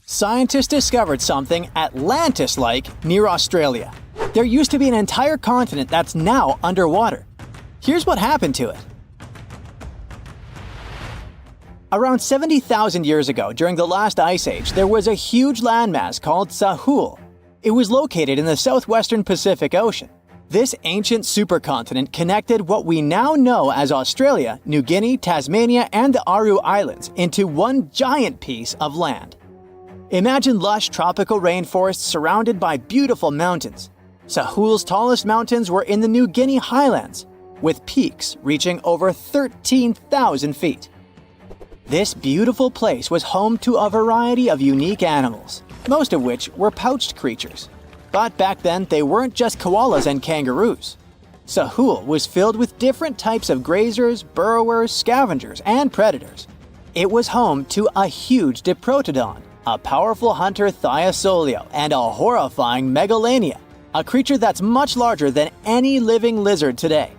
Scientists discovered something Atlantis-like near Australia. There used to be an entire continent that's now underwater. Here's what happened to it. Around 70,000 years ago, during the last ice age, there was a huge landmass called Sahul. It was located in the southwestern Pacific Ocean. This ancient supercontinent connected what we now know as Australia, New Guinea, Tasmania, and the Aru Islands into one giant piece of land. Imagine lush tropical rainforests surrounded by beautiful mountains. Sahul's tallest mountains were in the New Guinea highlands, with peaks reaching over 13,000 feet. This beautiful place was home to a variety of unique animals, most of which were pouched creatures. But back then, they weren't just koalas and kangaroos. Sahul was filled with different types of grazers, burrowers, scavengers, and predators. It was home to a huge diprotodon, a powerful hunter Thiosolio, and a horrifying Megalania, a creature that's much larger than any living lizard today.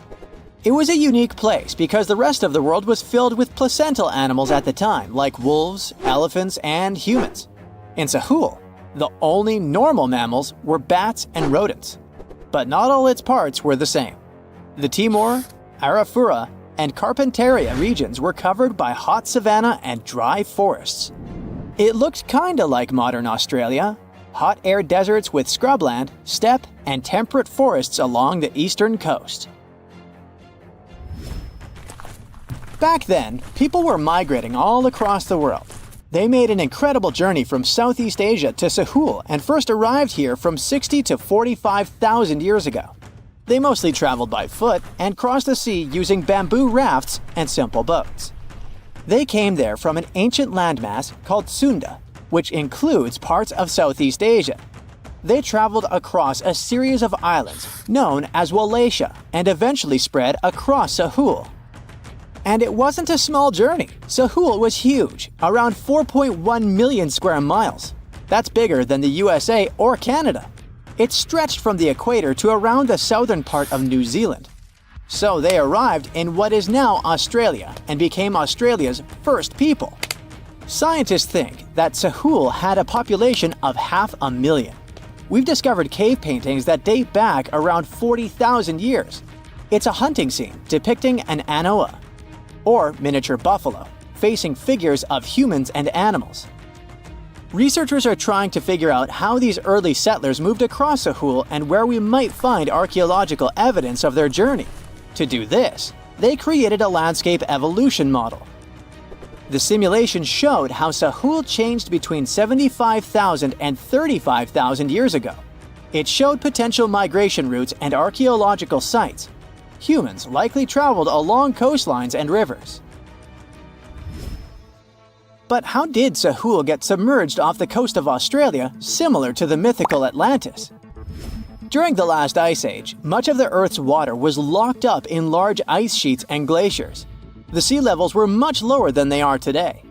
It was a unique place because the rest of the world was filled with placental animals at the time, like wolves, elephants, and humans. In Sahul, the only normal mammals were bats and rodents. But not all its parts were the same. The Timor, Arafura, and Carpentaria regions were covered by hot savanna and dry forests. It looked kinda like modern Australia, hot air deserts with scrubland, steppe, and temperate forests along the eastern coast. Back then, people were migrating all across the world. They made an incredible journey from Southeast Asia to Sahul and first arrived here from 60 to 45,000 years ago. They mostly traveled by foot and crossed the sea using bamboo rafts and simple boats. They came there from an ancient landmass called Sunda, which includes parts of Southeast Asia. They traveled across a series of islands known as Wallachia and eventually spread across Sahul. And it wasn't a small journey. Sahul was huge, around 4.1 million square miles. That's bigger than the USA or Canada. It stretched from the equator to around the southern part of New Zealand. So they arrived in what is now Australia and became Australia's first people. Scientists think that Sahul had a population of 500,000. We've discovered cave paintings that date back around 40,000 years. It's a hunting scene depicting an anoa, or miniature buffalo, facing figures of humans and animals. Researchers are trying to figure out how these early settlers moved across Sahul and where we might find archaeological evidence of their journey. To do this, they created a landscape evolution model. The simulation showed how Sahul changed between 75,000 and 35,000 years ago. It showed potential migration routes and archaeological sites. Humans likely traveled along coastlines and rivers. But how did Sahul get submerged off the coast of Australia, similar to the mythical Atlantis? During the last ice age, much of the Earth's water was locked up in large ice sheets and glaciers. The sea levels were much lower than they are today.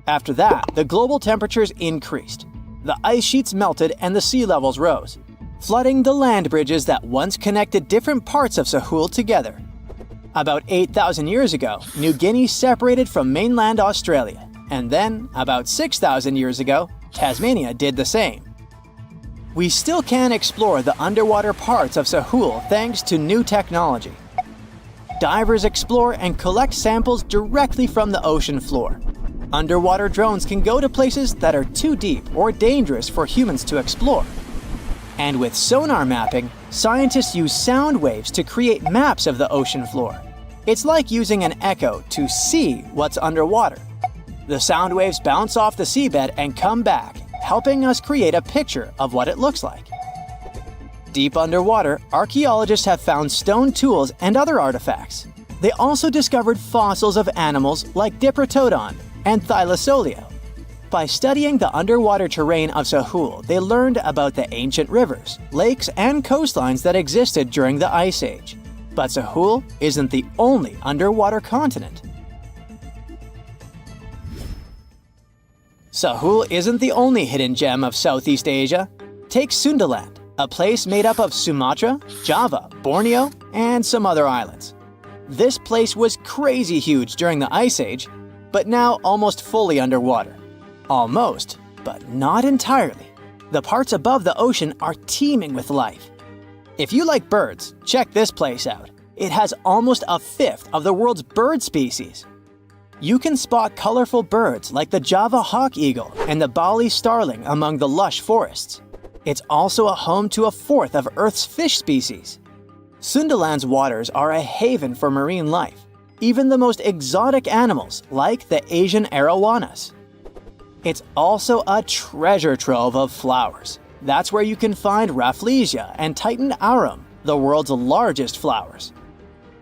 After that, the global temperatures increased. The ice sheets melted and the sea levels rose, flooding the land bridges that once connected different parts of Sahul together. About 8,000 years ago, New Guinea separated from mainland Australia, and then, about 6,000 years ago, Tasmania did the same. We still can explore the underwater parts of Sahul thanks to new technology. Divers explore and collect samples directly from the ocean floor. Underwater drones can go to places that are too deep or dangerous for humans to explore. And with sonar mapping, scientists use sound waves to create maps of the ocean floor. It's like using an echo to see what's underwater. The sound waves bounce off the seabed and come back, helping us create a picture of what it looks like. Deep underwater, archaeologists have found stone tools and other artifacts. They also discovered fossils of animals like Diprotodon and Thylasolio. By studying the underwater terrain of Sahul, they learned about the ancient rivers, lakes, and coastlines that existed during the Ice Age. But Sahul isn't the only underwater continent. Sahul isn't the only hidden gem of Southeast Asia. Take Sundaland, a place made up of Sumatra, Java, Borneo, and some other islands. This place was crazy huge during the Ice Age, but now almost fully underwater. Almost, but not entirely. The parts above the ocean are teeming with life. If you like birds, check this place out. It has almost a fifth of the world's bird species. You can spot colorful birds like the Java hawk eagle and the Bali starling among the lush forests. It's also a home to a fourth of Earth's fish species. Sundaland's waters are a haven for marine life, even the most exotic animals like the Asian arowanas. It's also a treasure trove of flowers. That's where you can find Rafflesia and Titan arum, the world's largest flowers.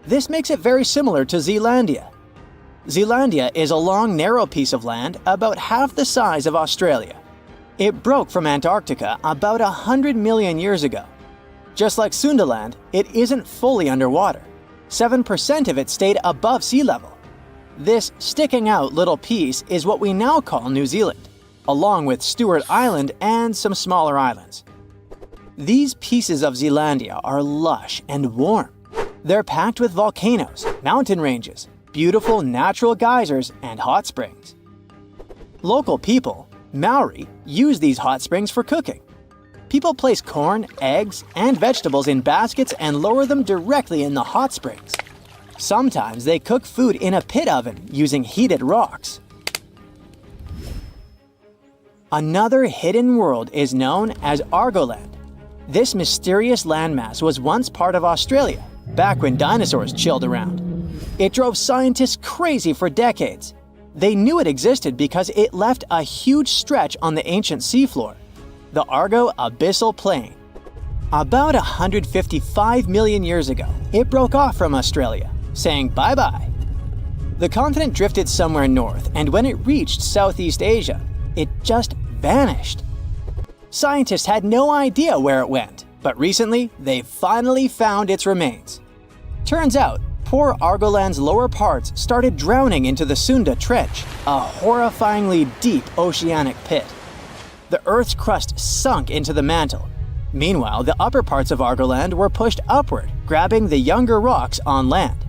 This makes it very similar to Zealandia. Zealandia is a long, narrow piece of land about half the size of Australia. It broke from Antarctica about 100 million years ago. Just like Sundaland, it isn't fully underwater. 7% of it stayed above sea level. This sticking out little piece is what we now call New Zealand, along with Stewart Island and some smaller islands. These pieces of Zealandia are lush and warm. They're packed with volcanoes, mountain ranges, beautiful natural geysers, and hot springs. Local people, Maori, use these hot springs for cooking. People place corn, eggs, and vegetables in baskets and lower them directly in the hot springs. Sometimes they cook food in a pit oven using heated rocks. Another hidden world is known as Argoland. This mysterious landmass was once part of Australia, back when dinosaurs chilled around. It drove scientists crazy for decades. They knew it existed because it left a huge stretch on the ancient seafloor, the Argo Abyssal Plain. About 155 million years ago, it broke off from Australia, saying bye-bye. The continent drifted somewhere north, and when it reached Southeast Asia, it just vanished. Scientists had no idea where it went, but recently they finally found its remains. Turns out, poor Argoland's lower parts started drowning into the Sunda Trench, a horrifyingly deep oceanic pit. The Earth's crust sunk into the mantle. Meanwhile, the upper parts of Argoland were pushed upward, grabbing the younger rocks on land.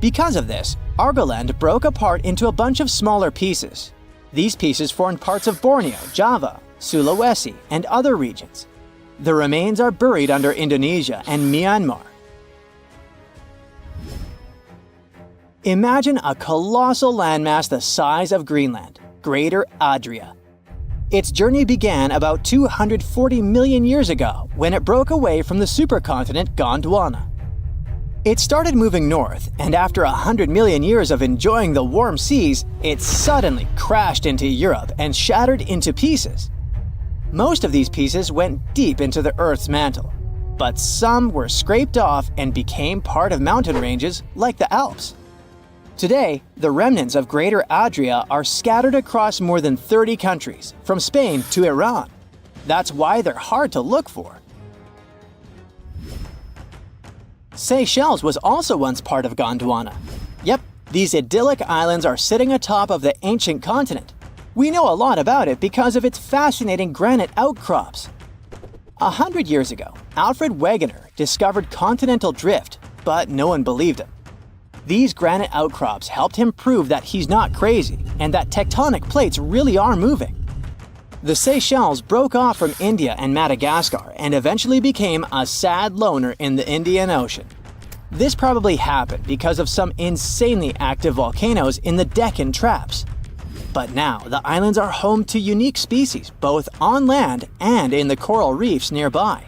Because of this, Argoland broke apart into a bunch of smaller pieces. These pieces formed parts of Borneo, Java, Sulawesi, and other regions. The remains are buried under Indonesia and Myanmar. Imagine a colossal landmass the size of Greenland, Greater Adria. Its journey began about 240 million years ago when it broke away from the supercontinent Gondwana. It started moving north, and after 100 million years of enjoying the warm seas, it suddenly crashed into Europe and shattered into pieces. Most of these pieces went deep into the Earth's mantle, but some were scraped off and became part of mountain ranges like the Alps. Today, the remnants of Greater Adria are scattered across more than 30 countries, from Spain to Iran. That's why they're hard to look for. Seychelles was also once part of Gondwana. Yep, these idyllic islands are sitting atop of the ancient continent. We know a lot about it because of its fascinating granite outcrops. 100 years ago, Alfred Wegener discovered continental drift, but no one believed him. These granite outcrops helped him prove that he's not crazy and that tectonic plates really are moving. The Seychelles broke off from India and Madagascar and eventually became a sad loner in the Indian Ocean. This probably happened because of some insanely active volcanoes in the Deccan Traps. But now, the islands are home to unique species both on land and in the coral reefs nearby.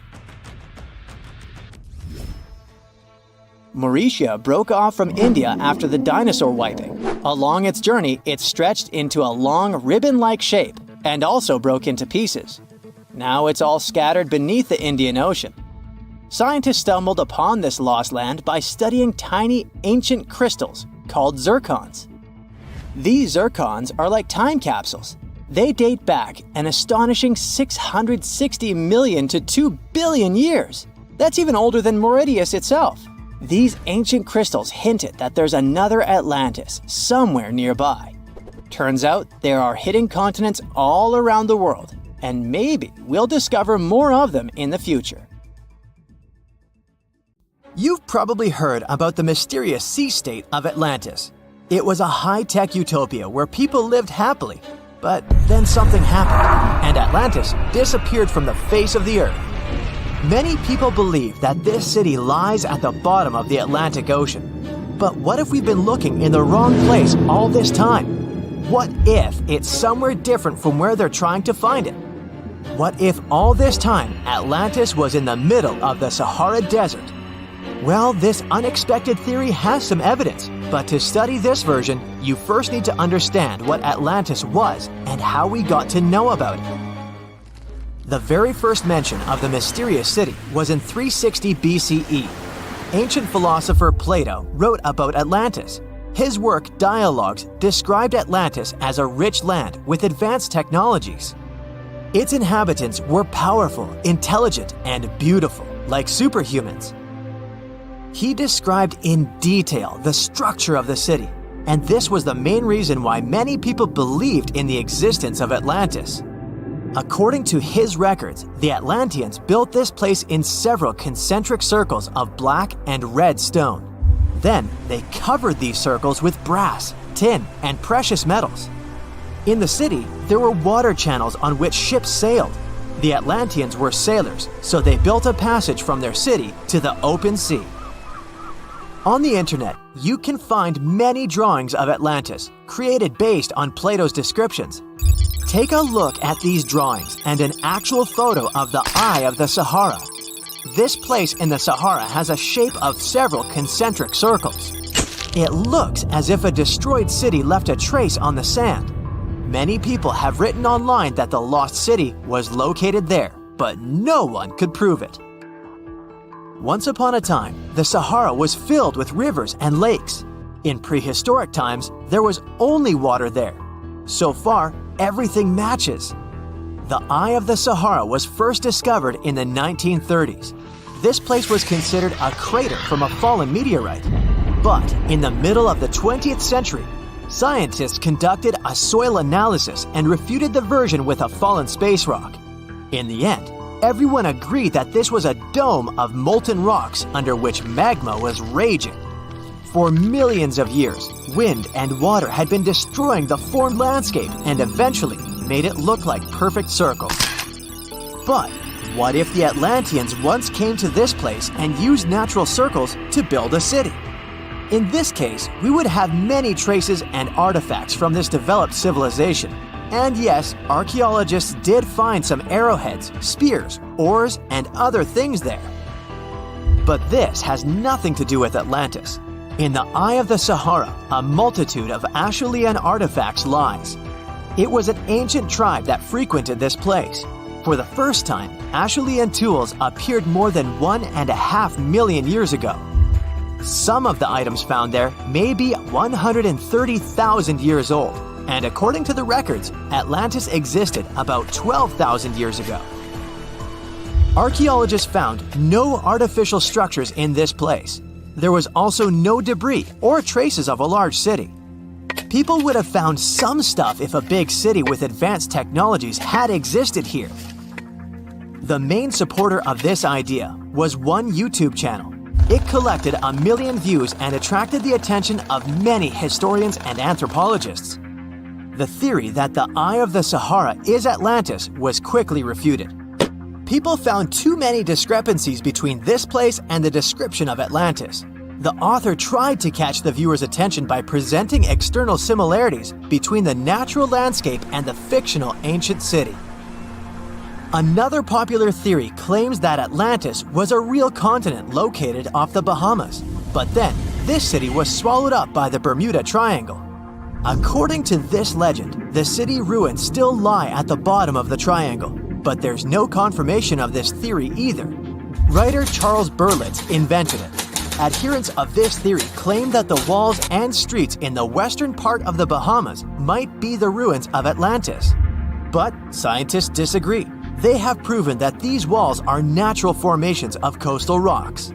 Mauritius broke off from India after the dinosaur wiping. Along its journey, it stretched into a long ribbon-like shape and also broke into pieces. Now it's all scattered beneath the Indian Ocean. Scientists stumbled upon this lost land by studying tiny ancient crystals called zircons. These zircons are like time capsules. They date back an astonishing 660 million to 2 billion years. That's even older than Mauritius itself. These ancient crystals hinted that there's another Atlantis somewhere nearby. Turns out there are hidden continents all around the world, and maybe we'll discover more of them in the future. You've probably heard about the mysterious sea state of Atlantis. It was a high-tech utopia where people lived happily, But then something happened, and Atlantis disappeared from the face of the earth. Many people believe that this city lies at the bottom of the Atlantic Ocean. But what if we've been looking in the wrong place all this time? What if it's somewhere different from where they're trying to find it? What if all this time Atlantis was in the middle of the Sahara Desert? Well, this unexpected theory has some evidence, but to study this version, you first need to understand what Atlantis was and how we got to know about it. The very first mention of the mysterious city was in 360 BCE. Ancient philosopher Plato wrote about Atlantis. His work, Dialogues, described Atlantis as a rich land with advanced technologies. Its inhabitants were powerful, intelligent, and beautiful, like superhumans. He described in detail the structure of the city, and this was the main reason why many people believed in the existence of Atlantis. According to his records, the Atlanteans built this place in several concentric circles of black and red stone. Then they covered these circles with brass, tin, and precious metals. In the city, there were water channels on which ships sailed. The Atlanteans were sailors, so they built a passage from their city to the open sea. On the internet, you can find many drawings of Atlantis, created based on Plato's descriptions. Take a look at these drawings and an actual photo of the Eye of the Sahara. This place in the Sahara has a shape of several concentric circles. It looks as if a destroyed city left a trace on the sand. Many people have written online that the lost city was located there, but no one could prove it. Once upon a time, the Sahara was filled with rivers and lakes. In prehistoric times, there was only water there. So far, everything matches. The Eye of the Sahara was first discovered in the 1930s. This place was considered a crater from a fallen meteorite. But in the middle of the 20th century, scientists conducted a soil analysis and refuted the version with a fallen space rock. In the end, everyone agreed that this was a dome of molten rocks under which magma was raging. For millions of years, wind and water had been destroying the formed landscape and eventually made it look like perfect circles. But what if the Atlanteans once came to this place and used natural circles to build a city? In this case, we would have many traces and artifacts from this developed civilization. And yes, archaeologists did find some arrowheads, spears, oars, and other things there. But this has nothing to do with Atlantis. In the Eye of the Sahara, a multitude of Acheulean artifacts lies. It was an ancient tribe that frequented this place. For the first time, Acheulean tools appeared more than 1.5 million years ago. Some of the items found there may be 130,000 years old, and according to the records, Atlantis existed about 12,000 years ago. Archaeologists found no artificial structures in this place. There was also no debris or traces of a large city. People would have found some stuff if a big city with advanced technologies had existed here. The main supporter of this idea was one YouTube channel. It collected 1 million views and attracted the attention of many historians and anthropologists. The theory that the Eye of the Sahara is Atlantis was quickly refuted. People found too many discrepancies between this place and the description of Atlantis. The author tried to catch the viewer's attention by presenting external similarities between the natural landscape and the fictional ancient city. Another popular theory claims that Atlantis was a real continent located off the Bahamas, but then this city was swallowed up by the Bermuda Triangle. According to this legend, the city ruins still lie at the bottom of the triangle, but there's no confirmation of this theory either. Writer Charles Berlitz invented it. Adherents of this theory claim that the walls and streets in the western part of the Bahamas might be the ruins of Atlantis. But scientists disagree. They have proven that these walls are natural formations of coastal rocks.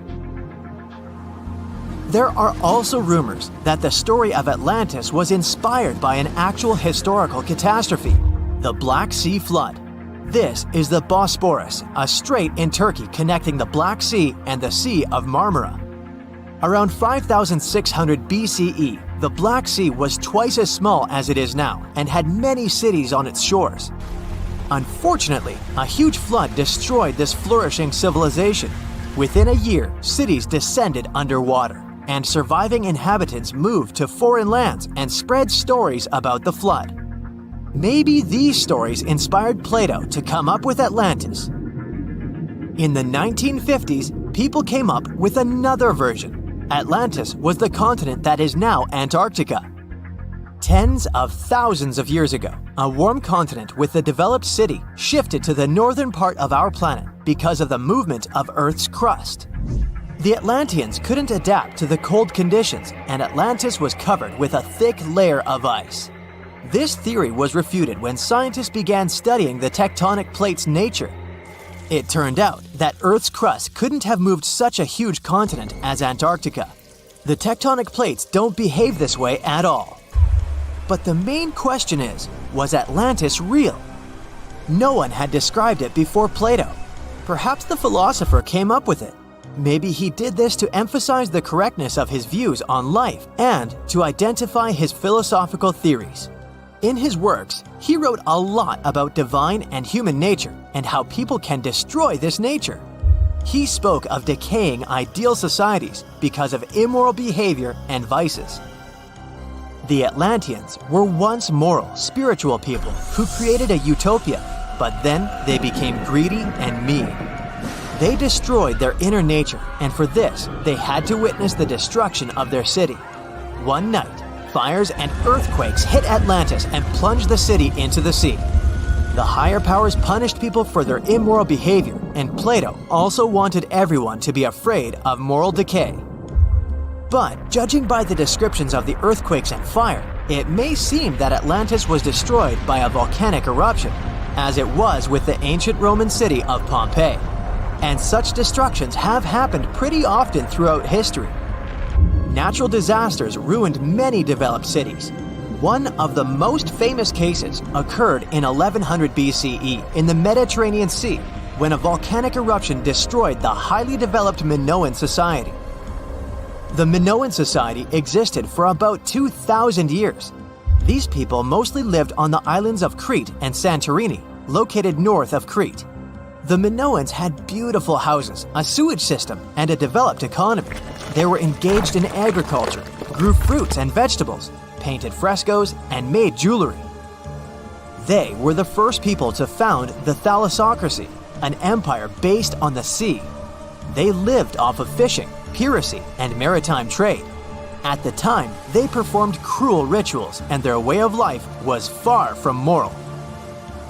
There are also rumors that the story of Atlantis was inspired by an actual historical catastrophe, the Black Sea Flood. This is the Bosporus, a strait in Turkey connecting the Black Sea and the Sea of Marmara. Around 5600 BCE, The Black Sea was twice as small as it is now and had many cities on its shores. Unfortunately, a huge flood destroyed this flourishing civilization. Within a year, cities descended underwater, and surviving inhabitants moved to foreign lands and spread stories about the flood. Maybe these stories inspired Plato to come up with Atlantis. In the 1950s, people came up with another version. Atlantis was the continent that is now Antarctica. Tens of thousands of years ago, a warm continent with a developed city shifted to the northern part of our planet because of the movement of Earth's crust. The Atlanteans couldn't adapt to the cold conditions, and Atlantis was covered with a thick layer of ice. This theory was refuted when scientists began studying the tectonic plate's nature. It turned out that Earth's crust couldn't have moved such a huge continent as Antarctica. The tectonic plates don't behave this way at all. But the main question is, was Atlantis real? No one had described it before Plato. Perhaps the philosopher came up with it. Maybe he did this to emphasize the correctness of his views on life and to identify his philosophical theories. In his works, he wrote a lot about divine and human nature and how people can destroy this nature. He spoke of decaying ideal societies because of immoral behavior and vices. The Atlanteans were once moral, spiritual people who created a utopia, but then they became greedy and mean. They destroyed their inner nature, and for this, they had to witness the destruction of their city. One night, fires and earthquakes hit Atlantis and plunged the city into the sea. The higher powers punished people for their immoral behavior, and Plato also wanted everyone to be afraid of moral decay. But judging by the descriptions of the earthquakes and fire, it may seem that Atlantis was destroyed by a volcanic eruption, as it was with the ancient Roman city of Pompeii. And such destructions have happened pretty often throughout history. Natural disasters ruined many developed cities. One of the most famous cases occurred in 1100 BCE in the Mediterranean Sea, when a volcanic eruption destroyed the highly developed Minoan society. The Minoan society existed for about 2,000 years. These people mostly lived on the islands of Crete and Santorini, located north of Crete. The Minoans had beautiful houses, a sewage system, and a developed economy. They were engaged in agriculture, grew fruits and vegetables, painted frescoes, and made jewelry. They were the first people to found the thalassocracy, an empire based on the sea. They lived off of fishing, piracy, and maritime trade. At the time, they performed cruel rituals, and their way of life was far from moral.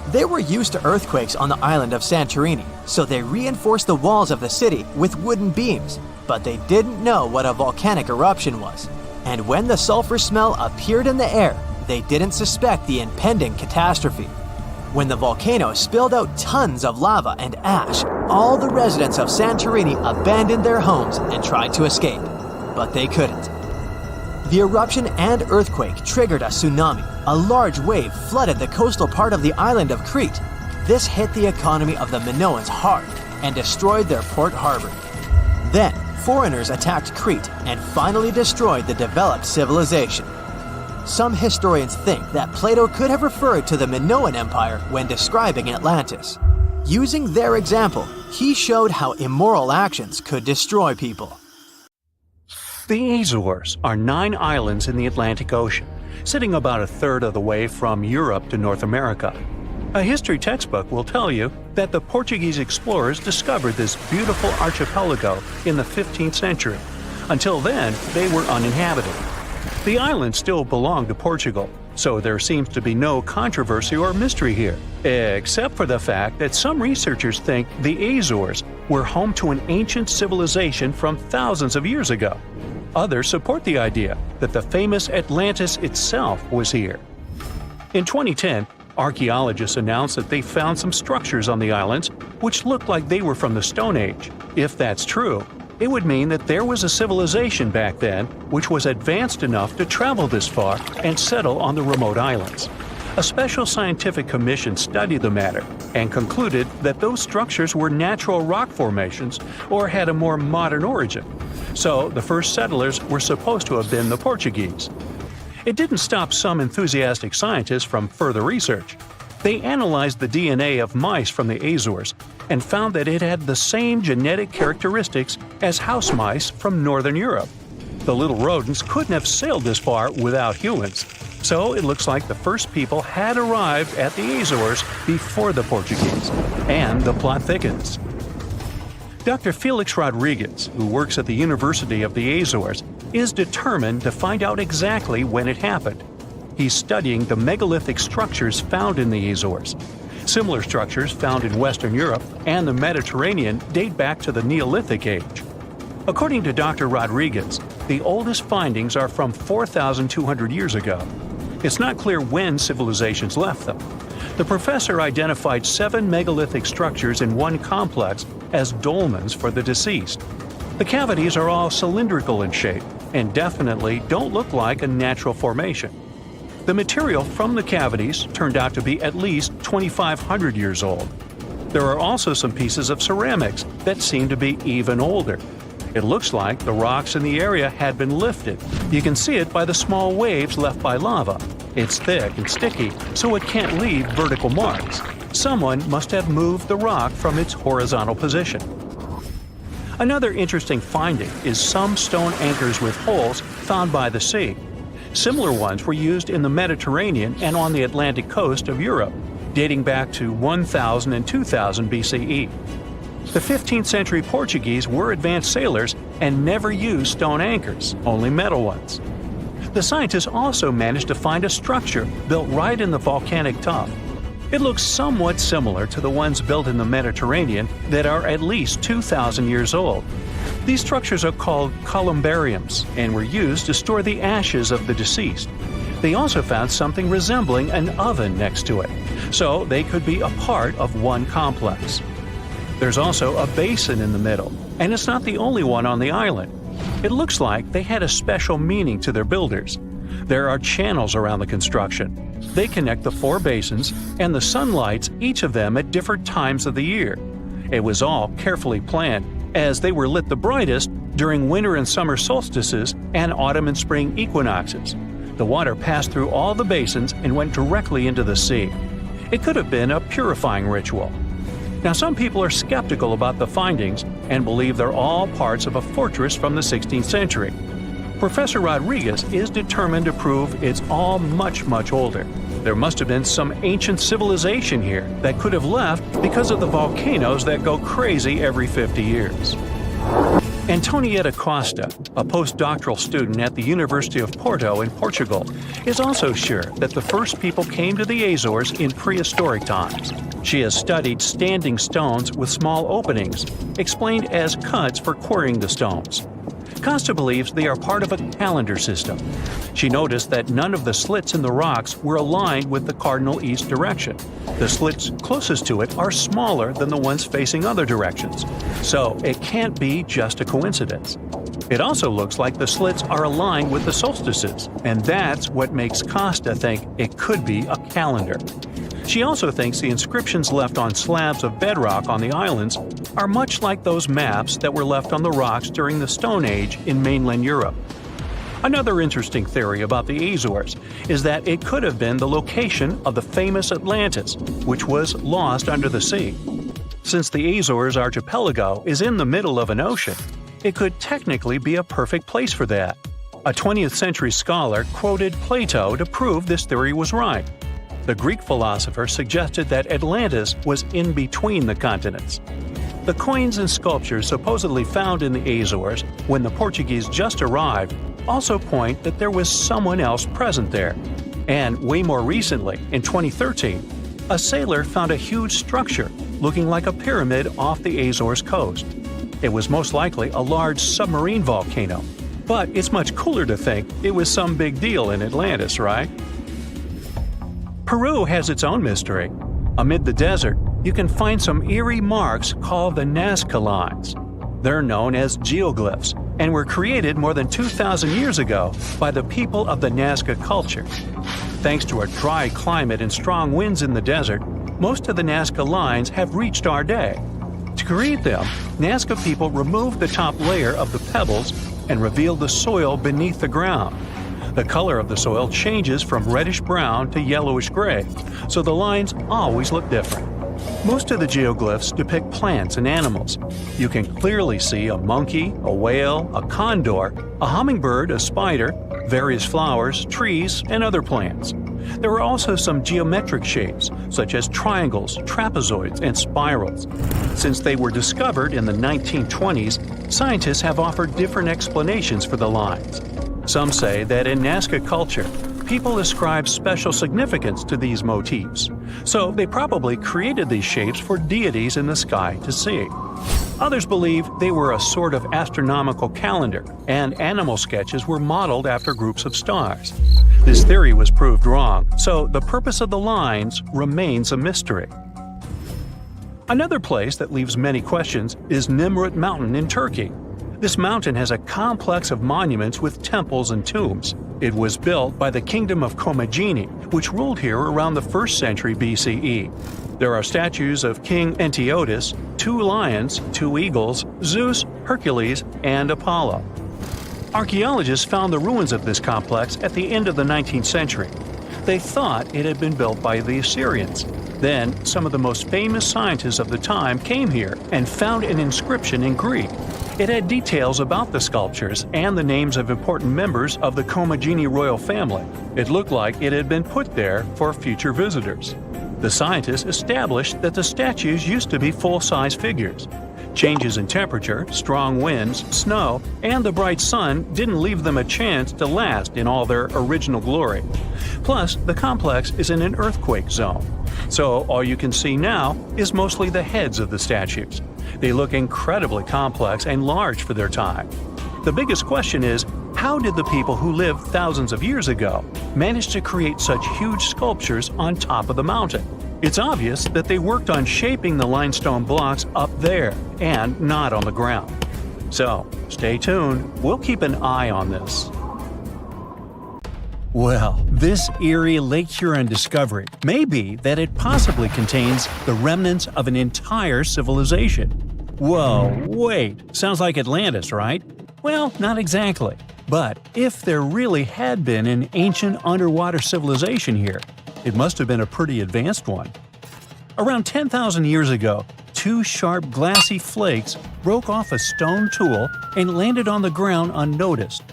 They were used to earthquakes on the island of Santorini, so they reinforced the walls of the city with wooden beams, but they didn't know what a volcanic eruption was. And when the sulfur smell appeared in the air, they didn't suspect the impending catastrophe. When the volcano spilled out tons of lava and ash, all the residents of Santorini abandoned their homes and tried to escape, but they couldn't. The eruption and earthquake triggered a tsunami. A large wave flooded the coastal part of the island of Crete. This hit the economy of the Minoans hard and destroyed their port harbor. Then, foreigners attacked Crete and finally destroyed the developed civilization. Some historians think that Plato could have referred to the Minoan Empire when describing Atlantis. Using their example, he showed how immoral actions could destroy people. The Azores are 9 islands in the Atlantic Ocean, sitting about a third of the way from Europe to North America. A history textbook will tell you that the Portuguese explorers discovered this beautiful archipelago in the 15th century. Until then, they were uninhabited. The islands still belong to Portugal, so there seems to be no controversy or mystery here, except for the fact that some researchers think the Azores were home to an ancient civilization from thousands of years ago. Others support the idea that the famous Atlantis itself was here. In 2010, archaeologists announced that they found some structures on the islands which looked like they were from the Stone Age. If that's true, it would mean that there was a civilization back then which was advanced enough to travel this far and settle on the remote islands. A special scientific commission studied the matter and concluded that those structures were natural rock formations or had a more modern origin. So the first settlers were supposed to have been the Portuguese. It didn't stop some enthusiastic scientists from further research. They analyzed the DNA of mice from the Azores and found that it had the same genetic characteristics as house mice from northern Europe. The little rodents couldn't have sailed this far without humans, so it looks like the first people had arrived at the Azores before the Portuguese, and the plot thickens. Dr. Felix Rodriguez, who works at the University of the Azores, is determined to find out exactly when it happened. He's studying the megalithic structures found in the Azores. Similar structures found in Western Europe and the Mediterranean date back to the Neolithic age. According to Dr. Rodriguez, the oldest findings are from 4,200 years ago. It's not clear when civilizations left them. The professor identified 7 megalithic structures in one complex as dolmens for the deceased. The cavities are all cylindrical in shape and definitely don't look like a natural formation. The material from the cavities turned out to be at least 2,500 years old. There are also some pieces of ceramics that seem to be even older. It looks like the rocks in the area had been lifted. You can see it by the small waves left by lava. It's thick and sticky, so it can't leave vertical marks. Someone must have moved the rock from its horizontal position. Another interesting finding is some stone anchors with holes found by the sea. Similar ones were used in the Mediterranean and on the Atlantic coast of Europe, dating back to 1000 and 2000 BCE. The 15th century Portuguese were advanced sailors and never used stone anchors, only metal ones. The scientists also managed to find a structure built right in the volcanic top. It looks somewhat similar to the ones built in the Mediterranean that are at least 2,000 years old. These structures are called columbariums and were used to store the ashes of the deceased. They also found something resembling an oven next to it, so they could be a part of one complex. There's also a basin in the middle, and it's not the only one on the island. It looks like they had a special meaning to their builders. There are channels around the construction. They connect the 4 basins, and the sun lights each of them at different times of the year. It was all carefully planned, as they were lit the brightest during winter and summer solstices and autumn and spring equinoxes. The water passed through all the basins and went directly into the sea. It could have been a purifying ritual. Now, some people are skeptical about the findings and believe they're all parts of a fortress from the 16th century. Professor Rodriguez is determined to prove it's all much, much older. There must have been some ancient civilization here that could have left because of the volcanoes that go crazy every 50 years. Antonietta Costa, a postdoctoral student at the University of Porto in Portugal, is also sure that the first people came to the Azores in prehistoric times. She has studied standing stones with small openings, explained as cuts for quarrying the stones. Costa believes they are part of a calendar system. She noticed that none of the slits in the rocks were aligned with the cardinal east direction. The slits closest to it are smaller than the ones facing other directions, so it can't be just a coincidence. It also looks like the slits are aligned with the solstices, and that's what makes Costa think it could be a calendar. She also thinks the inscriptions left on slabs of bedrock on the islands are much like those maps that were left on the rocks during the Stone Age in mainland Europe. Another interesting theory about the Azores is that it could have been the location of the famous Atlantis, which was lost under the sea. Since the Azores archipelago is in the middle of an ocean, it could technically be a perfect place for that. A 20th century scholar quoted Plato to prove this theory was right. The Greek philosopher suggested that Atlantis was in between the continents. The coins and sculptures supposedly found in the Azores when the Portuguese just arrived also point that there was someone else present there. And way more recently, in 2013, a sailor found a huge structure looking like a pyramid off the Azores coast. It was most likely a large submarine volcano, but it's much cooler to think it was some big deal in Atlantis, right? Peru has its own mystery. Amid the desert, you can find some eerie marks called the Nazca lines. They're known as geoglyphs and were created more than 2,000 years ago by the people of the Nazca culture. Thanks to a dry climate and strong winds in the desert, most of the Nazca lines have reached our day. To create them, Nazca people removed the top layer of the pebbles and revealed the soil beneath the ground. The color of the soil changes from reddish-brown to yellowish-gray, so the lines always look different. Most of the geoglyphs depict plants and animals. You can clearly see a monkey, a whale, a condor, a hummingbird, a spider, various flowers, trees, and other plants. There are also some geometric shapes, such as triangles, trapezoids, and spirals. Since they were discovered in the 1920s, scientists have offered different explanations for the lines. Some say that in Nazca culture, people ascribe special significance to these motifs, so they probably created these shapes for deities in the sky to see. Others believe they were a sort of astronomical calendar, and animal sketches were modeled after groups of stars. This theory was proved wrong, so the purpose of the lines remains a mystery. Another place that leaves many questions is Nimrut Mountain in Turkey. This mountain has a complex of monuments with temples and tombs. It was built by the Kingdom of Commagene, which ruled here around the 1st century BCE. There are statues of King Antiochus, 2 lions, 2 eagles, Zeus, Hercules, and Apollo. Archaeologists found the ruins of this complex at the end of the 19th century. They thought it had been built by the Assyrians. Then, some of the most famous scientists of the time came here and found an inscription in Greek. It had details about the sculptures and the names of important members of the Commagene royal family. It looked like it had been put there for future visitors. The scientists established that the statues used to be full-size figures. Changes in temperature, strong winds, snow, and the bright sun didn't leave them a chance to last in all their original glory. Plus, the complex is in an earthquake zone, so all you can see now is mostly the heads of the statues. They look incredibly complex and large for their time. The biggest question is, how did the people who lived thousands of years ago manage to create such huge sculptures on top of the mountain? It's obvious that they worked on shaping the limestone blocks up there and not on the ground. So, stay tuned. We'll keep an eye on this. Well, this eerie Lake Huron discovery may be that it possibly contains the remnants of an entire civilization. Whoa, wait, sounds like Atlantis, right? Well, not exactly. But if there really had been an ancient underwater civilization here, it must have been a pretty advanced one. Around 10,000 years ago, 2 sharp glassy flakes broke off a stone tool and landed on the ground unnoticed.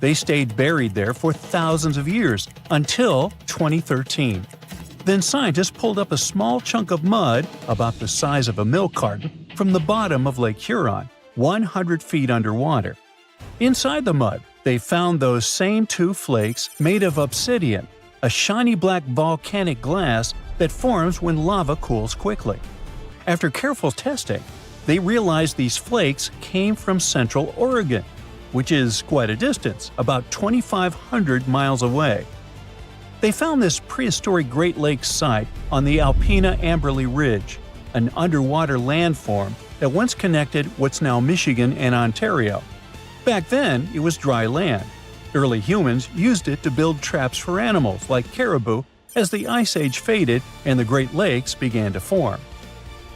They stayed buried there for thousands of years, until 2013. Then scientists pulled up a small chunk of mud, about the size of a milk carton, from the bottom of Lake Huron, 100 feet underwater. Inside the mud, they found those same 2 flakes made of obsidian, a shiny black volcanic glass that forms when lava cools quickly. After careful testing, they realized these flakes came from Central Oregon, which is quite a distance, about 2,500 miles away. They found this prehistoric Great Lakes site on the Alpena Amberley Ridge, an underwater landform that once connected what's now Michigan and Ontario. Back then, it was dry land. Early humans used it to build traps for animals like caribou as the Ice Age faded and the Great Lakes began to form.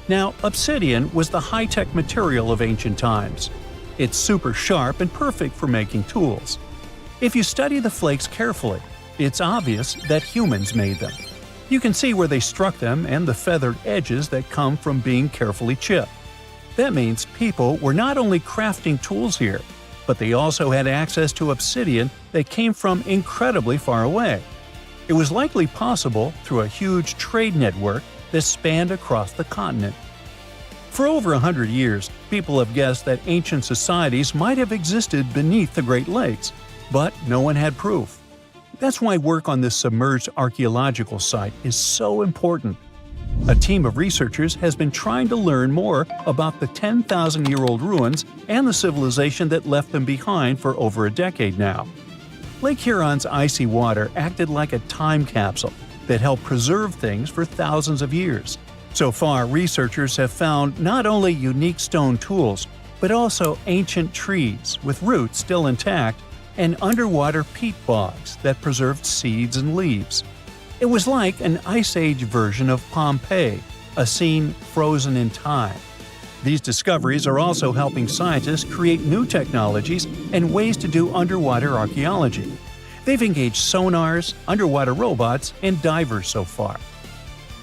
Now, obsidian was the high-tech material of ancient times. It's super sharp and perfect for making tools. If you study the flakes carefully, it's obvious that humans made them. You can see where they struck them and the feathered edges that come from being carefully chipped. That means people were not only crafting tools here, but they also had access to obsidian that came from incredibly far away. It was likely possible through a huge trade network that spanned across the continent. For over 100 years, people have guessed that ancient societies might have existed beneath the Great Lakes, but no one had proof. That's why work on this submerged archaeological site is so important. A team of researchers has been trying to learn more about the 10,000-year-old ruins and the civilization that left them behind for over a decade now. Lake Huron's icy water acted like a time capsule that helped preserve things for thousands of years. So far, researchers have found not only unique stone tools, but also ancient trees with roots still intact and underwater peat bogs that preserved seeds and leaves. It was like an Ice Age version of Pompeii, a scene frozen in time. These discoveries are also helping scientists create new technologies and ways to do underwater archaeology. They've engaged sonars, underwater robots, and divers so far.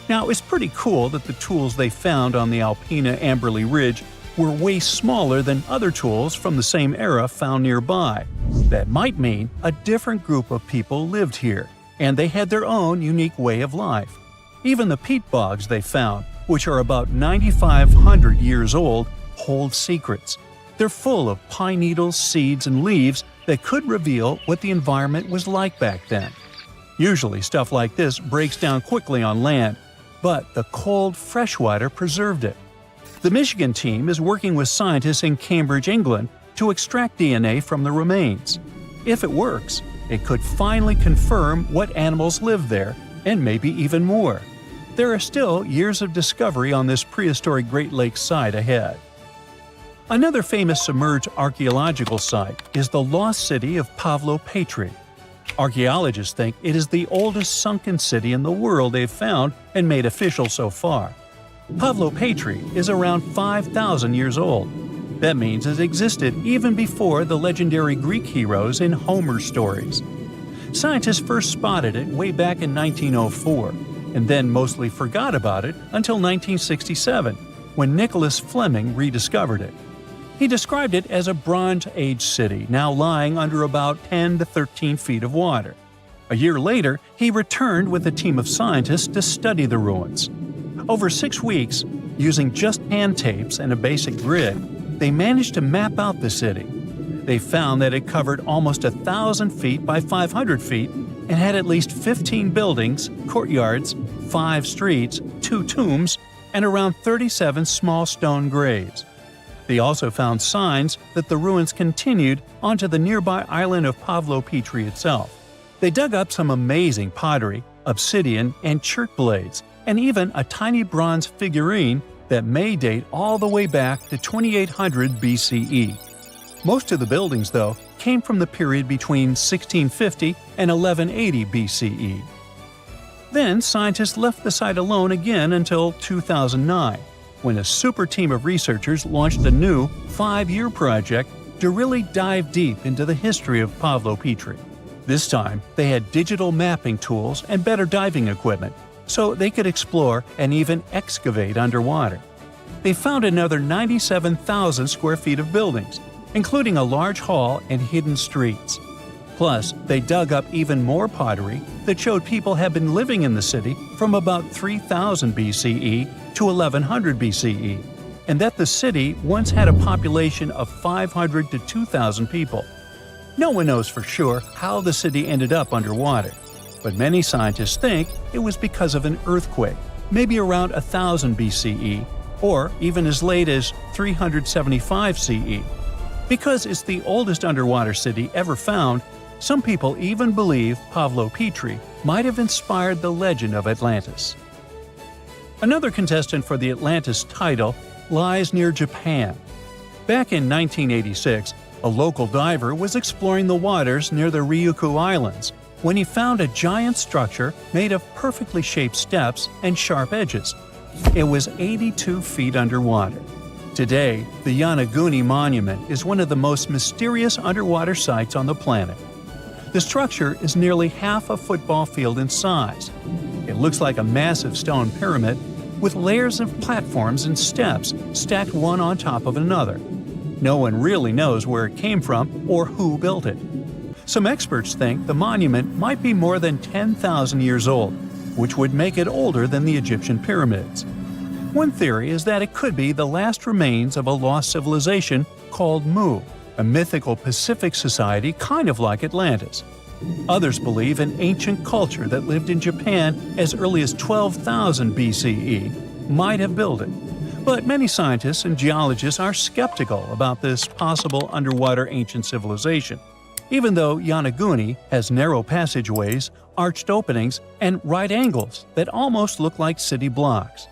Now, it's pretty cool that the tools they found on the Alpina Amberley Ridge were way smaller than other tools from the same era found nearby. That might mean a different group of people lived here, and they had their own unique way of life. Even the peat bogs they found, which are about 9,500 years old, hold secrets. They're full of pine needles, seeds, and leaves that could reveal what the environment was like back then. Usually stuff like this breaks down quickly on land, but the cold freshwater preserved it. The Michigan team is working with scientists in Cambridge, England, to extract DNA from the remains. If it works, it could finally confirm what animals lived there, and maybe even more. There are still years of discovery on this prehistoric Great Lakes site ahead. Another famous submerged archaeological site is the lost city of Pavlo-Petri. Archaeologists think it is the oldest sunken city in the world they've found and made official so far. Pavlo-Petri is around 5,000 years old. That means it existed even before the legendary Greek heroes in Homer's stories. Scientists first spotted it way back in 1904, and then mostly forgot about it until 1967, when Nicholas Fleming rediscovered it. He described it as a Bronze Age city now lying under about 10 to 13 feet of water. A year later, he returned with a team of scientists to study the ruins. Over 6 weeks, using just hand tapes and a basic grid, they managed to map out the city. They found that it covered almost 1,000 feet by 500 feet and had at least 15 buildings, courtyards, 5 streets, 2 tombs, and around 37 small stone graves. They also found signs that the ruins continued onto the nearby island of Pavlo-Petri itself. They dug up some amazing pottery, obsidian, and chert blades, and even a tiny bronze figurine that may date all the way back to 2800 BCE. Most of the buildings, though, came from the period between 1650 and 1180 BCE. Then scientists left the site alone again until 2009, when a super team of researchers launched a new 5-year project to really dive deep into the history of Pavlo-Petri. This time, they had digital mapping tools and better diving equipment, so they could explore and even excavate underwater. They found another 97,000 square feet of buildings, including a large hall and hidden streets. Plus, they dug up even more pottery that showed people had been living in the city from about 3000 BCE to 1100 BCE, and that the city once had a population of 500 to 2,000 people. No one knows for sure how the city ended up underwater, but many scientists think it was because of an earthquake, maybe around 1000 BCE, or even as late as 375 CE. Because it's the oldest underwater city ever found, some people even believe Pavlo-Petri might have inspired the legend of Atlantis. Another contestant for the Atlantis title lies near Japan. Back in 1986, a local diver was exploring the waters near the Ryukyu Islands when he found a giant structure made of perfectly shaped steps and sharp edges. It was 82 feet underwater. Today, the Yonaguni Monument is one of the most mysterious underwater sites on the planet. The structure is nearly half a football field in size. It looks like a massive stone pyramid with layers of platforms and steps stacked one on top of another. No one really knows where it came from or who built it. Some experts think the monument might be more than 10,000 years old, which would make it older than the Egyptian pyramids. One theory is that it could be the last remains of a lost civilization called Mu, a mythical Pacific society kind of like Atlantis. Others believe an ancient culture that lived in Japan as early as 12,000 BCE might have built it. But many scientists and geologists are skeptical about this possible underwater ancient civilization, even though Yonaguni has narrow passageways, arched openings, and right angles that almost look like city blocks.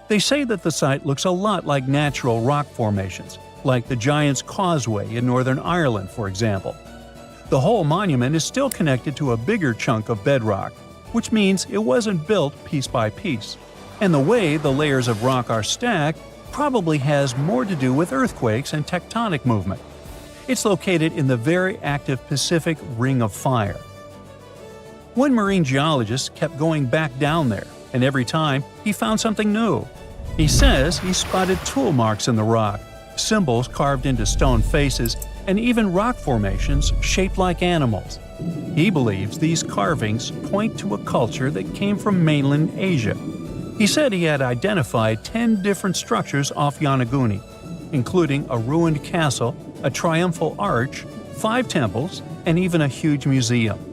They say that the site looks a lot like natural rock formations, like the Giant's Causeway in Northern Ireland, for example. The whole monument is still connected to a bigger chunk of bedrock, which means it wasn't built piece by piece. And the way the layers of rock are stacked probably has more to do with earthquakes and tectonic movement. It's located in the very active Pacific Ring of Fire. One marine geologist kept going back down there, and every time he found something new. He says he spotted tool marks in the rock, symbols carved into stone faces, and even rock formations shaped like animals. He believes these carvings point to a culture that came from mainland Asia. He said he had identified 10 different structures off Yonaguni, including a ruined castle, a triumphal arch, 5 temples, and even a huge museum.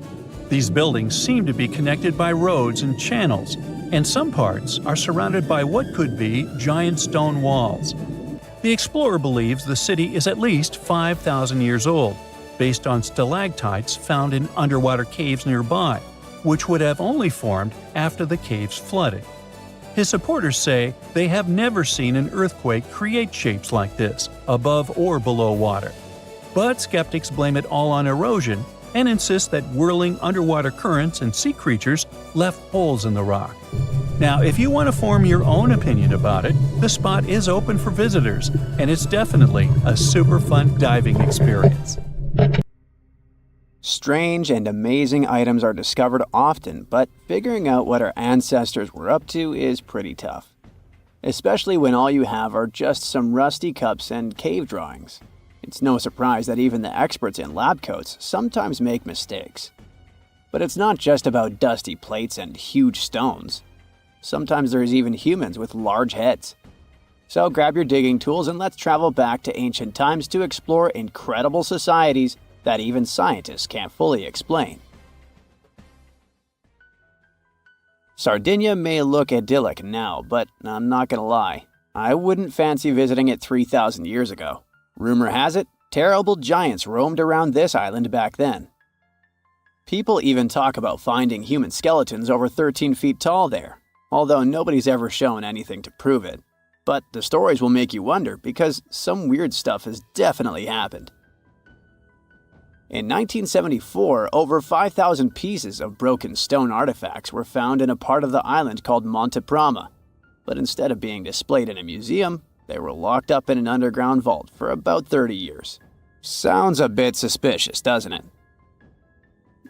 These buildings seem to be connected by roads and channels, and some parts are surrounded by what could be giant stone walls. The explorer believes the city is at least 5,000 years old, based on stalactites found in underwater caves nearby, which would have only formed after the caves flooded. His supporters say they have never seen an earthquake create shapes like this, above or below water. But skeptics blame it all on erosion and insist that whirling underwater currents and sea creatures left holes in the rock. Now, if you want to form your own opinion about it, the spot is open for visitors, and it's definitely a super fun diving experience. Strange and amazing items are discovered often, but figuring out what our ancestors were up to is pretty tough. Especially when all you have are just some rusty cups and cave drawings. It's no surprise that even the experts in lab coats sometimes make mistakes. But it's not just about dusty plates and huge stones. Sometimes there's even humans with large heads. So grab your digging tools and let's travel back to ancient times to explore incredible societies that even scientists can't fully explain. Sardinia may look idyllic now, but I'm not gonna lie, I wouldn't fancy visiting it 3,000 years ago. Rumor has it, terrible giants roamed around this island back then. People even talk about finding human skeletons over 13 feet tall there, although nobody's ever shown anything to prove it. But the stories will make you wonder because some weird stuff has definitely happened. In 1974, over 5,000 pieces of broken stone artifacts were found in a part of the island called Monte Prama, but instead of being displayed in a museum, they were locked up in an underground vault for about 30 years. Sounds a bit suspicious, doesn't it?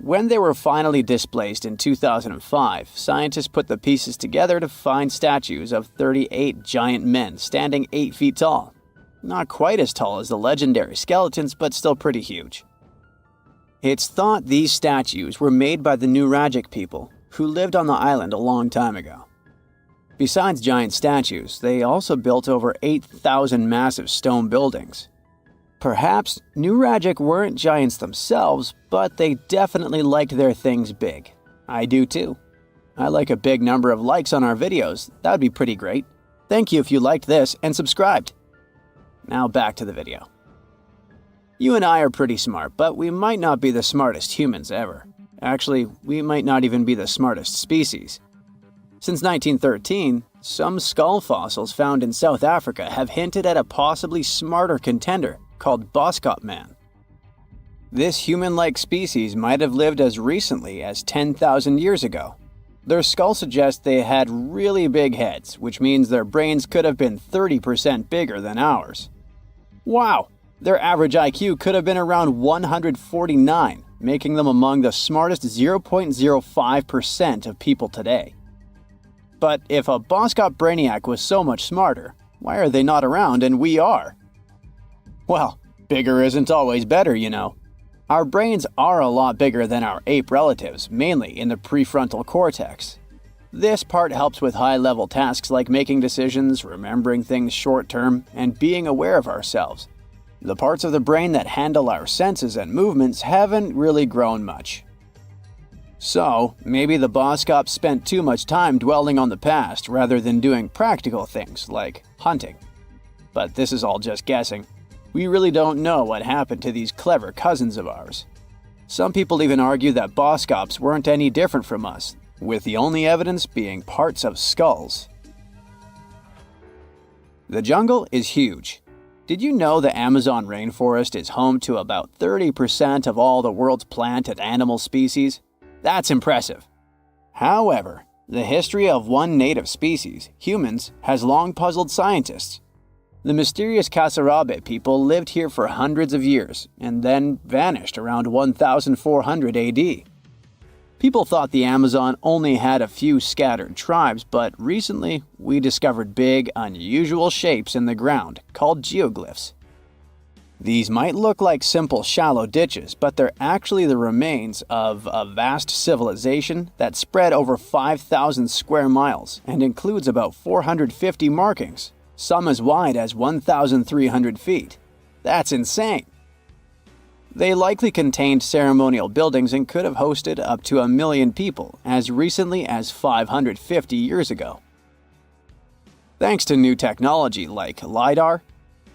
When they were finally displaced in 2005, scientists put the pieces together to find statues of 38 giant men standing 8 feet tall. Not quite as tall as the legendary skeletons, but still pretty huge. It's thought these statues were made by the Nuragic people, who lived on the island a long time ago. Besides giant statues, they also built over 8,000 massive stone buildings. Perhaps Nuragic weren't giants themselves, but they definitely liked their things big. I do too. I like a big number of likes on our videos. That'd be pretty great. Thank you if you liked this and subscribed. Now back to the video. You and I are pretty smart, but we might not be the smartest humans ever. Actually, we might not even be the smartest species. Since 1913, some skull fossils found in South Africa have hinted at a possibly smarter contender called Boskop Man. This human-like species might have lived as recently as 10,000 years ago. Their skull suggests they had really big heads, which means their brains could have been 30% bigger than ours. Wow! Their average IQ could have been around 149, making them among the smartest 0.05% of people today. But if a Boskop Brainiac was so much smarter, why are they not around and we are? Well, bigger isn't always better, you know. Our brains are a lot bigger than our ape relatives, mainly in the prefrontal cortex. This part helps with high-level tasks like making decisions, remembering things short-term, and being aware of ourselves. The parts of the brain that handle our senses and movements haven't really grown much. So, maybe the Boskops spent too much time dwelling on the past rather than doing practical things like hunting. But this is all just guessing. We really don't know what happened to these clever cousins of ours. Some people even argue that Boskops weren't any different from us, with the only evidence being parts of skulls. The jungle is huge. Did you know the Amazon rainforest is home to about 30% of all the world's plant and animal species? That's impressive. However, the history of one native species, humans, has long puzzled scientists. The mysterious Kasarabe people lived here for hundreds of years and then vanished around 1400 AD. People thought the Amazon only had a few scattered tribes, but recently we discovered big, unusual shapes in the ground called geoglyphs. These might look like simple shallow ditches, but they're actually the remains of a vast civilization that spread over 5,000 square miles and includes about 450 markings, some as wide as 1,300 feet. That's insane! They likely contained ceremonial buildings and could have hosted up to 1 million people as recently as 550 years ago. Thanks to new technology like LiDAR,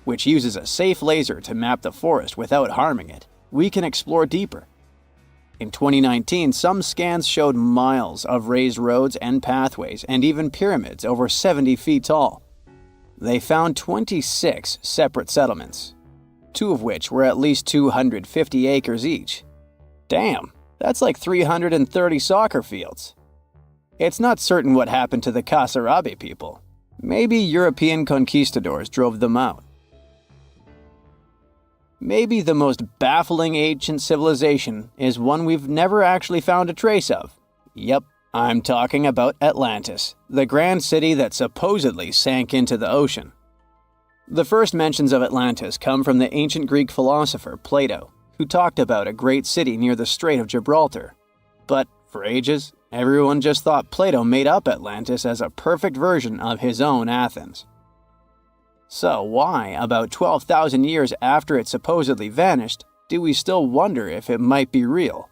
which uses a safe laser to map the forest without harming it, we can explore deeper. In 2019, some scans showed miles of raised roads and pathways and even pyramids over 70 feet tall. They found 26 separate settlements, 2 of which were at least 250 acres each. Damn, that's like 330 soccer fields. It's not certain what happened to the Kasarabi people. Maybe European conquistadors drove them out. Maybe the most baffling ancient civilization is one we've never actually found a trace of. Yep, I'm talking about Atlantis, the grand city that supposedly sank into the ocean. The first mentions of Atlantis come from the ancient Greek philosopher Plato, who talked about a great city near the Strait of Gibraltar. But for ages, everyone just thought Plato made up Atlantis as a perfect version of his own Athens. So why, about 12,000 years after it supposedly vanished, do we still wonder if it might be real?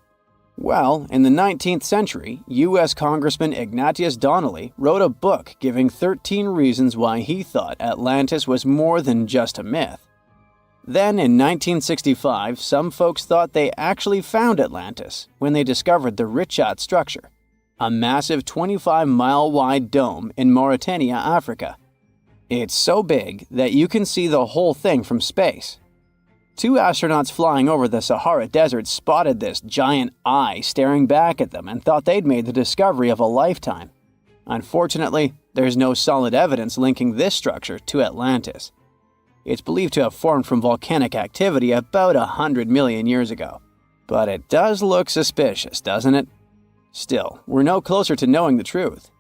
Well, in the 19th century, U.S. Congressman Ignatius Donnelly wrote a book giving 13 reasons why he thought Atlantis was more than just a myth. Then, in 1965, some folks thought they actually found Atlantis when they discovered the Richat structure, a massive 25-mile-wide dome in Mauritania, Africa. It's so big that you can see the whole thing from space. 2 astronauts flying over the Sahara Desert spotted this giant eye staring back at them and thought they'd made the discovery of a lifetime. Unfortunately, there's no solid evidence linking this structure to Atlantis. It's believed to have formed from volcanic activity about 100 million years ago. But it does look suspicious, doesn't it? Still, we're no closer to knowing the truth.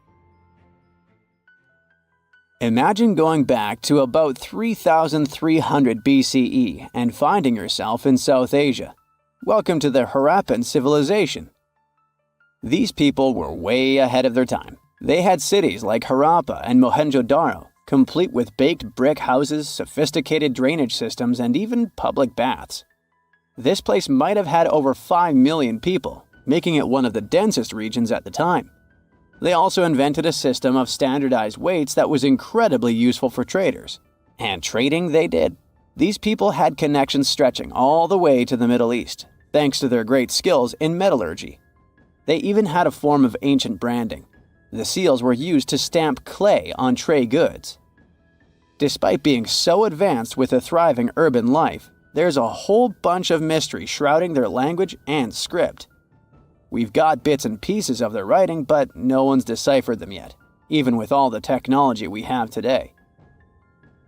Imagine going back to about 3,300 BCE and finding yourself in South Asia. Welcome to the Harappan civilization. These people were way ahead of their time. They had cities like Harappa and Mohenjo-Daro, complete with baked brick houses, sophisticated drainage systems, and even public baths. This place might have had over 5 million people, making it one of the densest regions at the time. They also invented a system of standardized weights that was incredibly useful for traders. And trading they did. These people had connections stretching all the way to the Middle East, thanks to their great skills in metallurgy. They even had a form of ancient branding. The seals were used to stamp clay on trade goods. Despite being so advanced with a thriving urban life, there's a whole bunch of mystery shrouding their language and script. We've got bits and pieces of their writing, but no one's deciphered them yet, even with all the technology we have today.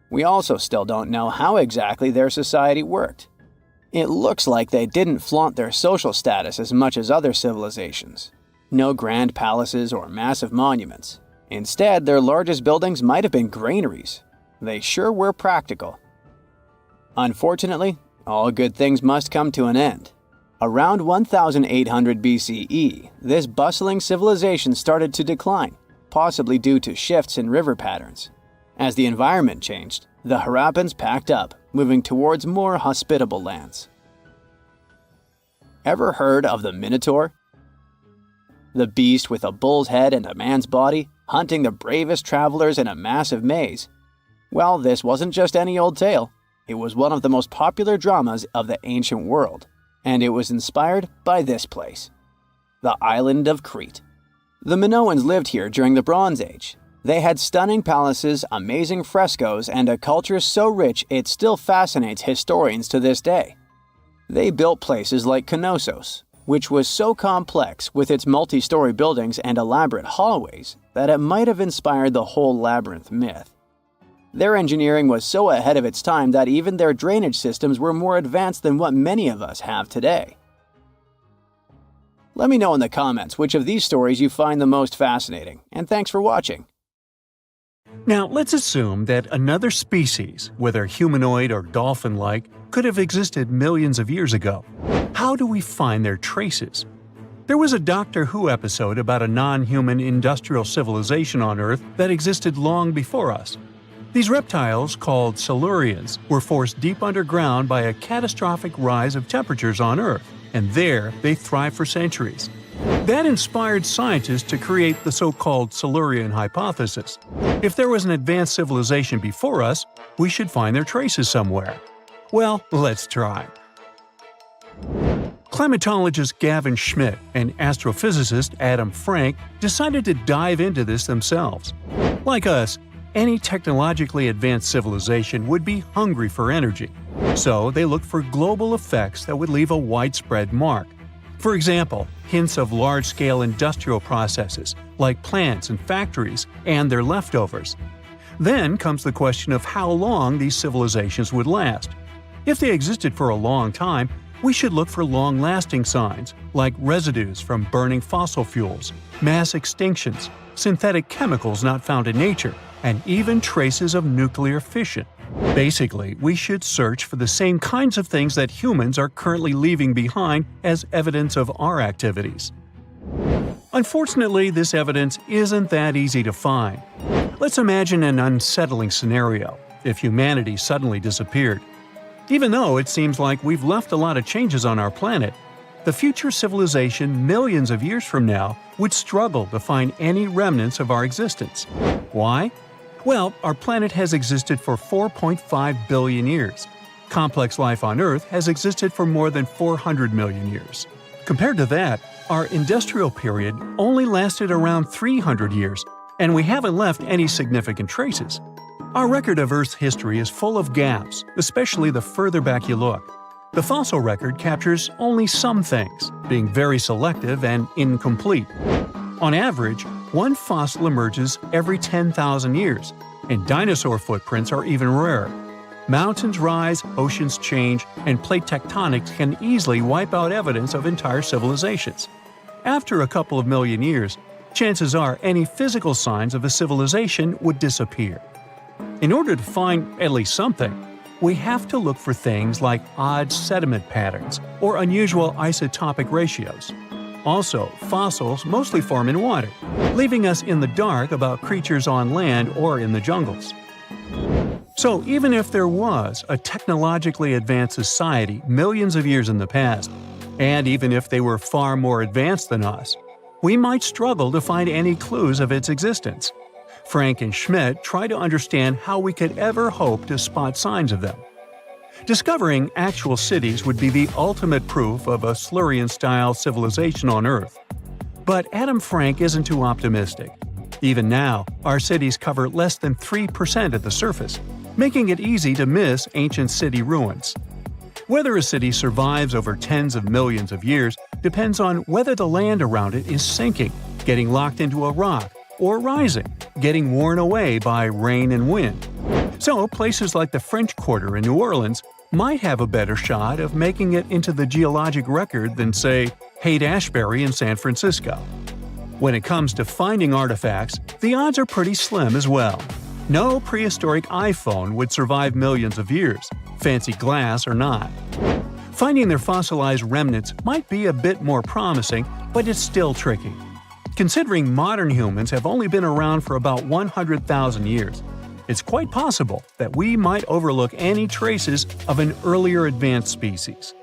We also still don't know how exactly their society worked. It looks like they didn't flaunt their social status as much as other civilizations. No grand palaces or massive monuments. Instead, their largest buildings might have been granaries. They sure were practical. Unfortunately, all good things must come to an end. Around 1800 BCE, this bustling civilization started to decline, possibly due to shifts in river patterns. As the environment changed, the Harappans packed up, moving towards more hospitable lands. Ever heard of the Minotaur? The beast with a bull's head and a man's body, hunting the bravest travelers in a massive maze. Well, this wasn't just any old tale. It was one of the most popular dramas of the ancient world. And it was inspired by this place, the island of Crete. The Minoans lived here during the Bronze Age. They had stunning palaces, amazing frescoes, and a culture so rich it still fascinates historians to this day. They built places like Knossos, which was so complex with its multi-story buildings and elaborate hallways that it might have inspired the whole labyrinth myth. Their engineering was so ahead of its time that even their drainage systems were more advanced than what many of us have today. Let me know in the comments which of these stories you find the most fascinating, and thanks for watching. Now, let's assume that another species, whether humanoid or dolphin-like, could have existed millions of years ago. How do we find their traces? There was a Doctor Who episode about a non-human industrial civilization on Earth that existed long before us. These reptiles, called Silurians, were forced deep underground by a catastrophic rise of temperatures on Earth, and there they thrived for centuries. That inspired scientists to create the so-called Silurian hypothesis. If there was an advanced civilization before us, we should find their traces somewhere. Well, let's try. Climatologist Gavin Schmidt and astrophysicist Adam Frank decided to dive into this themselves. Like us, any technologically advanced civilization would be hungry for energy. So they looked for global effects that would leave a widespread mark. For example, hints of large-scale industrial processes, like plants and factories, and their leftovers. Then comes the question of how long these civilizations would last. If they existed for a long time, we should look for long-lasting signs, like residues from burning fossil fuels, mass extinctions, synthetic chemicals not found in nature, and even traces of nuclear fission. Basically, we should search for the same kinds of things that humans are currently leaving behind as evidence of our activities. Unfortunately, this evidence isn't that easy to find. Let's imagine an unsettling scenario if humanity suddenly disappeared. Even though it seems like we've left a lot of changes on our planet, the future civilization millions of years from now would struggle to find any remnants of our existence. Why? Well, our planet has existed for 4.5 billion years. Complex life on Earth has existed for more than 400 million years. Compared to that, our industrial period only lasted around 300 years, and we haven't left any significant traces. Our record of Earth's history is full of gaps, especially the further back you look. The fossil record captures only some things, being very selective and incomplete. On average, one fossil emerges every 10,000 years, and dinosaur footprints are even rarer. Mountains rise, oceans change, and plate tectonics can easily wipe out evidence of entire civilizations. After a couple of million years, chances are any physical signs of a civilization would disappear. In order to find at least something, we have to look for things like odd sediment patterns or unusual isotopic ratios. Also, fossils mostly form in water, leaving us in the dark about creatures on land or in the jungles. So even if there was a technologically advanced society millions of years in the past, and even if they were far more advanced than us, we might struggle to find any clues of its existence. Frank and Schmidt try to understand how we could ever hope to spot signs of them. Discovering actual cities would be the ultimate proof of a Silurian-style civilization on Earth. But Adam Frank isn't too optimistic. Even now, our cities cover less than 3% of the surface, making it easy to miss ancient city ruins. Whether a city survives over tens of millions of years depends on whether the land around it is sinking, getting locked into a rock, or rising, getting worn away by rain and wind. So places like the French Quarter in New Orleans might have a better shot of making it into the geologic record than, say, Haight-Ashbury in San Francisco. When it comes to finding artifacts, the odds are pretty slim as well. No prehistoric iPhone would survive millions of years, fancy glass or not. Finding their fossilized remnants might be a bit more promising, but it's still tricky. Considering modern humans have only been around for about 100,000 years, it's quite possible that we might overlook any traces of an earlier advanced species.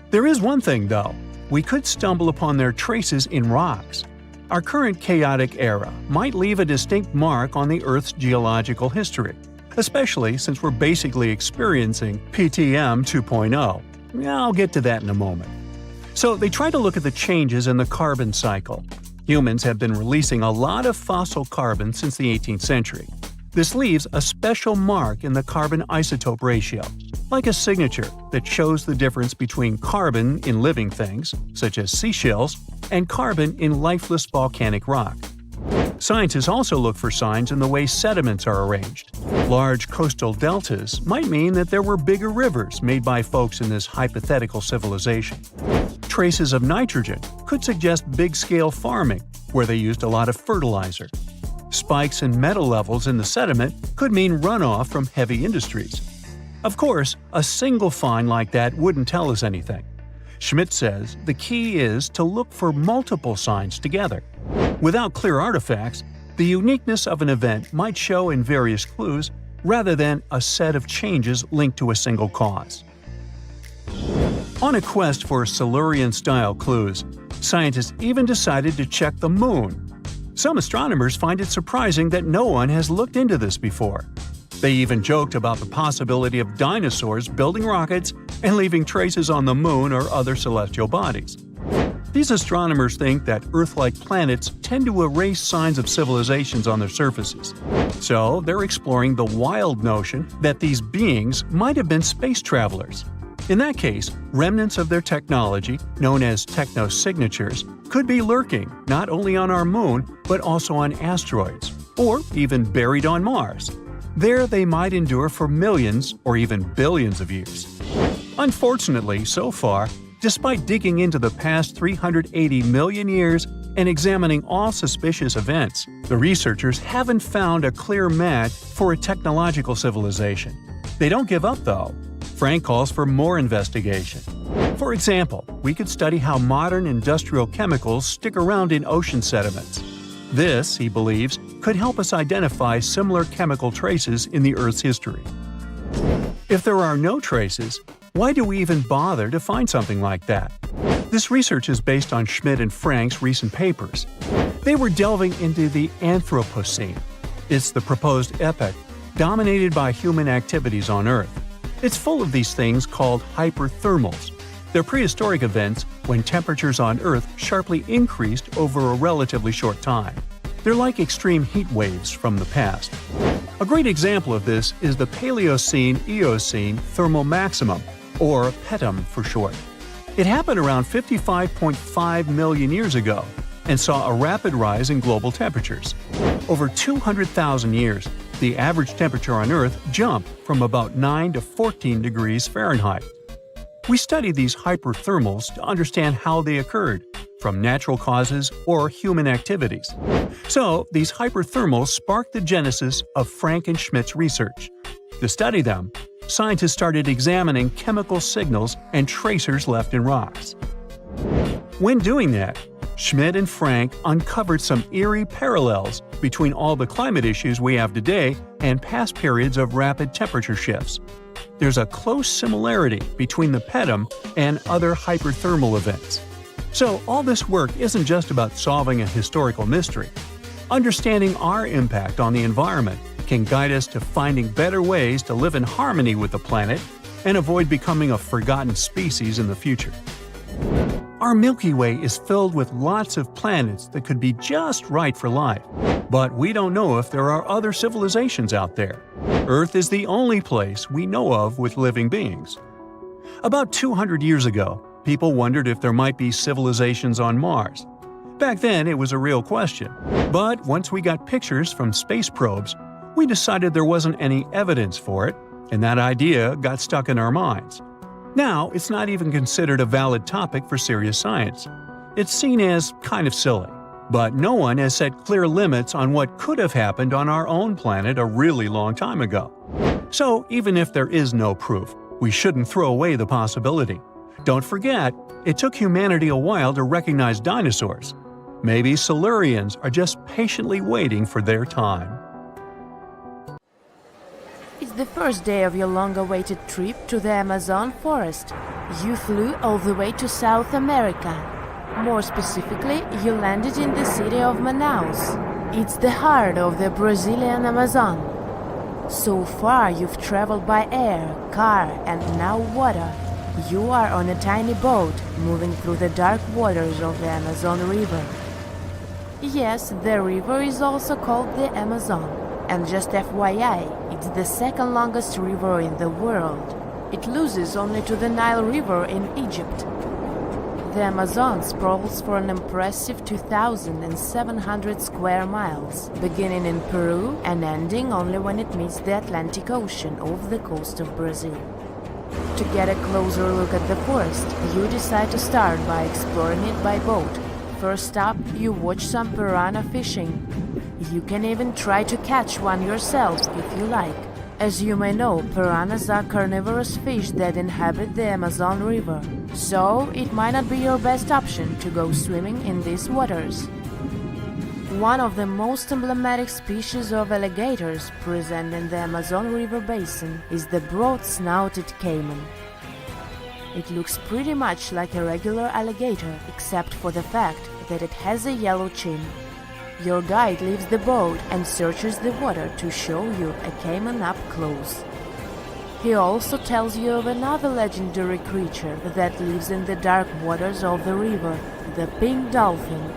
There is one thing, though. We could stumble upon their traces in rocks. Our current chaotic era might leave a distinct mark on the Earth's geological history, especially since we're basically experiencing PTM 2.0. I'll get to that in a moment. So they try to look at the changes in the carbon cycle. Humans have been releasing a lot of fossil carbon since the 18th century. This leaves a special mark in the carbon isotope ratio, like a signature that shows the difference between carbon in living things, such as seashells, and carbon in lifeless volcanic rock. Scientists also look for signs in the way sediments are arranged. Large coastal deltas might mean that there were bigger rivers made by folks in this hypothetical civilization. traces of nitrogen could suggest big-scale farming, where they used a lot of fertilizer. Spikes in metal levels in the sediment could mean runoff from heavy industries. Of course, a single find like that wouldn't tell us anything. Schmidt says the key is to look for multiple signs together. Without clear artifacts, the uniqueness of an event might show in various clues rather than a set of changes linked to a single cause. On a quest for Silurian-style clues, scientists even decided to check the Moon. Some astronomers find it surprising that no one has looked into this before. They even joked about the possibility of dinosaurs building rockets and leaving traces on the Moon or other celestial bodies. These astronomers think that Earth-like planets tend to erase signs of civilizations on their surfaces. So they're exploring the wild notion that these beings might have been space travelers. In that case, remnants of their technology, known as technosignatures, could be lurking not only on our Moon but also on asteroids, or even buried on Mars. There they might endure for millions or even billions of years. Unfortunately, so far, despite digging into the past 380 million years and examining all suspicious events, the researchers haven't found a clear match for a technological civilization. They don't give up, though. Frank calls for more investigation. For example, we could study how modern industrial chemicals stick around in ocean sediments. This, he believes, could help us identify similar chemical traces in the Earth's history. If there are no traces, why do we even bother to find something like that? This research is based on Schmidt and Frank's recent papers. They were delving into the Anthropocene. It's the proposed epoch dominated by human activities on Earth. It's full of these things called hyperthermals. They're prehistoric events when temperatures on Earth sharply increased over a relatively short time. They're like extreme heat waves from the past. A great example of this is the Paleocene-Eocene thermal maximum, or PETM for short. It happened around 55.5 million years ago and saw a rapid rise in global temperatures. Over 200,000 years, the average temperature on Earth jumped from about 9 to 14 degrees Fahrenheit. We studied these hyperthermals to understand how they occurred, from natural causes or human activities. So, these hyperthermals sparked the genesis of Frank and Schmidt's research. To study them, scientists started examining chemical signals and tracers left in rocks. When doing that, Schmidt and Frank uncovered some eerie parallels between all the climate issues we have today and past periods of rapid temperature shifts. There's a close similarity between the PETM and other hyperthermal events. So all this work isn't just about solving a historical mystery. Understanding our impact on the environment can guide us to finding better ways to live in harmony with the planet and avoid becoming a forgotten species in the future. Our Milky Way is filled with lots of planets that could be just right for life, but we don't know if there are other civilizations out there. Earth is the only place we know of with living beings. About 200 years ago, people wondered if there might be civilizations on Mars. Back then, it was a real question, but once we got pictures from space probes, we decided there wasn't any evidence for it, and that idea got stuck in our minds. Now, it's not even considered a valid topic for serious science. It's seen as kind of silly. But no one has set clear limits on what could have happened on our own planet a really long time ago. So, even if there is no proof, we shouldn't throw away the possibility. Don't forget, it took humanity a while to recognize dinosaurs. Maybe Silurians are just patiently waiting for their time. It's the first day of your long-awaited trip to the Amazon forest. You flew all the way to South America. More specifically, you landed in the city of Manaus. It's the heart of the Brazilian Amazon. So far, you've traveled by air, car, and now water. You are on a tiny boat, moving through the dark waters of the Amazon River. Yes, the river is also called the Amazon. And just FYI, it's the second longest river in the world. It loses only to the Nile River in Egypt. The Amazon sprawls for an impressive 2,700 square miles, beginning in Peru and ending only when it meets the Atlantic Ocean off the coast of Brazil. to get a closer look at the forest, you decide to start by exploring it by boat. First up, you watch some piranha fishing. You can even try to catch one yourself if you like. As you may know, piranhas are carnivorous fish that inhabit the Amazon River, so it might not be your best option to go swimming in these waters. One of the most emblematic species of alligators present in the Amazon River basin is the broad-snouted caiman. It looks pretty much like a regular alligator, except for the fact that it has a yellow chin. Your guide leaves the boat and searches the water to show you a caiman up close. He also tells you of another legendary creature that lives in the dark waters of the river, the pink dolphin.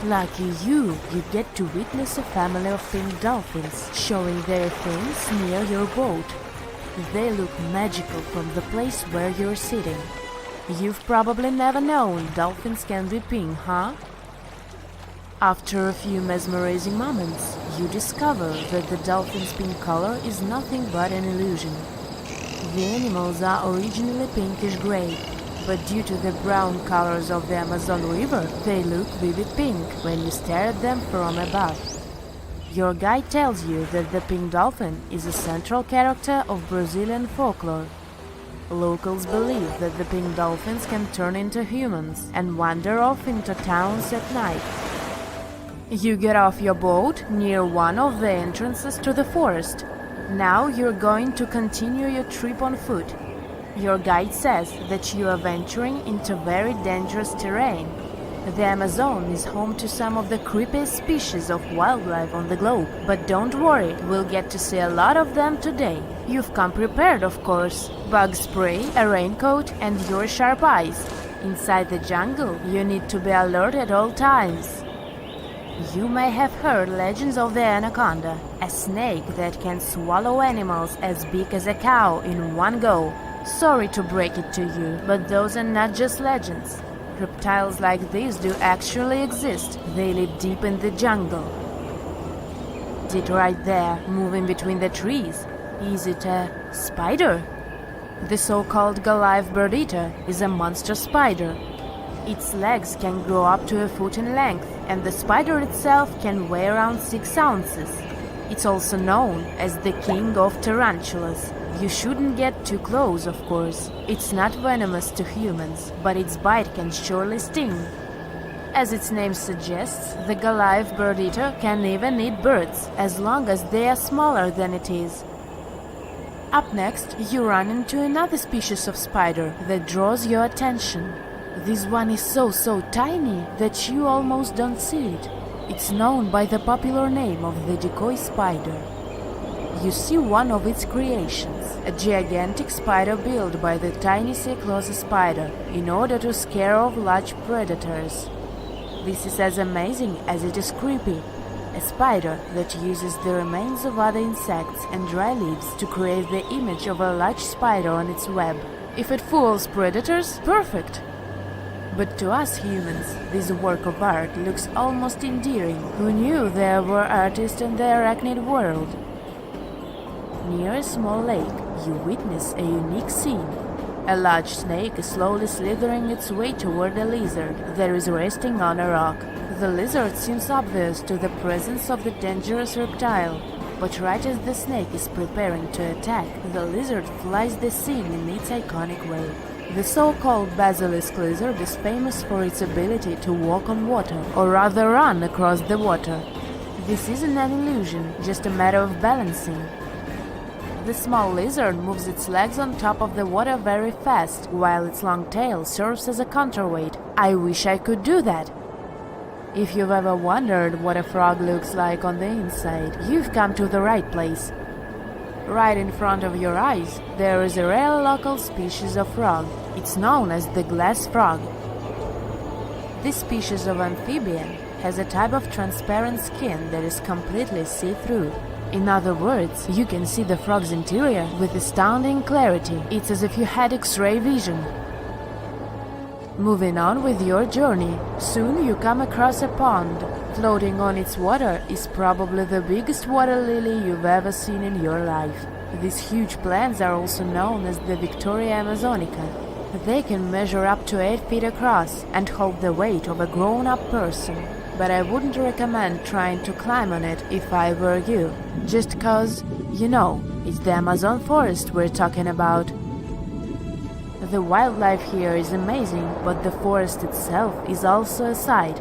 Lucky you get to witness a family of pink dolphins showing their fins near your boat. They look magical from the place where you're sitting. You've probably never known dolphins can be pink, huh? After a few mesmerizing moments, you discover that the dolphin's pink color is nothing but an illusion. The animals are originally pinkish-gray, but due to the brown colors of the Amazon River, they look vivid pink when you stare at them from above. Your guide tells you that the pink dolphin is a central character of Brazilian folklore. Locals believe that the pink dolphins can turn into humans and wander off into towns at night. You get off your boat near one of the entrances to the forest. Now you're going to continue your trip on foot. Your guide says that you are venturing into very dangerous terrain. The Amazon is home to some of the creepiest species of wildlife on the globe, but don't worry, we'll get to see a lot of them today. You've come prepared, of course. Bug spray, a raincoat, and your sharp eyes. Inside the jungle, you need to be alert at all times. You may have heard legends of the anaconda, a snake that can swallow animals as big as a cow in one go. Sorry to break it to you, but those are not just legends. Reptiles like these do actually exist. They live deep in the jungle. It right there, moving between the trees. Is it a spider? The so-called Goliath bird-eater is a monster spider. Its legs can grow up to a foot in length, and the spider itself can weigh around 6 ounces. It's also known as the king of tarantulas. You shouldn't get too close, of course. It's not venomous to humans, but its bite can surely sting. As its name suggests, the Goliath bird-eater can even eat birds, as long as they are smaller than it is. Up next, you run into another species of spider that draws your attention. This one is so tiny that you almost don't see it. It's known by the popular name of the decoy spider. You see one of its creations, a gigantic spider built by the tiny Cyclosa spider in order to scare off large predators. This is as amazing as it is creepy. A spider that uses the remains of other insects and dry leaves to create the image of a large spider on its web. If it fools predators, perfect! But to us humans, this work of art looks almost endearing. Who knew there were artists in the arachnid world? Near a small lake, you witness a unique scene. A large snake is slowly slithering its way toward a lizard that is resting on a rock. The lizard seems obvious to the presence of the dangerous reptile, but right as the snake is preparing to attack, the lizard flies the scene in its iconic way. The so-called basilisk lizard is famous for its ability to walk on water, or rather run across the water. This isn't an illusion, just a matter of balancing. The small lizard moves its legs on top of the water very fast, while its long tail serves as a counterweight. I wish I could do that. If you've ever wondered what a frog looks like on the inside, you've come to the right place. Right in front of your eyes, there is a rare local species of frog. It's known as the glass frog. This species of amphibian has a type of transparent skin that is completely see-through. In other words, you can see the frog's interior with astounding clarity. It's as if you had X-ray vision. Moving on with your journey, soon you come across a pond. Floating on its water is probably the biggest water lily you've ever seen in your life. These huge plants are also known as the Victoria Amazonica. They can measure up to 8 feet across and hold the weight of a grown-up person. But I wouldn't recommend trying to climb on it if I were you, just cause, it's the Amazon forest we're talking about. The wildlife here is amazing, but the forest itself is also a sight.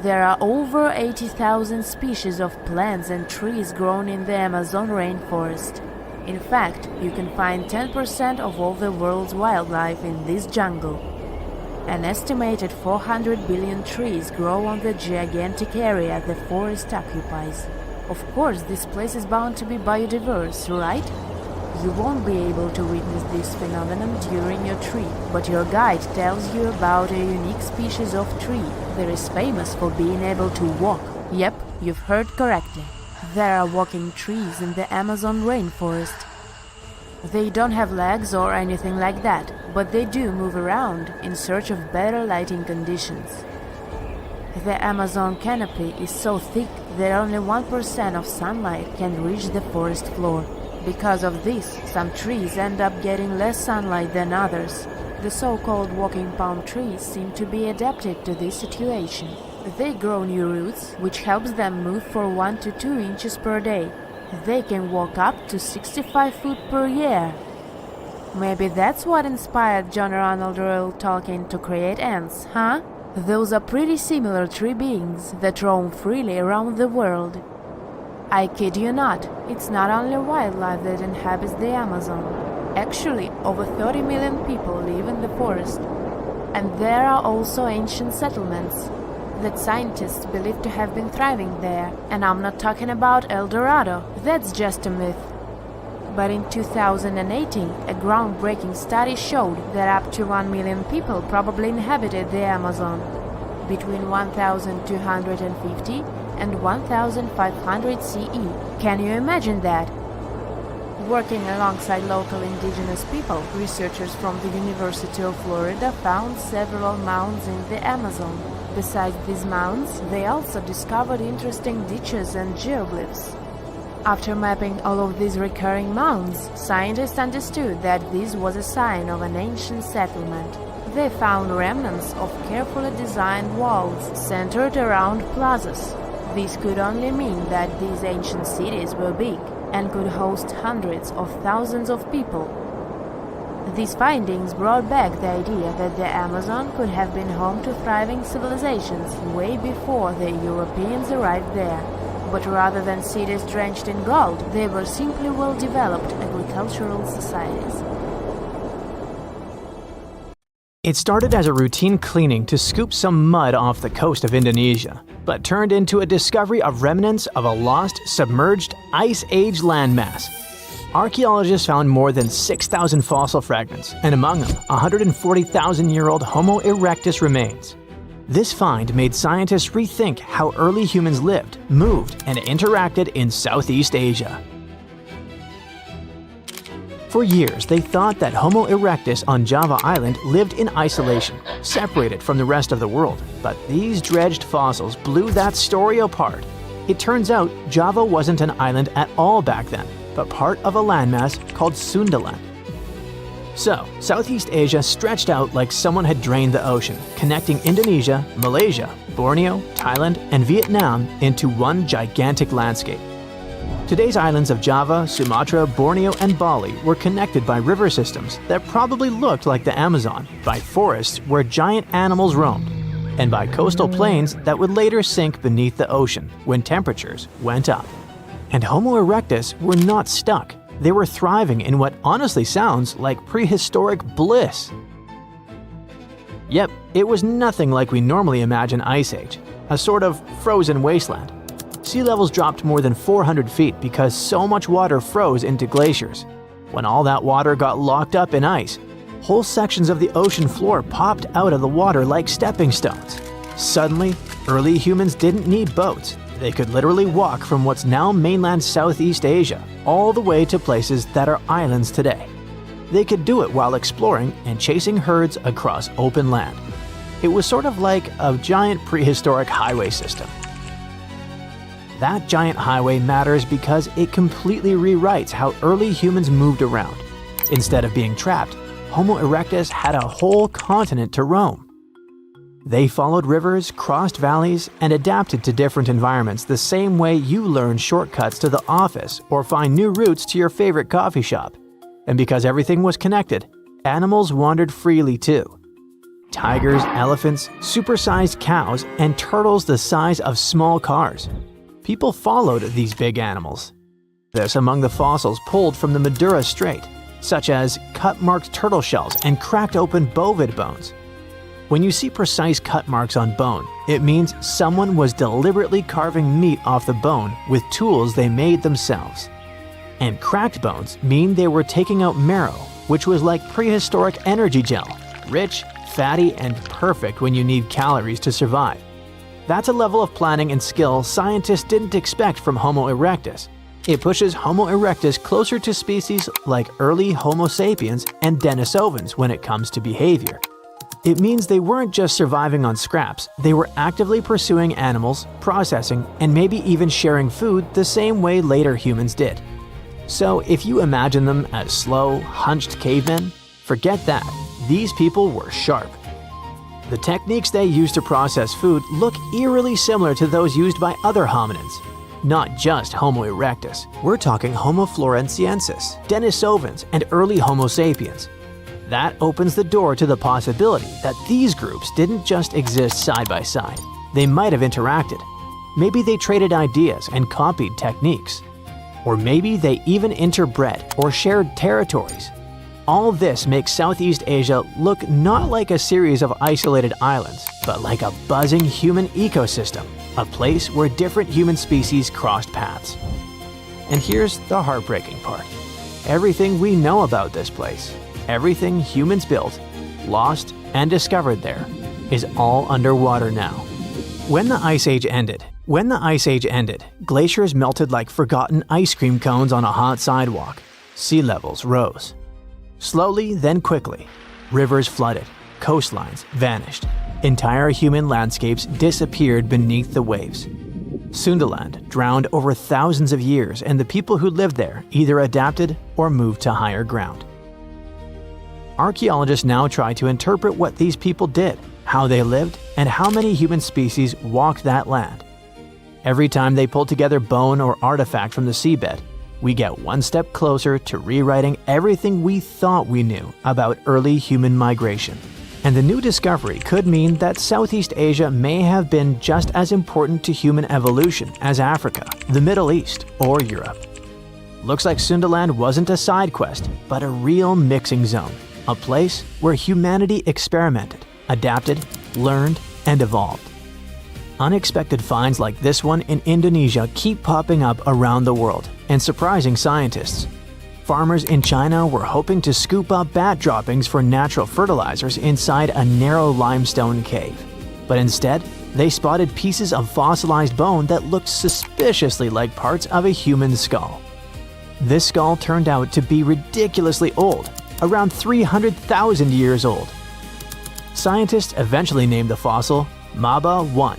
There are over 80,000 species of plants and trees grown in the Amazon rainforest. In fact, you can find 10% of all the world's wildlife in this jungle. An estimated 400 billion trees grow on the gigantic area the forest occupies. Of course, this place is bound to be biodiverse, right? You won't be able to witness this phenomenon during your trip, but your guide tells you about a unique species of tree that is famous for being able to walk. Yep, you've heard correctly. There are walking trees in the Amazon rainforest. They don't have legs or anything like that, but they do move around in search of better lighting conditions. The Amazon canopy is so thick that only 1% of sunlight can reach the forest floor. Because of this, some trees end up getting less sunlight than others. The so-called walking palm trees seem to be adapted to this situation. They grow new roots, which helps them move for 1 to 2 inches per day. They can walk up to 65 feet per year. Maybe that's what inspired John Ronald Reuel Tolkien to create ants, huh? Those are pretty similar tree beings that roam freely around the world. I kid you not, it's not only wildlife that inhabits the Amazon. Actually, over 30 million people live in the forest. And there are also ancient settlements that scientists believe to have been thriving there. And I'm not talking about El Dorado, that's just a myth. But in 2018, a groundbreaking study showed that up to 1 million people probably inhabited the Amazon between 1250 and 1500 CE. Can you imagine that? Working alongside local indigenous people, researchers from the University of Florida found several mounds in the Amazon. Besides these mounds, they also discovered interesting ditches and geoglyphs. After mapping all of these recurring mounds, scientists understood that this was a sign of an ancient settlement. They found remnants of carefully designed walls centered around plazas. This could only mean that these ancient cities were big and could host hundreds of thousands of people. These findings brought back the idea that the Amazon could have been home to thriving civilizations way before the Europeans arrived there. But rather than cities drenched in gold, they were simply well-developed agricultural societies. It started as a routine cleaning to scoop some mud off the coast of Indonesia, but turned into a discovery of remnants of a lost, submerged, Ice Age landmass. Archaeologists found more than 6,000 fossil fragments, and among them, 140,000-year-old Homo erectus remains. This find made scientists rethink how early humans lived, moved, and interacted in Southeast Asia. For years, they thought that Homo erectus on Java Island lived in isolation, separated from the rest of the world. But these dredged fossils blew that story apart. It turns out Java wasn't an island at all back then, but part of a landmass called Sundaland. So, Southeast Asia stretched out like someone had drained the ocean, connecting Indonesia, Malaysia, Borneo, Thailand, and Vietnam into one gigantic landscape. Today's islands of Java, Sumatra, Borneo, and Bali were connected by river systems that probably looked like the Amazon, by forests where giant animals roamed, and by coastal plains that would later sink beneath the ocean when temperatures went up. And Homo erectus were not stuck. They were thriving in what honestly sounds like prehistoric bliss. Yep, it was nothing like we normally imagine Ice Age, a sort of frozen wasteland. Sea levels dropped more than 400 feet because so much water froze into glaciers. When all that water got locked up in ice, whole sections of the ocean floor popped out of the water like stepping stones. Suddenly, early humans didn't need boats. They could literally walk from what's now mainland Southeast Asia all the way to places that are islands today. They could do it while exploring and chasing herds across open land. It was sort of like a giant prehistoric highway system. That giant highway matters because it completely rewrites how early humans moved around. Instead of being trapped, Homo erectus had a whole continent to roam. They followed rivers, crossed valleys, and adapted to different environments the same way you learn shortcuts to the office or find new routes to your favorite coffee shop. And because everything was connected, animals wandered freely too. Tigers, elephants, supersized cows, and turtles the size of small cars. People followed these big animals. This among the fossils pulled from the Madura Strait, such as cut-marked turtle shells and cracked open bovid bones. When you see precise cut marks on bone, it means someone was deliberately carving meat off the bone with tools they made themselves. And cracked bones mean they were taking out marrow, which was like prehistoric energy gel, rich, fatty, and perfect when you need calories to survive. That's a level of planning and skill scientists didn't expect from Homo erectus. It pushes Homo erectus closer to species like early Homo sapiens and Denisovans when it comes to behavior. It means they weren't just surviving on scraps, they were actively pursuing animals, processing, and maybe even sharing food the same way later humans did. So if you imagine them as slow, hunched cavemen, forget that. These people were sharp. The techniques they used to process food look eerily similar to those used by other hominins. Not just Homo erectus. We're talking Homo floresiensis, Denisovans, and early Homo sapiens. That opens the door to the possibility that these groups didn't just exist side by side. They might have interacted. Maybe they traded ideas and copied techniques. Or maybe they even interbred or shared territories. All this makes Southeast Asia look not like a series of isolated islands, but like a buzzing human ecosystem, a place where different human species crossed paths. And here's the heartbreaking part. Everything we know about this place, everything humans built, lost, and discovered there, is all underwater now. When the Ice Age ended, glaciers melted like forgotten ice cream cones on a hot sidewalk. Sea levels rose. Slowly, then quickly, rivers flooded, coastlines vanished. Entire human landscapes disappeared beneath the waves. Sundaland drowned over thousands of years, and the people who lived there either adapted or moved to higher ground. Archaeologists now try to interpret what these people did, how they lived, and how many human species walked that land. Every time they pull together bone or artifact from the seabed, we get one step closer to rewriting everything we thought we knew about early human migration. And the new discovery could mean that Southeast Asia may have been just as important to human evolution as Africa, the Middle East, or Europe. Looks like Sundaland wasn't a side quest, but a real mixing zone, a place where humanity experimented, adapted, learned, and evolved. Unexpected finds like this one in Indonesia keep popping up around the world and surprising scientists. Farmers in China were hoping to scoop up bat droppings for natural fertilizers inside a narrow limestone cave. But instead, they spotted pieces of fossilized bone that looked suspiciously like parts of a human skull. This skull turned out to be ridiculously old, around 300,000 years old. Scientists eventually named the fossil Maba 1.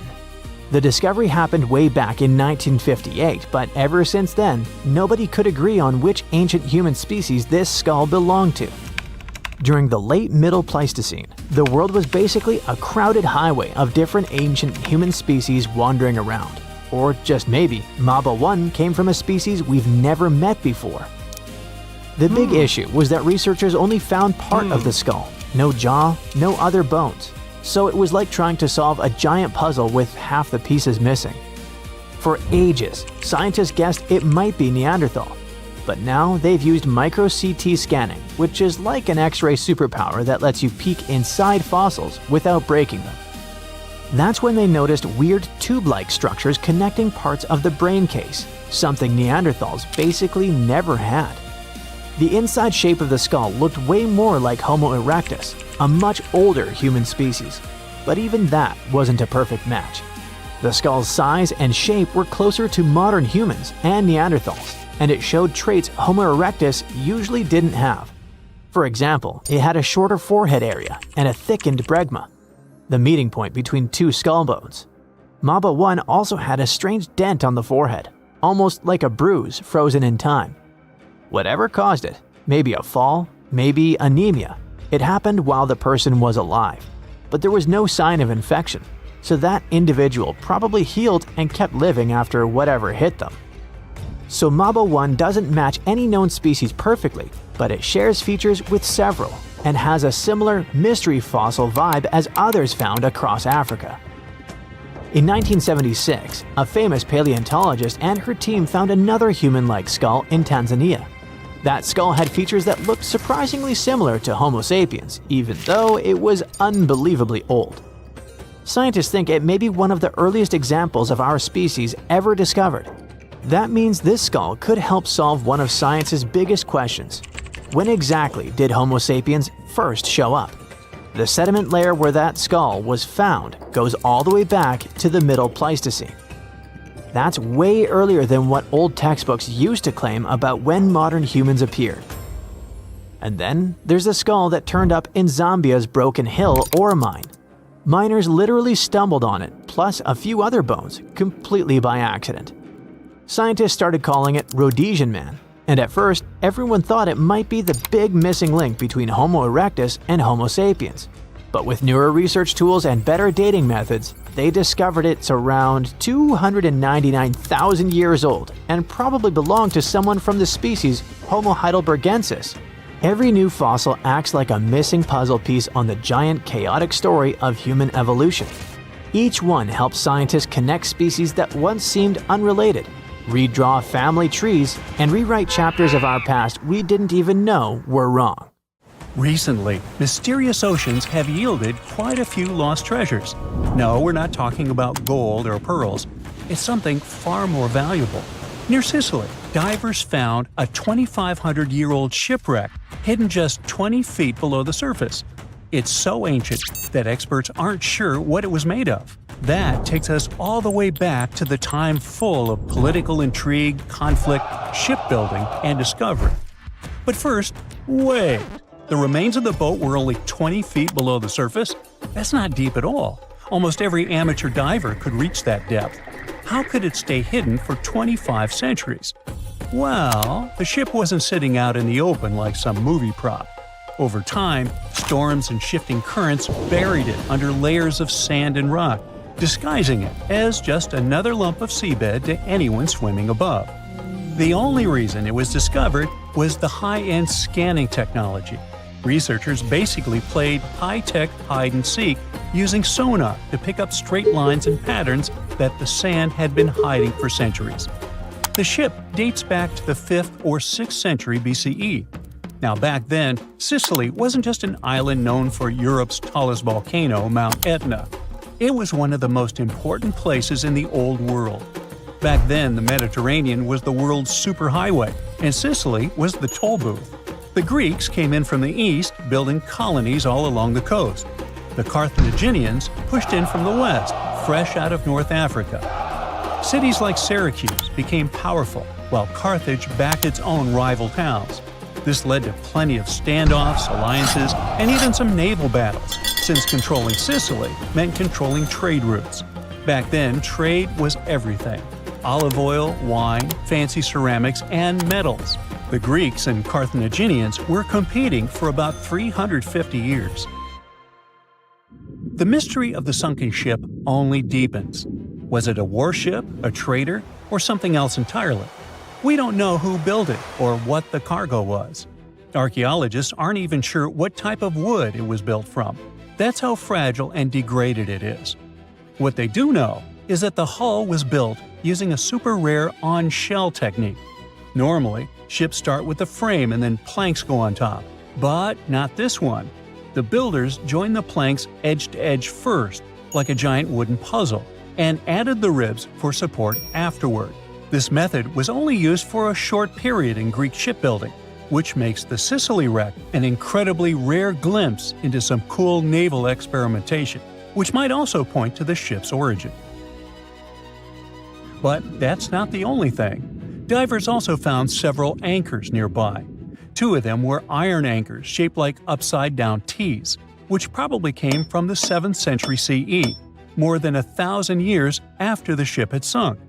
The discovery happened way back in 1958, but ever since then, nobody could agree on which ancient human species this skull belonged to. During the late Middle Pleistocene, the world was basically a crowded highway of different ancient human species wandering around. Or just maybe, Maba 1 came from a species we've never met before. The big issue was that researchers only found part of the skull, no jaw, no other bones. So it was like trying to solve a giant puzzle with half the pieces missing. For ages, scientists guessed it might be Neanderthal. But now they've used micro-CT scanning, which is like an X-ray superpower that lets you peek inside fossils without breaking them. That's when they noticed weird tube-like structures connecting parts of the brain case, something Neanderthals basically never had. The inside shape of the skull looked way more like Homo erectus, a much older human species. But even that wasn't a perfect match. The skull's size and shape were closer to modern humans and Neanderthals, and it showed traits Homo erectus usually didn't have. For example, it had a shorter forehead area and a thickened bregma, the meeting point between two skull bones. Maba 1 also had a strange dent on the forehead, almost like a bruise frozen in time. Whatever caused it, maybe a fall, maybe anemia, it happened while the person was alive. But there was no sign of infection, so that individual probably healed and kept living after whatever hit them. So Maba 1 doesn't match any known species perfectly, but it shares features with several and has a similar mystery fossil vibe as others found across Africa. In 1976, a famous paleontologist and her team found another human-like skull in Tanzania. That skull had features that looked surprisingly similar to Homo sapiens, even though it was unbelievably old. Scientists think it may be one of the earliest examples of our species ever discovered. That means this skull could help solve one of science's biggest questions. When exactly did Homo sapiens first show up? The sediment layer where that skull was found goes all the way back to the Middle Pleistocene. That's way earlier than what old textbooks used to claim about when modern humans appeared. And then there's a skull that turned up in Zambia's Broken Hill ore mine. Miners literally stumbled on it, plus a few other bones, completely by accident. Scientists started calling it Rhodesian Man, and at first, everyone thought it might be the big missing link between Homo erectus and Homo sapiens. But with newer research tools and better dating methods, they discovered it's around 299,000 years old and probably belonged to someone from the species Homo heidelbergensis. Every new fossil acts like a missing puzzle piece on the giant chaotic story of human evolution. Each one helps scientists connect species that once seemed unrelated, redraw family trees, and rewrite chapters of our past we didn't even know were wrong. Recently, mysterious oceans have yielded quite a few lost treasures. No, we're not talking about gold or pearls. It's something far more valuable. Near Sicily, divers found a 2,500-year-old shipwreck hidden just 20 feet below the surface. It's so ancient that experts aren't sure what it was made of. That takes us all the way back to the time full of political intrigue, conflict, shipbuilding, and discovery. But first, wait. The remains of the boat were only 20 feet below the surface? That's not deep at all. Almost every amateur diver could reach that depth. How could it stay hidden for 25 centuries? Well, the ship wasn't sitting out in the open like some movie prop. Over time, storms and shifting currents buried it under layers of sand and rock, disguising it as just another lump of seabed to anyone swimming above. The only reason it was discovered was the high-end scanning technology. Researchers basically played high-tech hide-and-seek using sonar to pick up straight lines and patterns that the sand had been hiding for centuries. The ship dates back to the 5th or 6th century BCE. Now back then, Sicily wasn't just an island known for Europe's tallest volcano, Mount Etna. It was one of the most important places in the Old World. Back then, the Mediterranean was the world's superhighway, and Sicily was the toll booth. The Greeks came in from the east, building colonies all along the coast. The Carthaginians pushed in from the west, fresh out of North Africa. Cities like Syracuse became powerful, while Carthage backed its own rival towns. This led to plenty of standoffs, alliances, and even some naval battles, since controlling Sicily meant controlling trade routes. Back then, trade was everything: olive oil, wine, fancy ceramics, and metals. The Greeks and Carthaginians were competing for about 350 years. The mystery of the sunken ship only deepens. Was it a warship, a trader, or something else entirely? We don't know who built it or what the cargo was. Archaeologists aren't even sure what type of wood it was built from. That's how fragile and degraded it is. What they do know is that the hull was built using a super rare on-shell technique. Normally, ships start with a frame and then planks go on top. But not this one. The builders joined the planks edge to edge first, like a giant wooden puzzle, and added the ribs for support afterward. This method was only used for a short period in Greek shipbuilding, which makes the Sicily wreck an incredibly rare glimpse into some cool naval experimentation, which might also point to the ship's origin. But that's not the only thing. Divers also found several anchors nearby. 2 of them were iron anchors shaped like upside-down T's, which probably came from the 7th century CE. more than 1,000 years after the ship had sunk.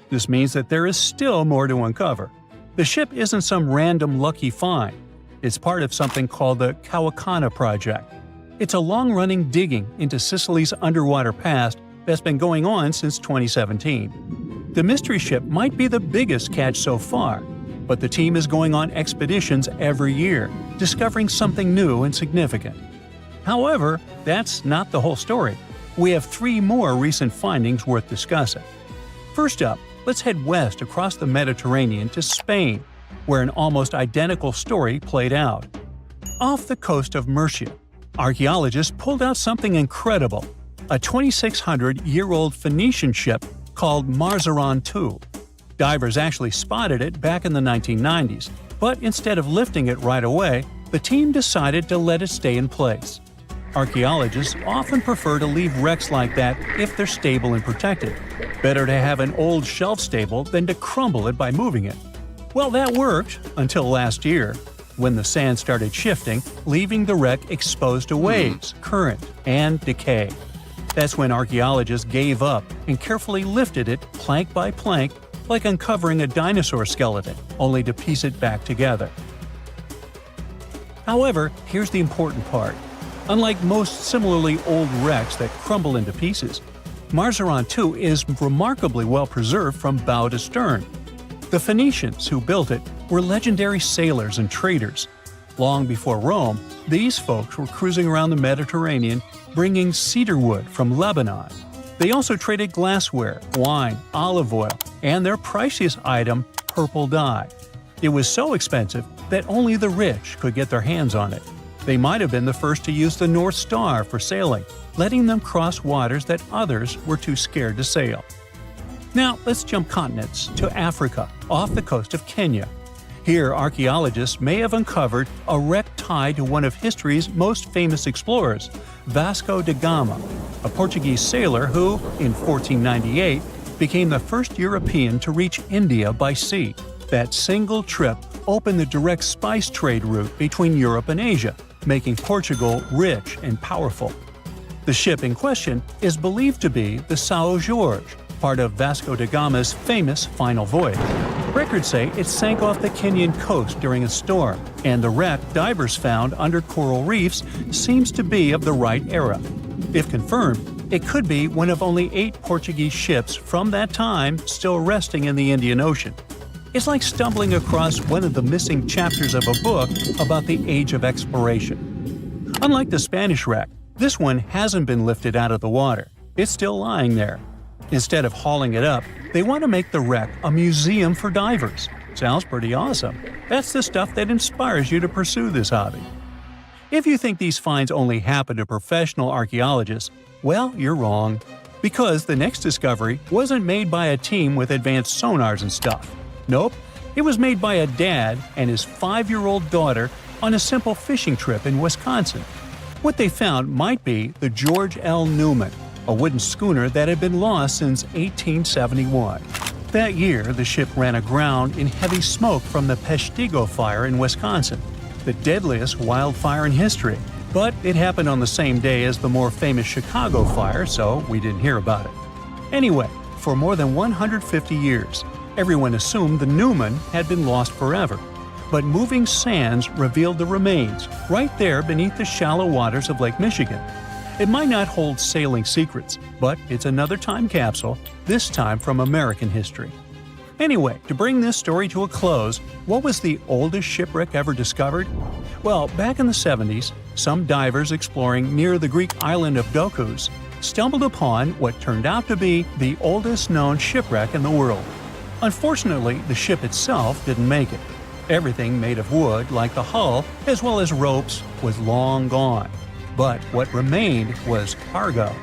This means that there is still more to uncover. The ship isn't some random lucky find. It's part of something called the Kawakana Project. It's a long-running digging into Sicily's underwater past that's been going on since 2017. The mystery ship might be the biggest catch so far, but the team is going on expeditions every year, discovering something new and significant. However, that's not the whole story. We have 3 more recent findings worth discussing. First up, let's head west across the Mediterranean to Spain, where an almost identical story played out. Off the coast of Murcia, archaeologists pulled out something incredible, a 2,600-year-old Phoenician ship called Marzaron II. Divers actually spotted it back in the 1990s, but instead of lifting it right away, the team decided to let it stay in place. Archaeologists often prefer to leave wrecks like that if they're stable and protected. Better to have an old shelf stable than to crumble it by moving it. Well, that worked until last year, when the sand started shifting, leaving the wreck exposed to waves, current, and decay. That's when archaeologists gave up and carefully lifted it plank by plank, like uncovering a dinosaur skeleton, only to piece it back together. However, here's the important part. Unlike most similarly old wrecks that crumble into pieces, Marzaron II is remarkably well preserved from bow to stern. The Phoenicians who built it were legendary sailors and traders. Long before Rome, these folks were cruising around the Mediterranean bringing cedar wood from Lebanon. They also traded glassware, wine, olive oil, and their priciest item, purple dye. It was so expensive that only the rich could get their hands on it. They might have been the first to use the North Star for sailing, letting them cross waters that others were too scared to sail. Now, let's jump continents to Africa, off the coast of Kenya. Here, archaeologists may have uncovered a wreck tied to one of history's most famous explorers, Vasco da Gama, a Portuguese sailor who, in 1498, became the first European to reach India by sea. That single trip opened the direct spice trade route between Europe and Asia, making Portugal rich and powerful. The ship in question is believed to be the São Jorge, part of Vasco da Gama's famous final voyage. Records say it sank off the Kenyan coast during a storm, and the wreck divers found under coral reefs seems to be of the right era. If confirmed, it could be one of only 8 Portuguese ships from that time still resting in the Indian Ocean. It's like stumbling across one of the missing chapters of a book about the age of exploration. Unlike the Spanish wreck, this one hasn't been lifted out of the water. It's still lying there. Instead of hauling it up, they want to make the wreck a museum for divers. Sounds pretty awesome. That's the stuff that inspires you to pursue this hobby. If you think these finds only happen to professional archaeologists, well, you're wrong. Because the next discovery wasn't made by a team with advanced sonars and stuff. Nope, it was made by a dad and his 5-year-old daughter on a simple fishing trip in Wisconsin. What they found might be the George L. Newman, a wooden schooner that had been lost since 1871. That year, the ship ran aground in heavy smoke from the Peshtigo fire in Wisconsin, the deadliest wildfire in history. But it happened on the same day as the more famous Chicago fire, so we didn't hear about it. Anyway, for more than 150 years, everyone assumed the Newman had been lost forever. But moving sands revealed the remains right there beneath the shallow waters of Lake Michigan. It might not hold sailing secrets, but it's another time capsule, this time from American history. Anyway, to bring this story to a close, what was the oldest shipwreck ever discovered? Well, back in the 70s, some divers exploring near the Greek island of Dokos stumbled upon what turned out to be the oldest known shipwreck in the world. Unfortunately, the ship itself didn't make it. Everything made of wood, like the hull, as well as ropes, was long gone. But what remained was cargo.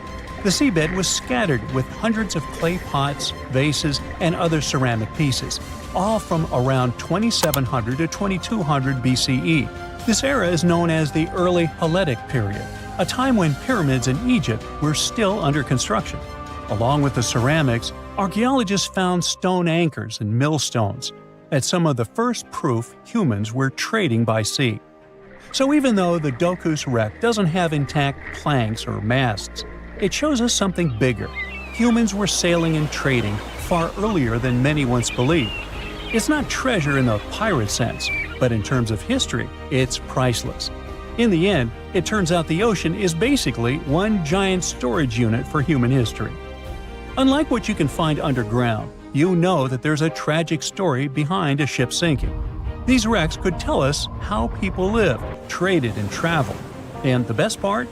The seabed was scattered with hundreds of clay pots, vases, and other ceramic pieces, all from around 2700 to 2200 BCE. This era is known as the Early Helletic period, a time when pyramids in Egypt were still under construction. Along with the ceramics, archaeologists found stone anchors and millstones. That's some of the first proof humans were trading by sea. So even though the Dokos wreck doesn't have intact planks or masts, it shows us something bigger. Humans were sailing and trading far earlier than many once believed. It's not treasure in the pirate sense, but in terms of history, it's priceless. In the end, it turns out the ocean is basically one giant storage unit for human history. Unlike what you can find underground, you know that there's a tragic story behind a ship sinking. These wrecks could tell us how people lived, traded, and traveled. And the best part?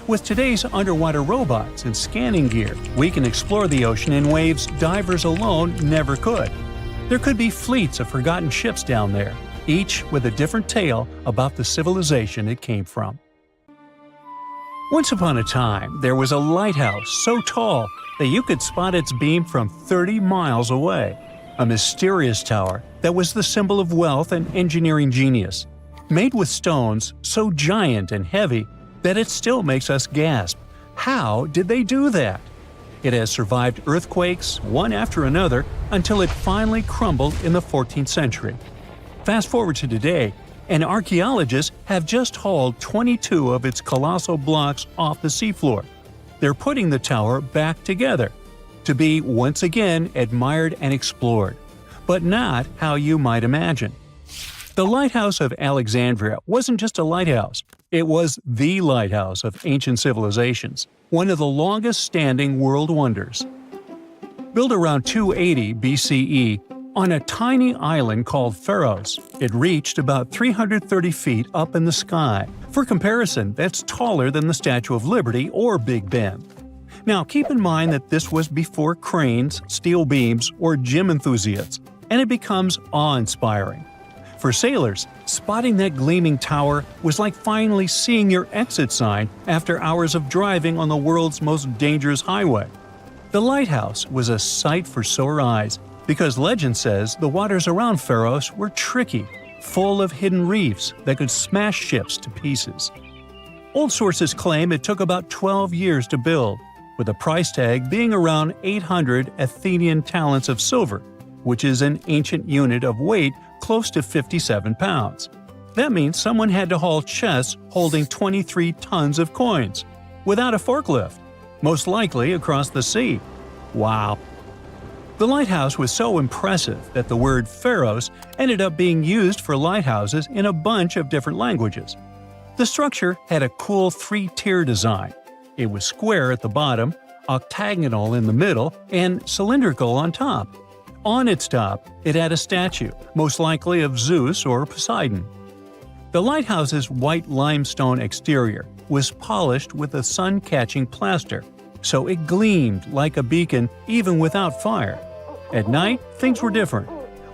With today's underwater robots and scanning gear, we can explore the ocean in ways divers alone never could. There could be fleets of forgotten ships down there, each with a different tale about the civilization it came from. Once upon a time, there was a lighthouse so tall that you could spot its beam from 30 miles away. A mysterious tower that was the symbol of wealth and engineering genius, made with stones so giant and heavy that it still makes us gasp. How did they do that? It has survived earthquakes, one after another, until it finally crumbled in the 14th century. Fast forward to today, and archaeologists have just hauled 22 of its colossal blocks off the seafloor. They're putting the tower back together to be once again admired and explored, but not how you might imagine. The Lighthouse of Alexandria wasn't just a lighthouse, it was the lighthouse of ancient civilizations, one of the longest-standing world wonders. Built around 280 BCE on a tiny island called Pharos, it reached about 330 feet up in the sky. For comparison, that's taller than the Statue of Liberty or Big Ben. Now, keep in mind that this was before cranes, steel beams, or gym enthusiasts, and it becomes awe-inspiring. For sailors, spotting that gleaming tower was like finally seeing your exit sign after hours of driving on the world's most dangerous highway. The lighthouse was a sight for sore eyes because legend says the waters around Pharos were tricky, full of hidden reefs that could smash ships to pieces. Old sources claim it took about 12 years to build, with a price tag being around 800 Athenian talents of silver, which is an ancient unit of weight close to 57 pounds. That means someone had to haul chests holding 23 tons of coins, without a forklift, most likely across the sea. Wow! The lighthouse was so impressive that the word Pharos ended up being used for lighthouses in a bunch of different languages. The structure had a cool three-tier design. It was square at the bottom, octagonal in the middle, and cylindrical on top. On its top, it had a statue, most likely of Zeus or Poseidon. The lighthouse's white limestone exterior was polished with a sun-catching plaster, so it gleamed like a beacon even without fire. At night, things were different.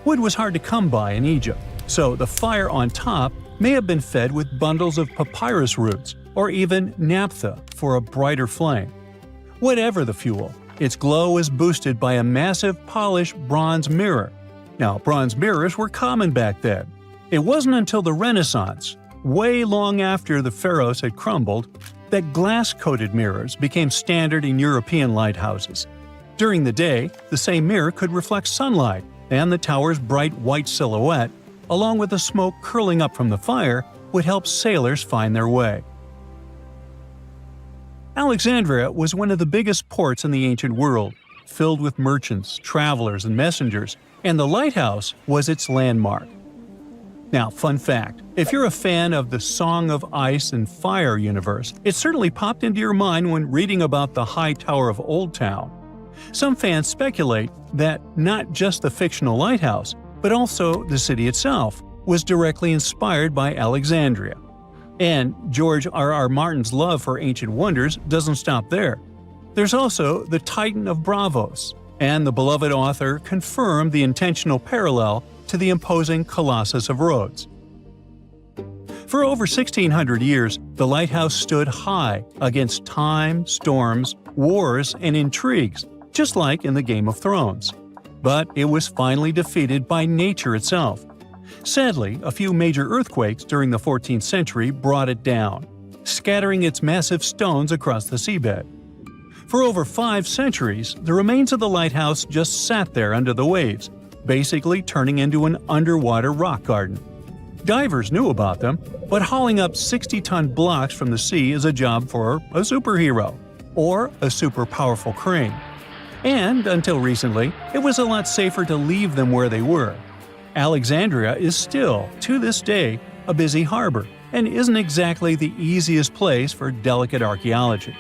Wood was hard to come by in Egypt, so the fire on top may have been fed with bundles of papyrus roots or even naphtha for a brighter flame. Whatever the fuel, its glow was boosted by a massive polished bronze mirror. Now, bronze mirrors were common back then. It wasn't until the Renaissance, way long after the Pharos had crumbled, that glass-coated mirrors became standard in European lighthouses. During the day, the same mirror could reflect sunlight, and the tower's bright white silhouette, along with the smoke curling up from the fire, would help sailors find their way. Alexandria was one of the biggest ports in the ancient world, filled with merchants, travelers, and messengers, and the lighthouse was its landmark. Now, fun fact, if you're a fan of the Song of Ice and Fire universe, it certainly popped into your mind when reading about the High Tower of Old Town. Some fans speculate that not just the fictional lighthouse, but also the city itself, was directly inspired by Alexandria. And George R.R. Martin's love for ancient wonders doesn't stop there. There's also the Titan of Bravos, and the beloved author confirmed the intentional parallel to the imposing Colossus of Rhodes. For over 1,600 years, the lighthouse stood high against time, storms, wars, and intrigues, just like in the Game of Thrones. But it was finally defeated by nature itself. Sadly, a few major earthquakes during the 14th century brought it down, scattering its massive stones across the seabed. For over 5 centuries, the remains of the lighthouse just sat there under the waves, basically turning into an underwater rock garden. Divers knew about them, but hauling up 60-ton blocks from the sea is a job for a superhero. or a super powerful crane. And, until recently, it was a lot safer to leave them where they were. Alexandria is still, to this day, a busy harbor, and isn't exactly the easiest place for delicate archaeology.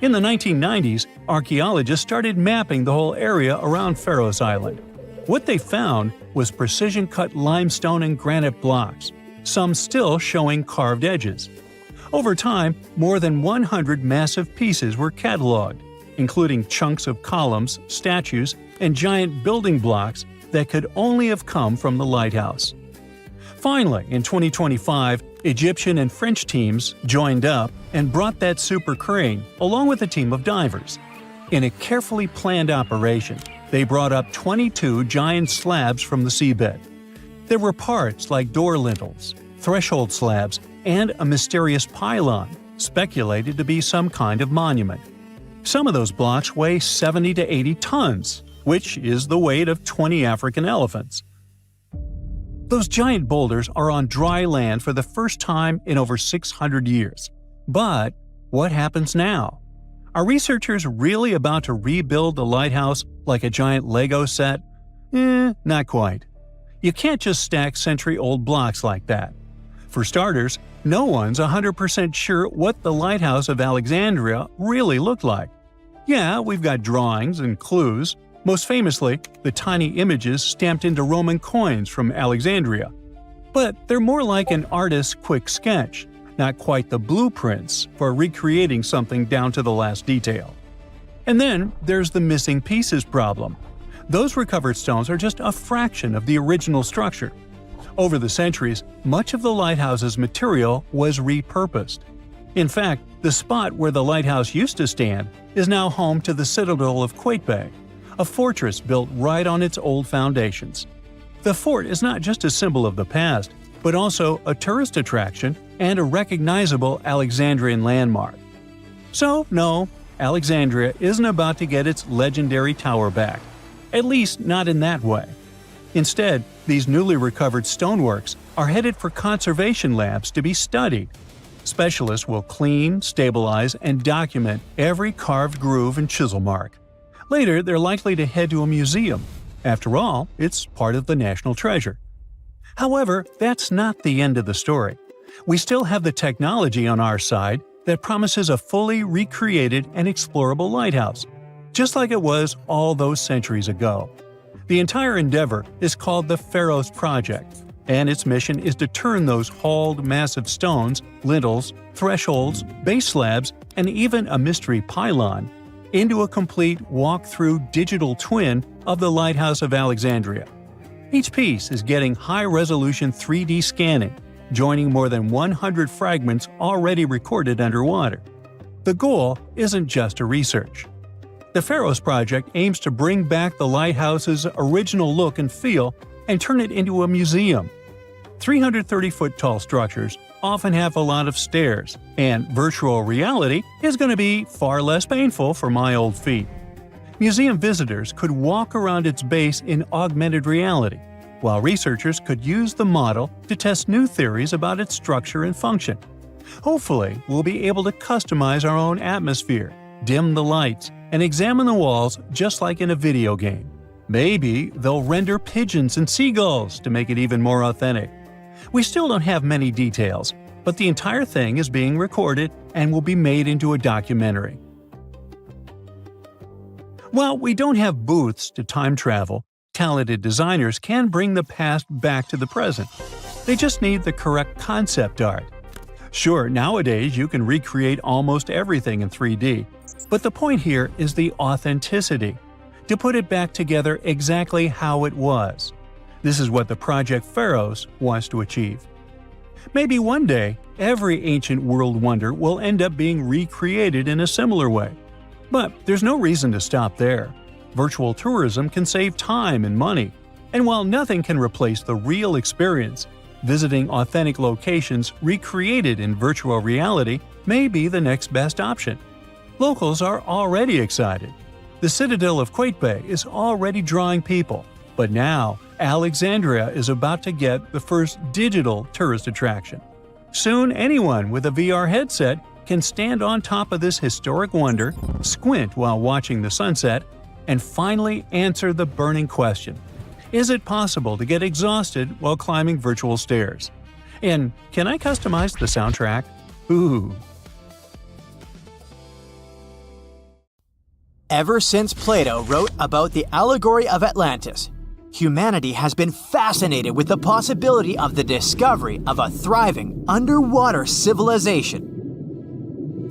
In the 1990s, archaeologists started mapping the whole area around Pharos Island. What they found was precision-cut limestone and granite blocks, some still showing carved edges. Over time, more than 100 massive pieces were cataloged, including chunks of columns, statues, and giant building blocks that could only have come from the lighthouse. Finally, in 2025, Egyptian and French teams joined up and brought that super crane along with a team of divers. In a carefully planned operation, they brought up 22 giant slabs from the seabed. There were parts like door lintels, threshold slabs, and a mysterious pylon, speculated to be some kind of monument. Some of those blocks weigh 70 to 80 tons, which is the weight of 20 African elephants. Those giant boulders are on dry land for the first time in over 600 years. But what happens now? Are researchers really about to rebuild the lighthouse like a giant Lego set? Not quite. You can't just stack century-old blocks like that. For starters, no one's 100% sure what the Lighthouse of Alexandria really looked like. Yeah, we've got drawings and clues, most famously, the tiny images stamped into Roman coins from Alexandria. But they're more like an artist's quick sketch, not quite the blueprints for recreating something down to the last detail. And then there's the missing pieces problem. Those recovered stones are just a fraction of the original structure. Over the centuries, much of the lighthouse's material was repurposed. In fact, the spot where the lighthouse used to stand is now home to the citadel of Qaitbay, a fortress built right on its old foundations. The fort is not just a symbol of the past, but also a tourist attraction and a recognizable Alexandrian landmark. So, no, Alexandria isn't about to get its legendary tower back. At least not in that way. Instead, these newly recovered stoneworks are headed for conservation labs to be studied. Specialists will clean, stabilize, and document every carved groove and chisel mark. Later, they're likely to head to a museum. After all, it's part of the national treasure. However, that's not the end of the story. We still have the technology on our side that promises a fully recreated and explorable lighthouse, just like it was all those centuries ago. The entire endeavor is called the Pharos Project, and its mission is to turn those hauled massive stones, lintels, thresholds, base slabs, and even a mystery pylon into a complete walk-through digital twin of the Lighthouse of Alexandria. Each piece is getting high-resolution 3D scanning, joining more than 100 fragments already recorded underwater. The goal isn't just a research. The Pharos Project aims to bring back the lighthouse's original look and feel and turn it into a museum. 330-foot-tall structures often have a lot of stairs, and virtual reality is going to be far less painful for my old feet. Museum visitors could walk around its base in augmented reality, while researchers could use the model to test new theories about its structure and function. Hopefully, we'll be able to customize our own atmosphere, dim the lights, and examine the walls just like in a video game. Maybe they'll render pigeons and seagulls to make it even more authentic. We still don't have many details, but the entire thing is being recorded and will be made into a documentary. While we don't have booths to time travel, talented designers can bring the past back to the present. They just need the correct concept art. Sure, nowadays you can recreate almost everything in 3D, but the point here is the authenticity, to put it back together exactly how it was. This is what the Project Pharos wants to achieve. Maybe one day, every ancient world wonder will end up being recreated in a similar way. But there's no reason to stop there. Virtual tourism can save time and money, and while nothing can replace the real experience, visiting authentic locations recreated in virtual reality may be the next best option. Locals are already excited. The citadel of Qaitbay is already drawing people, but now Alexandria is about to get the first digital tourist attraction. Soon anyone with a VR headset can stand on top of this historic wonder, squint while watching the sunset, and finally answer the burning question: is it possible to get exhausted while climbing virtual stairs? And can I customize the soundtrack? Ooh. Ever since Plato wrote about the allegory of Atlantis, humanity has been fascinated with the possibility of the discovery of a thriving underwater civilization.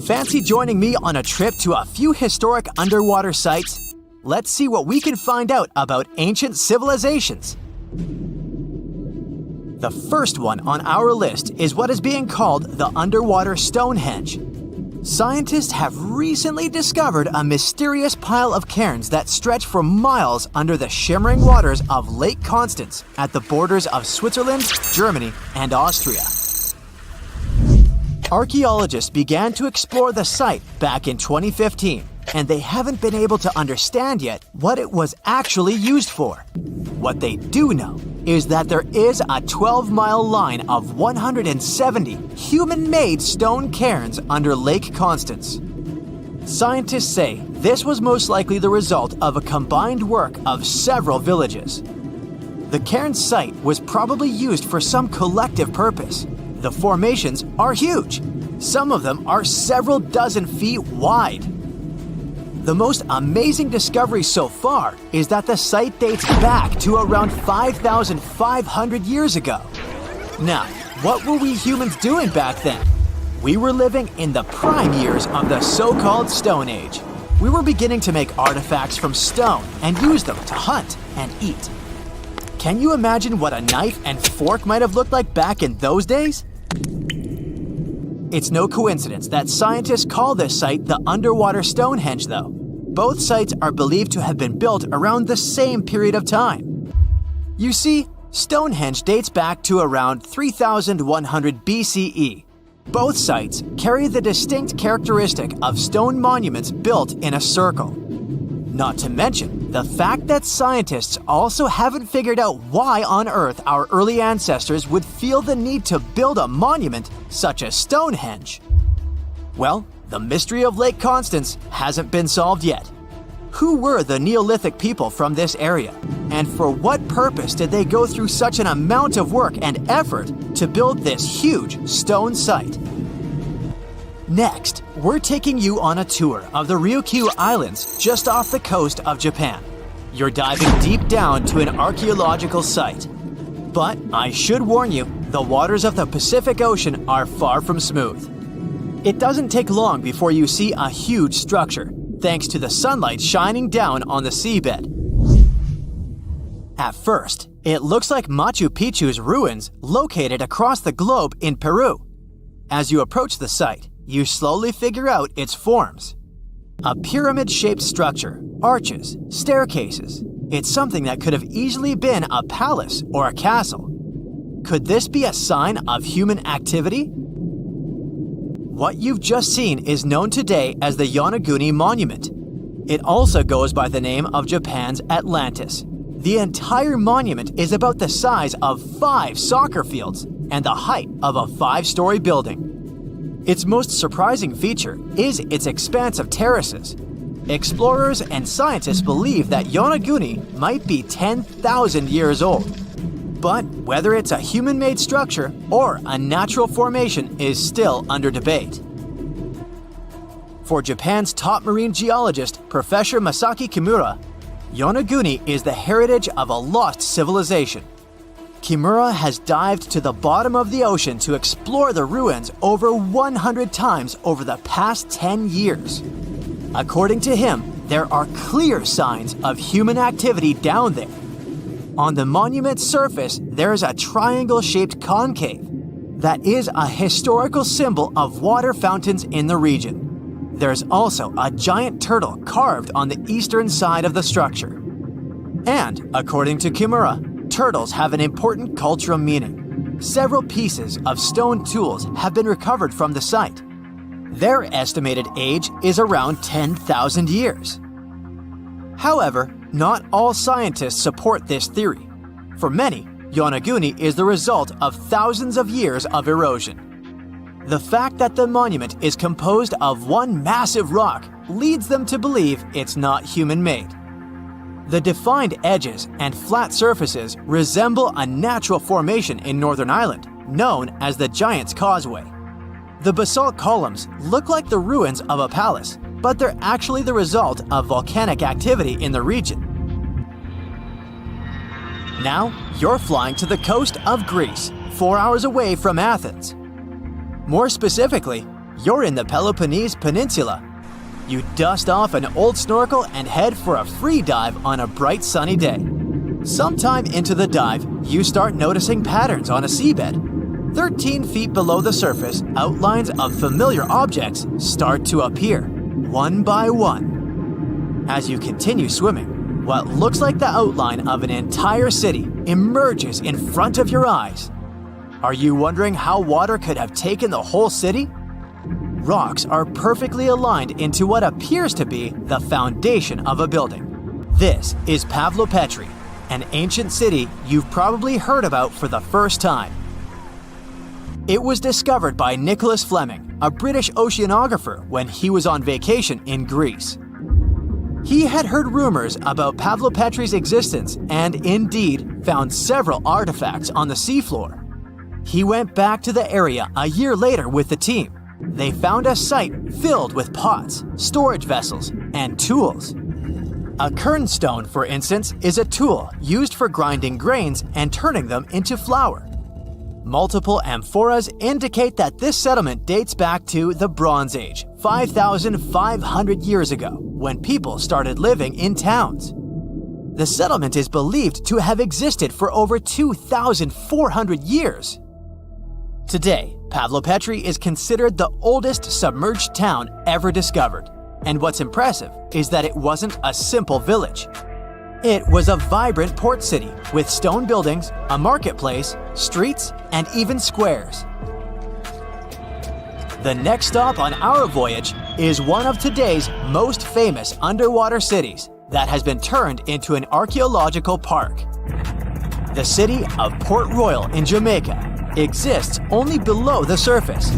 Fancy joining me on a trip to a few historic underwater sites? Let's see what we can find out about ancient civilizations. The first one on our list is what is being called the underwater Stonehenge. Scientists have recently discovered a mysterious pile of cairns that stretch for miles under the shimmering waters of Lake Constance at the borders of Switzerland, Germany, and Austria. Archaeologists began to explore the site back in 2015, and they haven't been able to understand yet what it was actually used for. What they do know is that there is a 12-mile line of 170 human-made stone cairns under Lake Constance. Scientists say this was most likely the result of a combined work of several villages. The cairn site was probably used for some collective purpose. The formations are huge. Some of them are several dozen feet wide. The most amazing discovery so far is that the site dates back to around 5,500 years ago. Now, what were we humans doing back then? We were living in the prime years of the so-called Stone Age. We were beginning to make artifacts from stone and use them to hunt and eat. Can you imagine what a knife and fork might have looked like back in those days? It's no coincidence that scientists call this site the underwater Stonehenge, though. Both sites are believed to have been built around the same period of time. You see, Stonehenge dates back to around 3100 BCE. Both sites carry the distinct characteristic of stone monuments built in a circle. Not to mention the fact that scientists also haven't figured out why on earth our early ancestors would feel the need to build a monument such as Stonehenge. Well, the mystery of Lake Constance hasn't been solved yet. Who were the Neolithic people from this area? And for what purpose did they go through such an amount of work and effort to build this huge stone site? Next, we're taking you on a tour of the Ryukyu Islands just off the coast of Japan. You're diving deep down to an archaeological site. But I should warn you, the waters of the Pacific Ocean are far from smooth. It doesn't take long before you see a huge structure, thanks to the sunlight shining down on the seabed. At first, it looks like Machu Picchu's ruins located across the globe in Peru. As you approach the site, you slowly figure out its forms. A pyramid-shaped structure, arches, staircases. It's something that could have easily been a palace or a castle. Could this be a sign of human activity? What you've just seen is known today as the Yonaguni Monument. It also goes by the name of Japan's Atlantis. The entire monument is about the size of 5 soccer fields and the height of a 5-story building. Its most surprising feature is its expanse of terraces. Explorers and scientists believe that Yonaguni might be 10,000 years old. But whether it's a human-made structure or a natural formation is still under debate. For Japan's top marine geologist, Professor Masaki Kimura, Yonaguni is the heritage of a lost civilization. Kimura has dived to the bottom of the ocean to explore the ruins over 100 times over the past 10 years. According to him, there are clear signs of human activity down there. On the monument's surface, there is a triangle-shaped concave that is a historical symbol of water fountains in the region. There's also a giant turtle carved on the eastern side of the structure. And, according to Kimura, turtles have an important cultural meaning. Several pieces of stone tools have been recovered from the site. Their estimated age is around 10,000 years. However, not all scientists support this theory. For many, Yonaguni is the result of thousands of years of erosion. The fact that the monument is composed of one massive rock leads them to believe it's not human-made. The defined edges and flat surfaces resemble a natural formation in Northern Ireland, known as the Giant's Causeway. The basalt columns look like the ruins of a palace, but they're actually the result of volcanic activity in the region. Now, you're flying to the coast of Greece, 4 hours away from Athens. More specifically, you're in the Peloponnese Peninsula. You dust off an old snorkel and head for a free dive on a bright sunny day. Sometime into the dive, you start noticing patterns on a seabed. 13 feet below the surface, outlines of familiar objects start to appear, one by one. As you continue swimming, what looks like the outline of an entire city emerges in front of your eyes. Are you wondering how water could have taken the whole city? Rocks are perfectly aligned into what appears to be the foundation of a building. This is Pavlopetri, an ancient city you've probably heard about for the first time. It was discovered by Nicholas Fleming, a British oceanographer, when he was on vacation in Greece. He had heard rumors about Pavlopetri's existence and indeed found several artifacts on the seafloor. He went back to the area a year later with the team. They found a site filled with pots, storage vessels, and tools. A kernstone, for instance, is a tool used for grinding grains and turning them into flour. Multiple amphoras indicate that this settlement dates back to the Bronze Age, 5,500 years ago, when people started living in towns. The settlement is believed to have existed for over 2,400 years. Today, Pavlopetri is considered the oldest submerged town ever discovered, and what's impressive is that it wasn't a simple village. It was a vibrant port city with stone buildings, a marketplace, streets, and even squares. The next stop on our voyage is one of today's most famous underwater cities that has been turned into an archaeological park. The city of Port Royal in Jamaica exists only below the surface,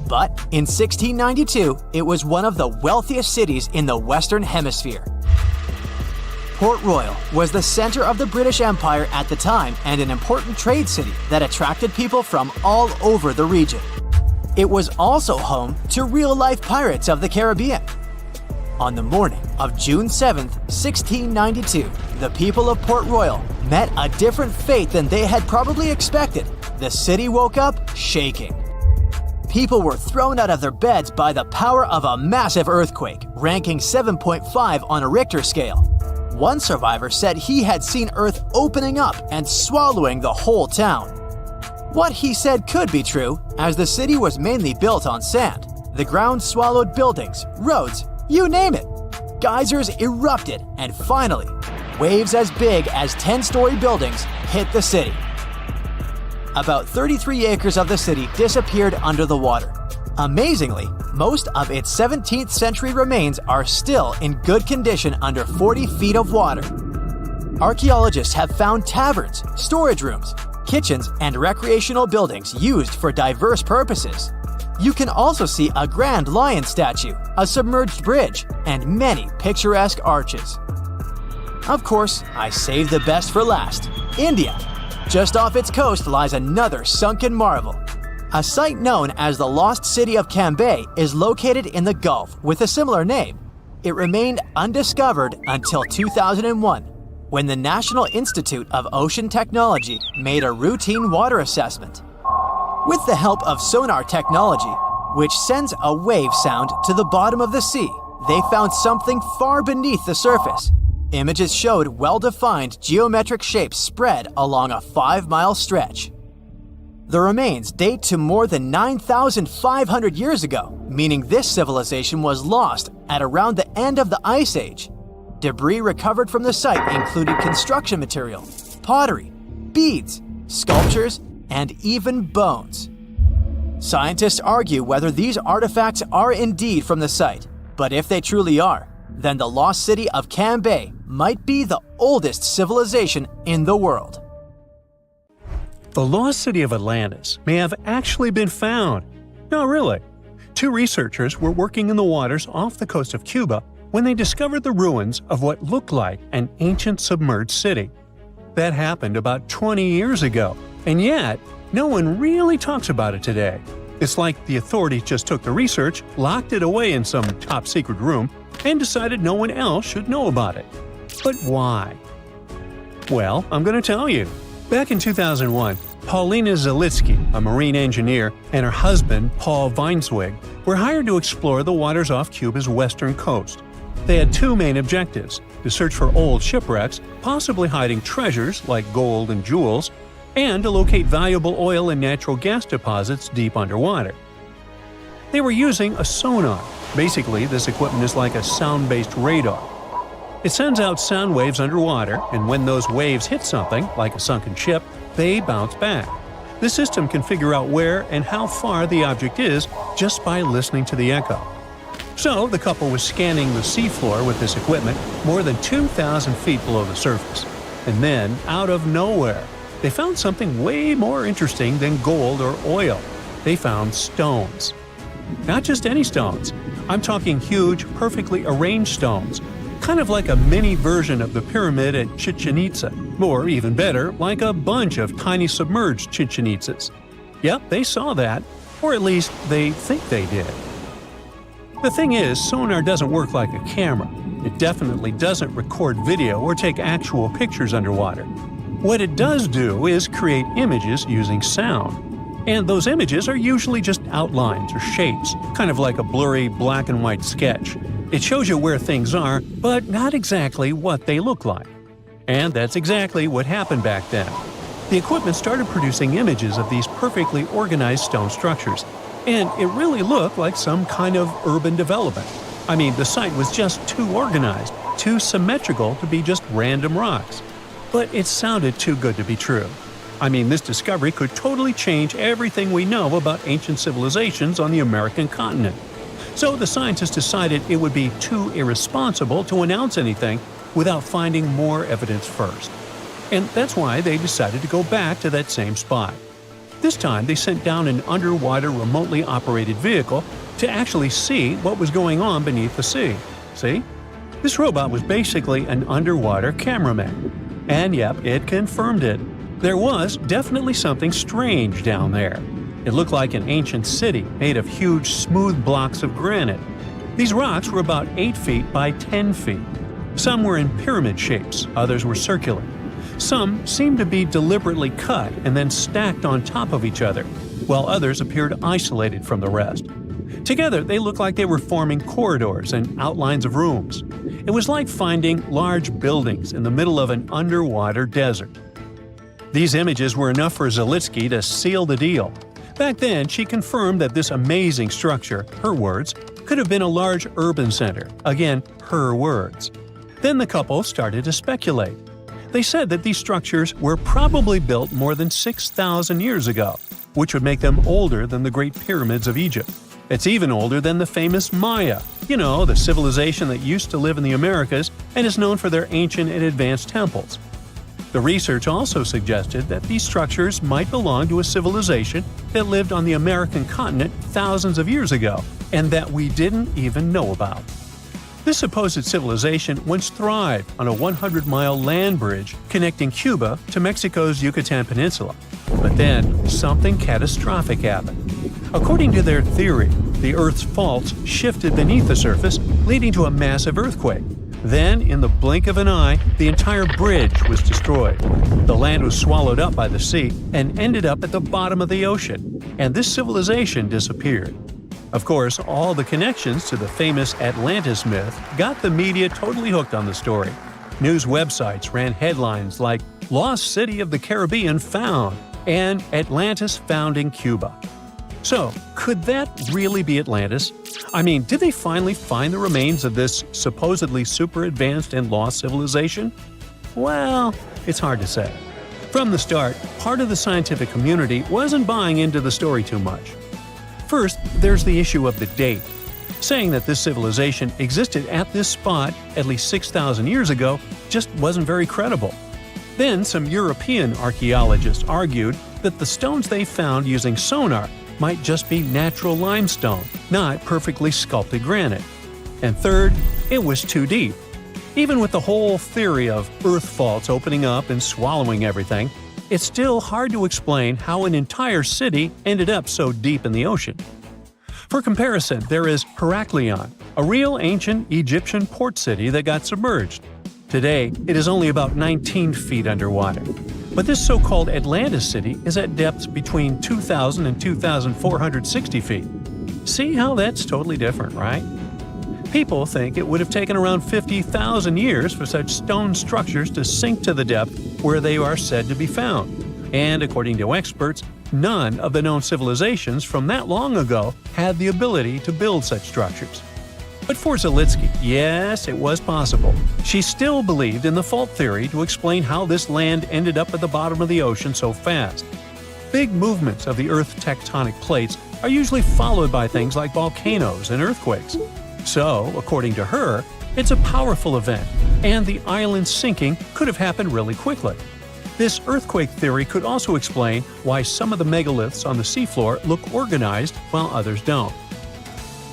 but in 1692 it was one of the wealthiest cities in the Western Hemisphere. Port Royal was the center of the British Empire at the time and an important trade city that attracted people from all over the region. It was also home to real-life pirates of the Caribbean. On the morning of June 7, 1692, the people of Port Royal met a different fate than they had probably expected. The city woke up shaking. People were thrown out of their beds by the power of a massive earthquake, ranking 7.5 on a Richter scale. One survivor said he had seen Earth opening up and swallowing the whole town. What he said could be true, as the city was mainly built on sand. The ground swallowed buildings, roads, you name it. Geysers erupted, and finally, waves as big as 10-story buildings hit the city. About 33 acres of the city disappeared under the water. Amazingly, most of its 17th century remains are still in good condition under 40 feet of water. Archaeologists have found taverns, storage rooms, kitchens, and recreational buildings used for diverse purposes. You can also see a grand lion statue, a submerged bridge, and many picturesque arches. Of course, I saved the best for last: India. Just off its coast lies another sunken marvel. A site known as the Lost City of Cambay is located in the Gulf with a similar name. It remained undiscovered until 2001, when the National Institute of Ocean Technology made a routine water assessment. With the help of sonar technology, which sends a wave sound to the bottom of the sea, they found something far beneath the surface. Images showed well-defined geometric shapes spread along a 5-mile stretch. The remains date to more than 9,500 years ago, meaning this civilization was lost at around the end of the Ice Age. Debris recovered from the site included construction material, pottery, beads, sculptures, and even bones. Scientists argue whether these artifacts are indeed from the site, but if they truly are, then the lost city of Cambay might be the oldest civilization in the world. The lost city of Atlantis may have actually been found, No, really. Two researchers were working in the waters off the coast of Cuba when they discovered the ruins of what looked like an ancient submerged city. That happened about 20 years ago, and yet no one really talks about it today. It's like the authorities just took the research, locked it away in some top-secret room, and decided no one else should know about it. But why? Well, I'm going to tell you. Back in 2001, Paulina Zalitsky, a marine engineer, and her husband, Paul Weinswig, were hired to explore the waters off Cuba's western coast. They had two main objectives: to search for old shipwrecks, possibly hiding treasures like gold and jewels, and to locate valuable oil and natural gas deposits deep underwater. They were using a sonar. Basically, this equipment is like a sound-based radar. It sends out sound waves underwater, and when those waves hit something, like a sunken ship, they bounce back. The system can figure out where and how far the object is just by listening to the echo. So, the couple was scanning the seafloor with this equipment more than 2,000 feet below the surface. And then, out of nowhere, they found something way more interesting than gold or oil. They found stones. Not just any stones. I'm talking huge, perfectly arranged stones. Kind of like a mini version of the pyramid at Chichen Itza. Or even better, like a bunch of tiny submerged Chichen Itzas. Yep, they saw that. Or at least, they think they did. The thing is, sonar doesn't work like a camera. It definitely doesn't record video or take actual pictures underwater. What it does do is create images using sound. And those images are usually just outlines or shapes, kind of like a blurry black and white sketch. It shows you where things are, but not exactly what they look like. And that's exactly what happened back then. The equipment started producing images of these perfectly organized stone structures, and it really looked like some kind of urban development. I mean, the site was just too organized, too symmetrical to be just random rocks. But it sounded too good to be true. I mean, this discovery could totally change everything we know about ancient civilizations on the American continent. So the scientists decided it would be too irresponsible to announce anything without finding more evidence first. And that's why they decided to go back to that same spot. This time, they sent down an underwater remotely operated vehicle to actually see what was going on beneath the sea. See? This robot was basically an underwater cameraman. And yep, it confirmed it. There was definitely something strange down there. It looked like an ancient city made of huge, smooth blocks of granite. These rocks were about 8 feet by 10 feet. Some were in pyramid shapes, others were circular. Some seemed to be deliberately cut and then stacked on top of each other, while others appeared isolated from the rest. Together, they looked like they were forming corridors and outlines of rooms. It was like finding large buildings in the middle of an underwater desert. These images were enough for Zalitsky to seal the deal. Back then, she confirmed that this amazing structure, her words, could have been a large urban center. Again, her words. Then the couple started to speculate. They said that these structures were probably built more than 6,000 years ago, which would make them older than the Great Pyramids of Egypt. It's even older than the famous Maya, the civilization that used to live in the Americas and is known for their ancient and advanced temples. The research also suggested that these structures might belong to a civilization that lived on the American continent thousands of years ago, and that we didn't even know about. This supposed civilization once thrived on a 100-mile land bridge connecting Cuba to Mexico's Yucatan Peninsula. But then, something catastrophic happened. According to their theory, the Earth's faults shifted beneath the surface, leading to a massive earthquake. Then, in the blink of an eye, the entire bridge was destroyed. The land was swallowed up by the sea and ended up at the bottom of the ocean, and this civilization disappeared. Of course, all the connections to the famous Atlantis myth got the media totally hooked on the story. News websites ran headlines like "Lost City of the Caribbean Found" and "Atlantis Found in Cuba." So, could that really be Atlantis? I mean, did they finally find the remains of this supposedly super advanced and lost civilization? Well, it's hard to say. From the start, part of the scientific community wasn't buying into the story too much. First, there's the issue of the date. Saying that this civilization existed at this spot at least 6,000 years ago just wasn't very credible. Then, some European archaeologists argued that the stones they found using sonar might just be natural limestone, not perfectly sculpted granite. And third, it was too deep. Even with the whole theory of earth faults opening up and swallowing everything, it's still hard to explain how an entire city ended up so deep in the ocean. For comparison, there is Heraklion, a real ancient Egyptian port city that got submerged. Today, it is only about 19 feet underwater. But this so-called Atlantis city is at depths between 2,000 and 2,460 feet. See how that's totally different, right? People think it would have taken around 50,000 years for such stone structures to sink to the depth where they are said to be found. And according to experts, none of the known civilizations from that long ago had the ability to build such structures. But for Zalitsky, yes, it was possible. She still believed in the fault theory to explain how this land ended up at the bottom of the ocean so fast. Big movements of the Earth's tectonic plates are usually followed by things like volcanoes and earthquakes. So, according to her, it's a powerful event, and the island sinking could have happened really quickly. This earthquake theory could also explain why some of the megaliths on the seafloor look organized while others don't.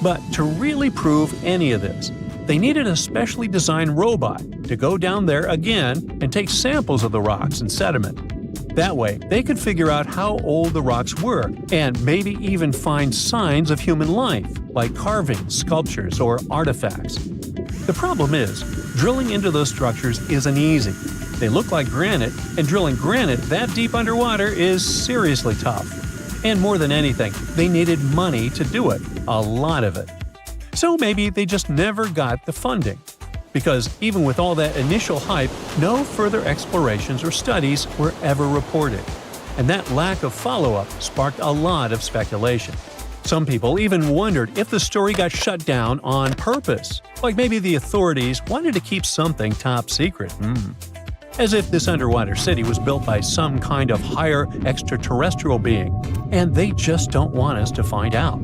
But to really prove any of this, they needed a specially designed robot to go down there again and take samples of the rocks and sediment. That way, they could figure out how old the rocks were and maybe even find signs of human life, like carvings, sculptures, or artifacts. The problem is, drilling into those structures isn't easy. They look like granite, and drilling granite that deep underwater is seriously tough. And more than anything, they needed money to do it, a lot of it. So maybe they just never got the funding. Because even with all that initial hype, no further explorations or studies were ever reported. And that lack of follow-up sparked a lot of speculation. Some people even wondered if the story got shut down on purpose, like maybe the authorities wanted to keep something top secret. As if this underwater city was built by some kind of higher extraterrestrial being, and they just don't want us to find out.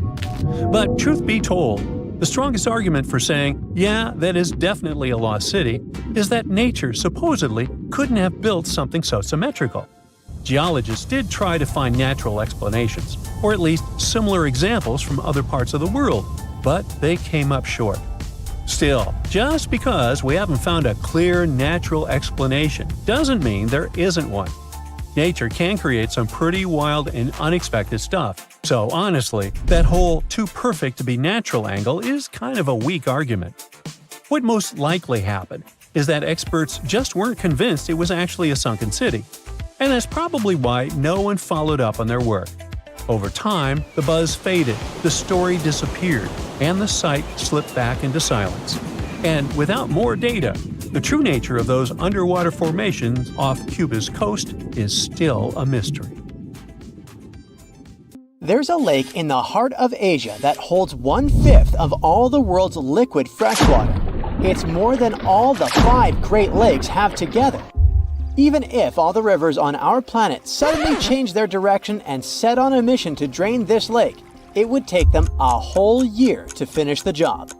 But truth be told, the strongest argument for saying, yeah, that is definitely a lost city, is that nature supposedly couldn't have built something so symmetrical. Geologists did try to find natural explanations, or at least similar examples from other parts of the world, but they came up short. Still, just because we haven't found a clear natural explanation doesn't mean there isn't one. Nature can create some pretty wild and unexpected stuff, so honestly, that whole too perfect to be natural angle is kind of a weak argument. What most likely happened is that experts just weren't convinced it was actually a sunken city, and that's probably why no one followed up on their work. Over time, the buzz faded, the story disappeared, and the site slipped back into silence. And without more data, the true nature of those underwater formations off Cuba's coast is still a mystery. There's a lake in the heart of Asia that holds 1/5 of all the world's liquid freshwater. It's more than all the 5 Great Lakes have together. Even if all the rivers on our planet suddenly changed their direction and set on a mission to drain this lake, it would take them a whole year to finish the job.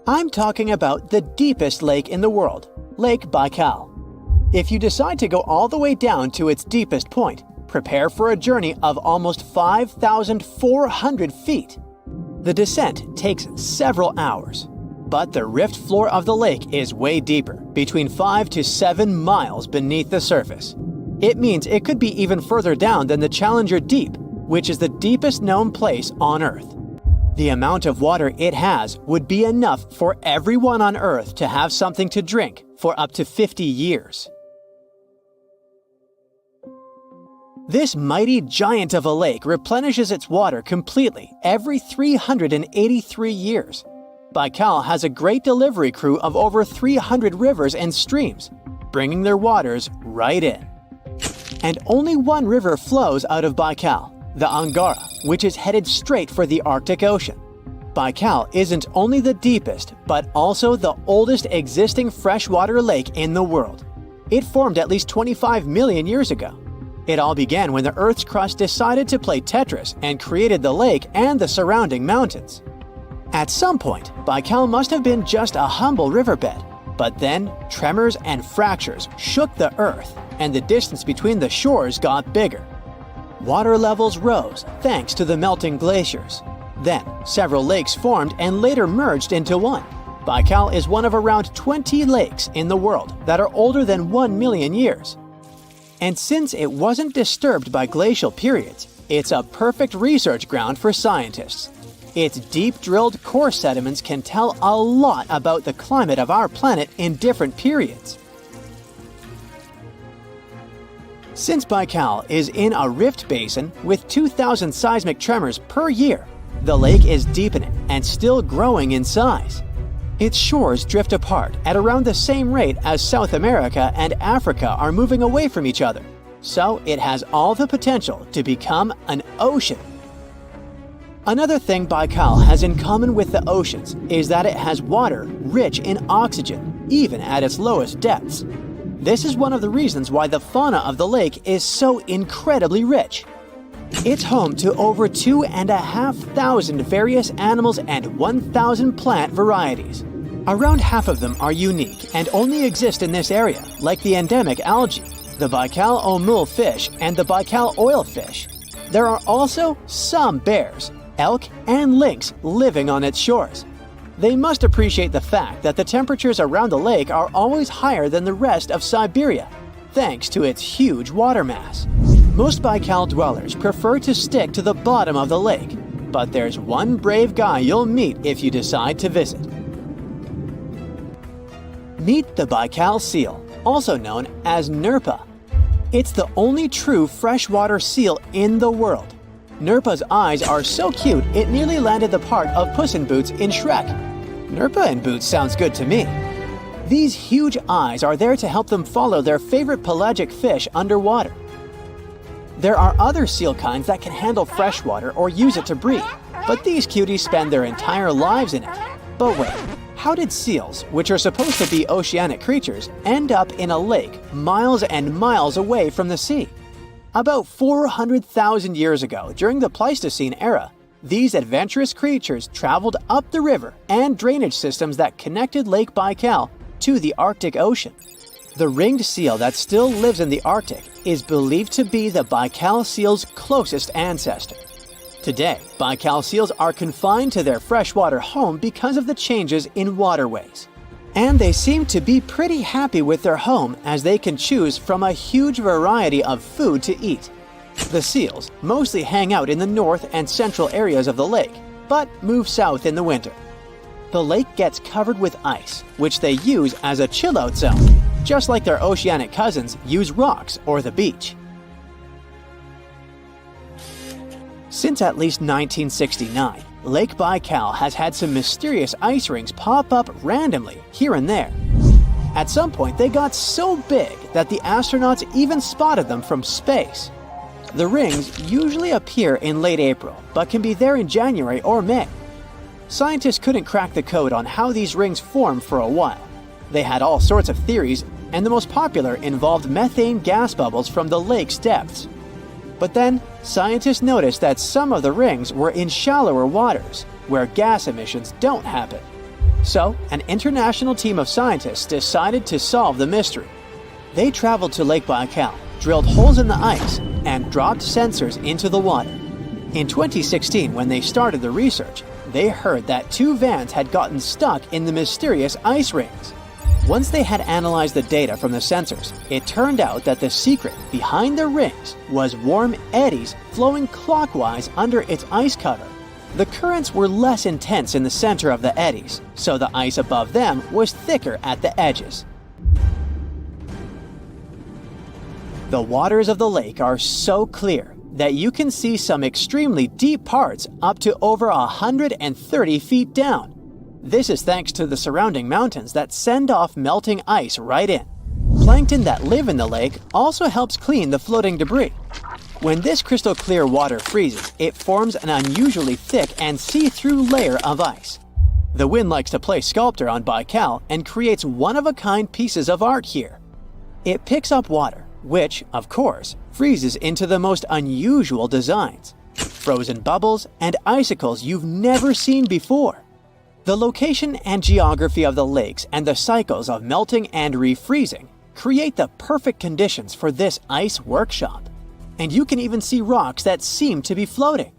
I'm talking about the deepest lake in the world, Lake Baikal. If you decide to go all the way down to its deepest point, prepare for a journey of almost 5,400 feet. The descent takes several hours. But the rift floor of the lake is way deeper, between 5 to 7 miles beneath the surface. It means it could be even further down than the Challenger Deep, which is the deepest known place on Earth. The amount of water it has would be enough for everyone on Earth to have something to drink for up to 50 years. This mighty giant of a lake replenishes its water completely every 383 years. Baikal has a great delivery crew of over 300 rivers and streams, bringing their waters right in. And only one river flows out of Baikal, the Angara, which is headed straight for the Arctic Ocean. Baikal isn't only the deepest, but also the oldest existing freshwater lake in the world. It formed at least 25 million years ago. It all began when the Earth's crust decided to play Tetris and created the lake and the surrounding mountains. At some point, Baikal must have been just a humble riverbed, but then tremors and fractures shook the Earth, and the distance between the shores got bigger. Water levels rose thanks to the melting glaciers. Then, several lakes formed and later merged into one. Baikal is one of around 20 lakes in the world that are older than 1 million years. And since it wasn't disturbed by glacial periods, it's a perfect research ground for scientists. Its deep-drilled core sediments can tell a lot about the climate of our planet in different periods. Since Baikal is in a rift basin with 2,000 seismic tremors per year, the lake is deepening and still growing in size. Its shores drift apart at around the same rate as South America and Africa are moving away from each other, so it has all the potential to become an ocean. Another thing Baikal has in common with the oceans is that it has water rich in oxygen, even at its lowest depths. This is one of the reasons why the fauna of the lake is so incredibly rich. It's home to over 2,500 various animals and 1,000 plant varieties. Around half of them are unique and only exist in this area, like the endemic algae, the Baikal omul fish, and the Baikal oilfish. There are also some bears, elk, and lynx living on its shores. They must appreciate the fact that the temperatures around the lake are always higher than the rest of Siberia, thanks to its huge water mass. Most Baikal dwellers prefer to stick to the bottom of the lake, but there's one brave guy you'll meet if you decide to visit. Meet the Baikal seal, also known as Nerpa. It's the only true freshwater seal in the world. Nerpa's eyes are so cute it nearly landed the part of Puss in Boots in Shrek. Nerpa in Boots sounds good to me. These huge eyes are there to help them follow their favorite pelagic fish underwater. There are other seal kinds that can handle freshwater or use it to breathe, but these cuties spend their entire lives in it. But wait, how did seals, which are supposed to be oceanic creatures, end up in a lake miles and miles away from the sea? About 400,000 years ago, during the Pleistocene era, these adventurous creatures traveled up the river and drainage systems that connected Lake Baikal to the Arctic Ocean. The ringed seal that still lives in the Arctic is believed to be the Baikal seal's closest ancestor. Today, Baikal seals are confined to their freshwater home because of the changes in waterways. And they seem to be pretty happy with their home as they can choose from a huge variety of food to eat. The seals mostly hang out in the north and central areas of the lake, but move south in the winter. The lake gets covered with ice, which they use as a chill-out zone, just like their oceanic cousins use rocks or the beach. Since at least 1969, Lake Baikal has had some mysterious ice rings pop up randomly here and there. At some point, they got so big that the astronauts even spotted them from space. The rings usually appear in late April, but can be there in January or May. Scientists couldn't crack the code on how these rings form for a while. They had all sorts of theories, and the most popular involved methane gas bubbles from the lake's depths. But then, scientists noticed that some of the rings were in shallower waters, where gas emissions don't happen. So, an international team of scientists decided to solve the mystery. They traveled to Lake Baikal, drilled holes in the ice, and dropped sensors into the water. In 2016, when they started the research, they heard that 2 vans had gotten stuck in the mysterious ice rings. Once they had analyzed the data from the sensors, it turned out that the secret behind the rings was warm eddies flowing clockwise under its ice cover. The currents were less intense in the center of the eddies, so the ice above them was thicker at the edges. The waters of the lake are so clear that you can see some extremely deep parts up to over 130 feet down. This is thanks to the surrounding mountains that send off melting ice right in. Plankton that live in the lake also helps clean the floating debris. When this crystal clear water freezes, it forms an unusually thick and see-through layer of ice. The wind likes to play sculptor on Baikal and creates one-of-a-kind pieces of art here. It picks up water, which, of course, freezes into the most unusual designs. Frozen bubbles and icicles you've never seen before. The location and geography of the lakes and the cycles of melting and refreezing create the perfect conditions for this ice workshop. and you can even see rocks that seem to be floating.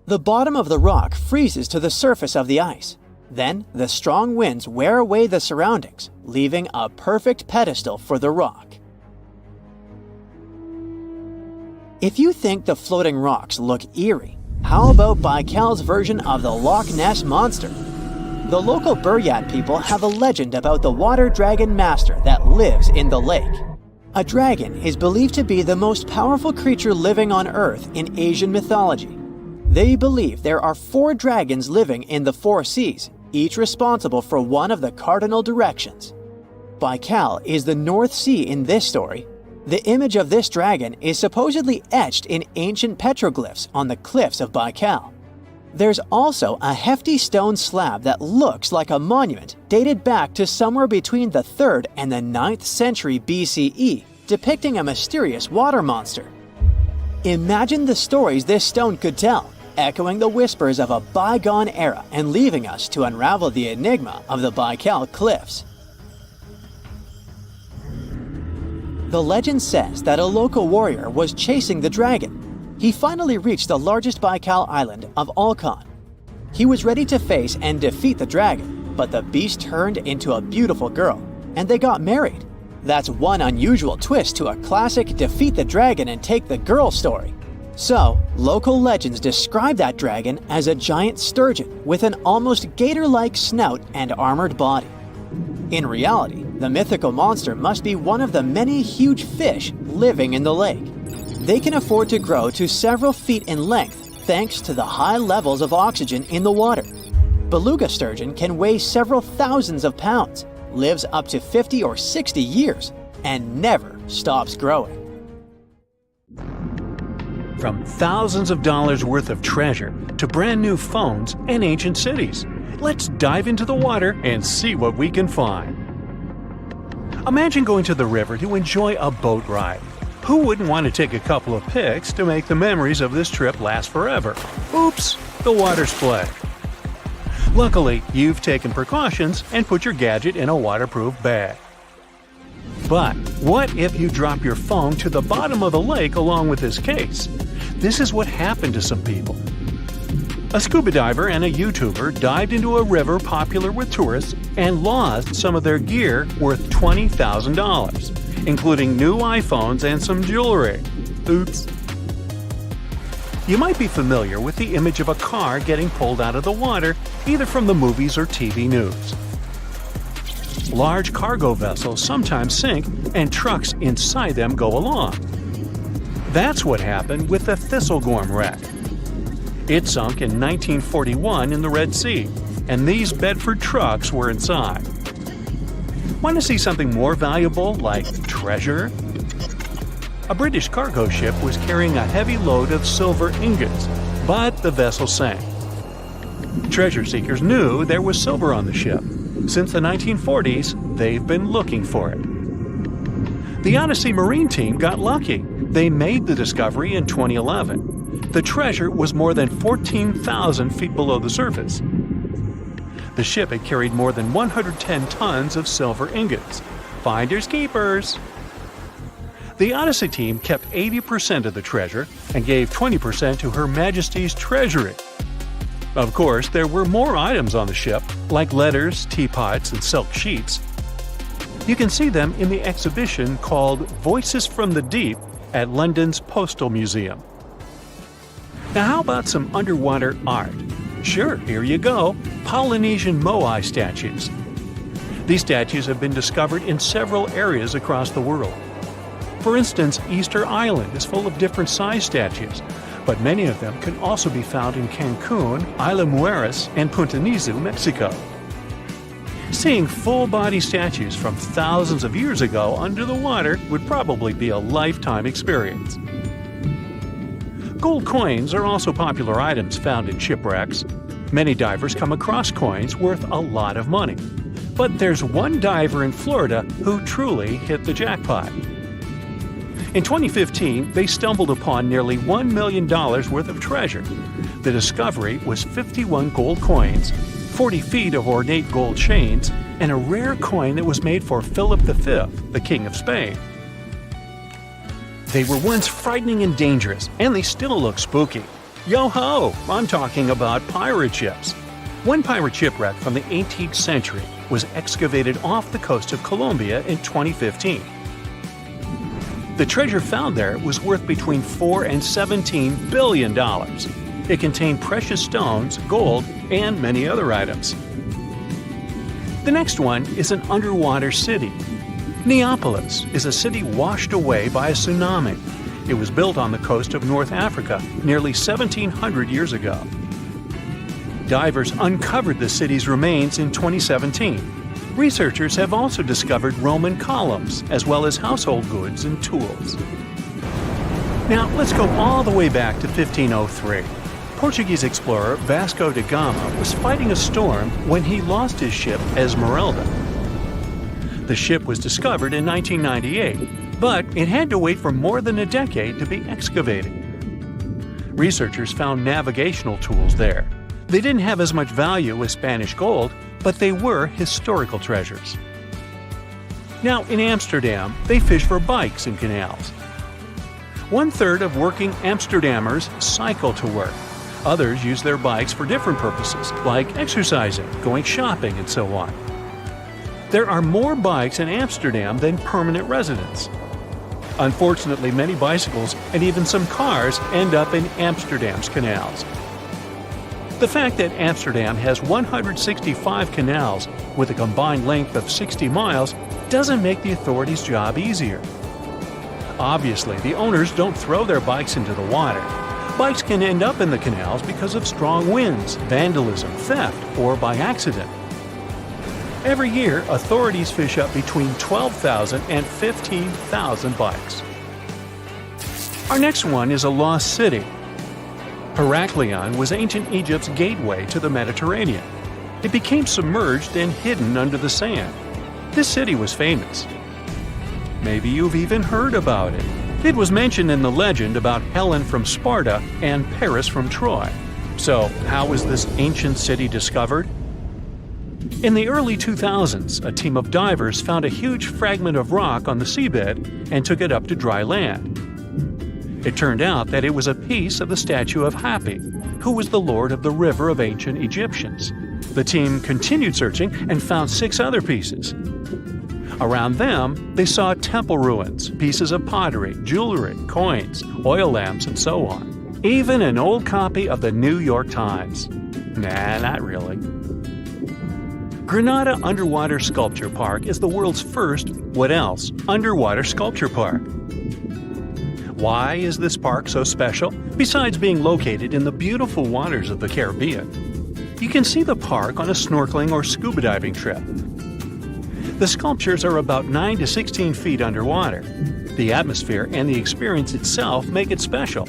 The bottom of the rock freezes to the surface of the ice. Then, the strong winds wear away the surroundings, leaving a perfect pedestal for the rock. If you think the floating rocks look eerie, how about Baikal's version of the Loch Ness Monster? The local Buryat people have a legend about the water dragon master that lives in the lake. A dragon is believed to be the most powerful creature living on Earth in Asian mythology. They believe there are 4 dragons living in the 4 seas, each responsible for one of the cardinal directions. Baikal is the North Sea in this story. The image of this dragon is supposedly etched in ancient petroglyphs on the cliffs of Baikal. There's also a hefty stone slab that looks like a monument dated back to somewhere between the 3rd and the 9th century BCE, depicting a mysterious water monster. Imagine the stories this stone could tell, echoing the whispers of a bygone era and leaving us to unravel the enigma of the Baikal cliffs. The legend says that a local warrior was chasing the dragon. He finally reached the largest Baikal island of Alkan. He was ready to face and defeat the dragon, but the beast turned into a beautiful girl, and they got married. That's one unusual twist to a classic defeat the dragon and take the girl story. So, local legends describe that dragon as a giant sturgeon with an almost gator-like snout and armored body. In reality, the mythical monster must be one of the many huge fish living in the lake. They can afford to grow to several feet in length thanks to the high levels of oxygen in the water. Beluga sturgeon can weigh several thousands of pounds, lives up to 50 or 60 years, and never stops growing. From thousands of dollars worth of treasure to brand new phones and ancient cities, let's dive into the water and see what we can find. Imagine going to the river to enjoy a boat ride. Who wouldn't want to take a couple of pics to make the memories of this trip last forever? Oops, the water split. Luckily, you've taken precautions and put your gadget in a waterproof bag. But what if you drop your phone to the bottom of the lake along with this case? This is what happened to some people. A scuba diver and a YouTuber dived into a river popular with tourists and lost some of their gear worth $20,000, including new iPhones and some jewelry. Oops. You might be familiar with the image of a car getting pulled out of the water, either from the movies or TV news. Large cargo vessels sometimes sink and trucks inside them go along. That's what happened with the Thistlegorm wreck. It sunk in 1941 in the Red Sea, and these Bedford trucks were inside. Want to see something more valuable, like treasure? A British cargo ship was carrying a heavy load of silver ingots, but the vessel sank. Treasure seekers knew there was silver on the ship. Since the 1940s, they've been looking for it. The Odyssey Marine team got lucky. They made the discovery in 2011. The treasure was more than 14,000 feet below the surface. The ship had carried more than 110 tons of silver ingots. Finders keepers! The Odyssey team kept 80% of the treasure and gave 20% to Her Majesty's Treasury. Of course, there were more items on the ship, like letters, teapots, and silk sheets. You can see them in the exhibition called Voices from the Deep at London's Postal Museum. Now how about some underwater art? Sure, here you go, Polynesian moai statues. These statues have been discovered in several areas across the world. For instance, Easter Island is full of different size statues, but many of them can also be found in Cancun, Isla Mujeres, and Punta Nizu, Mexico. Seeing full-body statues from thousands of years ago under the water would probably be a lifetime experience. Gold coins are also popular items found in shipwrecks. Many divers come across coins worth a lot of money. But there's one diver in Florida who truly hit the jackpot. In 2015, they stumbled upon nearly $1 million worth of treasure. The discovery was 51 gold coins, 40 feet of ornate gold chains, and a rare coin that was made for Philip V, the King of Spain. They were once frightening and dangerous, and they still look spooky. Yo-ho! I'm talking about pirate ships. One pirate shipwreck from the 18th century was excavated off the coast of Colombia in 2015. The treasure found there was worth between $4 and $17 billion. It contained precious stones, gold, and many other items. The next one is an underwater city. Neapolis is a city washed away by a tsunami. It was built on the coast of North Africa nearly 1,700 years ago. Divers uncovered the city's remains in 2017. Researchers have also discovered Roman columns, as well as household goods and tools. Now, let's go all the way back to 1503. Portuguese explorer Vasco da Gama was fighting a storm when he lost his ship Esmeralda. The ship was discovered in 1998, but it had to wait for more than a decade to be excavated. Researchers found navigational tools there. They didn't have as much value as Spanish gold, but they were historical treasures. Now, in Amsterdam, they fish for bikes in canals. 1/3 of working Amsterdammers cycle to work. Others use their bikes for different purposes, like exercising, going shopping, and so on. There are more bikes in Amsterdam than permanent residents. Unfortunately, many bicycles and even some cars end up in Amsterdam's canals. The fact that Amsterdam has 165 canals with a combined length of 60 miles doesn't make the authorities' job easier. Obviously, the owners don't throw their bikes into the water. Bikes can end up in the canals because of strong winds, vandalism, theft, or by accident. Every year, authorities fish up between 12,000 and 15,000 bikes. Our next one is a lost city. Heraklion was ancient Egypt's gateway to the Mediterranean. It became submerged and hidden under the sand. This city was famous. Maybe you've even heard about it. It was mentioned in the legend about Helen from Sparta and Paris from Troy. So, how was this ancient city discovered? In the early 2000s, a team of divers found a huge fragment of rock on the seabed and took it up to dry land. It turned out that it was a piece of the statue of Hapi, who was the lord of the river of ancient Egyptians. The team continued searching and found 6 other pieces. Around them, they saw temple ruins, pieces of pottery, jewelry, coins, oil lamps, and so on. Even an old copy of the New York Times. Nah, not really. Granada Underwater Sculpture Park is the world's first, what else, underwater sculpture park. Why is this park so special, besides being located in the beautiful waters of the Caribbean? You can see the park on a snorkeling or scuba diving trip. The sculptures are about 9 to 16 feet underwater. The atmosphere and the experience itself make it special.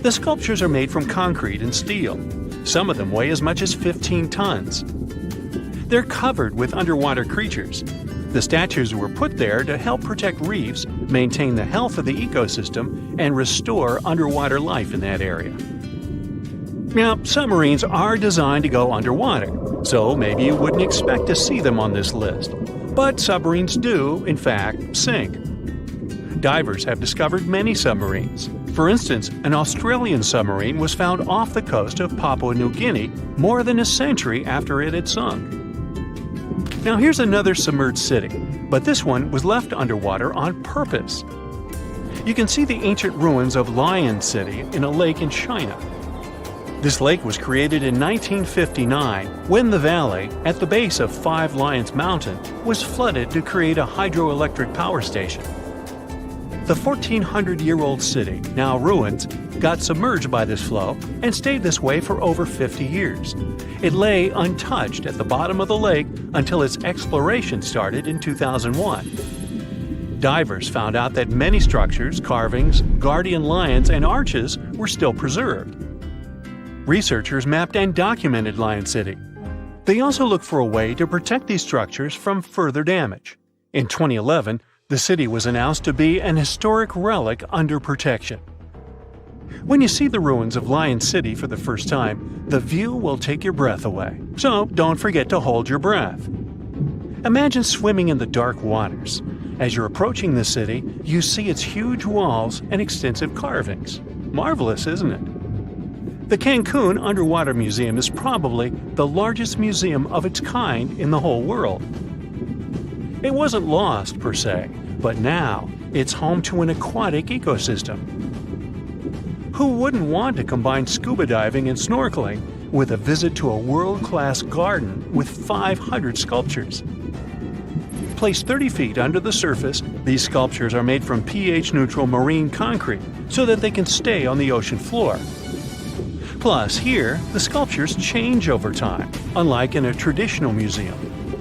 The sculptures are made from concrete and steel. Some of them weigh as much as 15 tons. They're covered with underwater creatures. The statues were put there to help protect reefs, maintain the health of the ecosystem, and restore underwater life in that area. Now, submarines are designed to go underwater, so maybe you wouldn't expect to see them on this list. But submarines do, in fact, sink. Divers have discovered many submarines. For instance, an Australian submarine was found off the coast of Papua New Guinea more than a century after it had sunk. Now here's another submerged city, but this one was left underwater on purpose. You can see the ancient ruins of Lion City in a lake in China. This lake was created in 1959 when the valley, at the base of Five Lions Mountain, was flooded to create a hydroelectric power station. The 1,400-year-old city, now ruins, got submerged by this flow and stayed this way for over 50 years. It lay untouched at the bottom of the lake until its exploration started in 2001. Divers found out that many structures, carvings, guardian lions, and arches were still preserved. Researchers mapped and documented Lion City. They also looked for a way to protect these structures from further damage. In 2011, the city was announced to be an historic relic under protection. When you see the ruins of Lion City for the first time, the view will take your breath away. So don't forget to hold your breath. Imagine swimming in the dark waters. As you're approaching the city, you see its huge walls and extensive carvings. Marvelous, isn't it? The Cancun Underwater Museum is probably the largest museum of its kind in the whole world. It wasn't lost, per se, but now it's home to an aquatic ecosystem. Who wouldn't want to combine scuba diving and snorkeling with a visit to a world-class garden with 500 sculptures? Placed 30 feet under the surface, these sculptures are made from pH-neutral marine concrete so that they can stay on the ocean floor. Plus, here, the sculptures change over time, unlike in a traditional museum.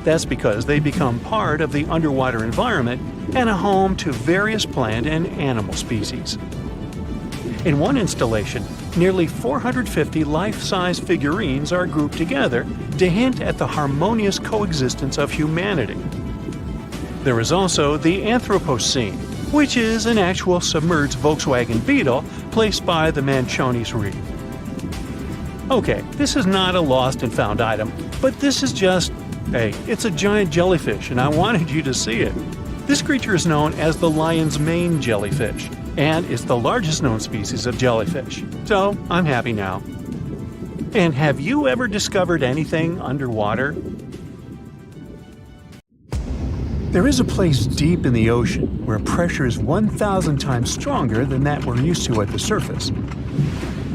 That's because they become part of the underwater environment and a home to various plant and animal species. In one installation, nearly 450 life-size figurines are grouped together to hint at the harmonious coexistence of humanity. There is also the Anthropocene, which is an actual submerged Volkswagen Beetle placed by the Manchonis Reef. Okay, this is not a lost and found item, but this is just, hey, it's a giant jellyfish and I wanted you to see it. This creature is known as the lion's mane jellyfish, and it's the largest known species of jellyfish. So, I'm happy now. And have you ever discovered anything underwater? There is a place deep in the ocean where pressure is 1,000 times stronger than that we're used to at the surface.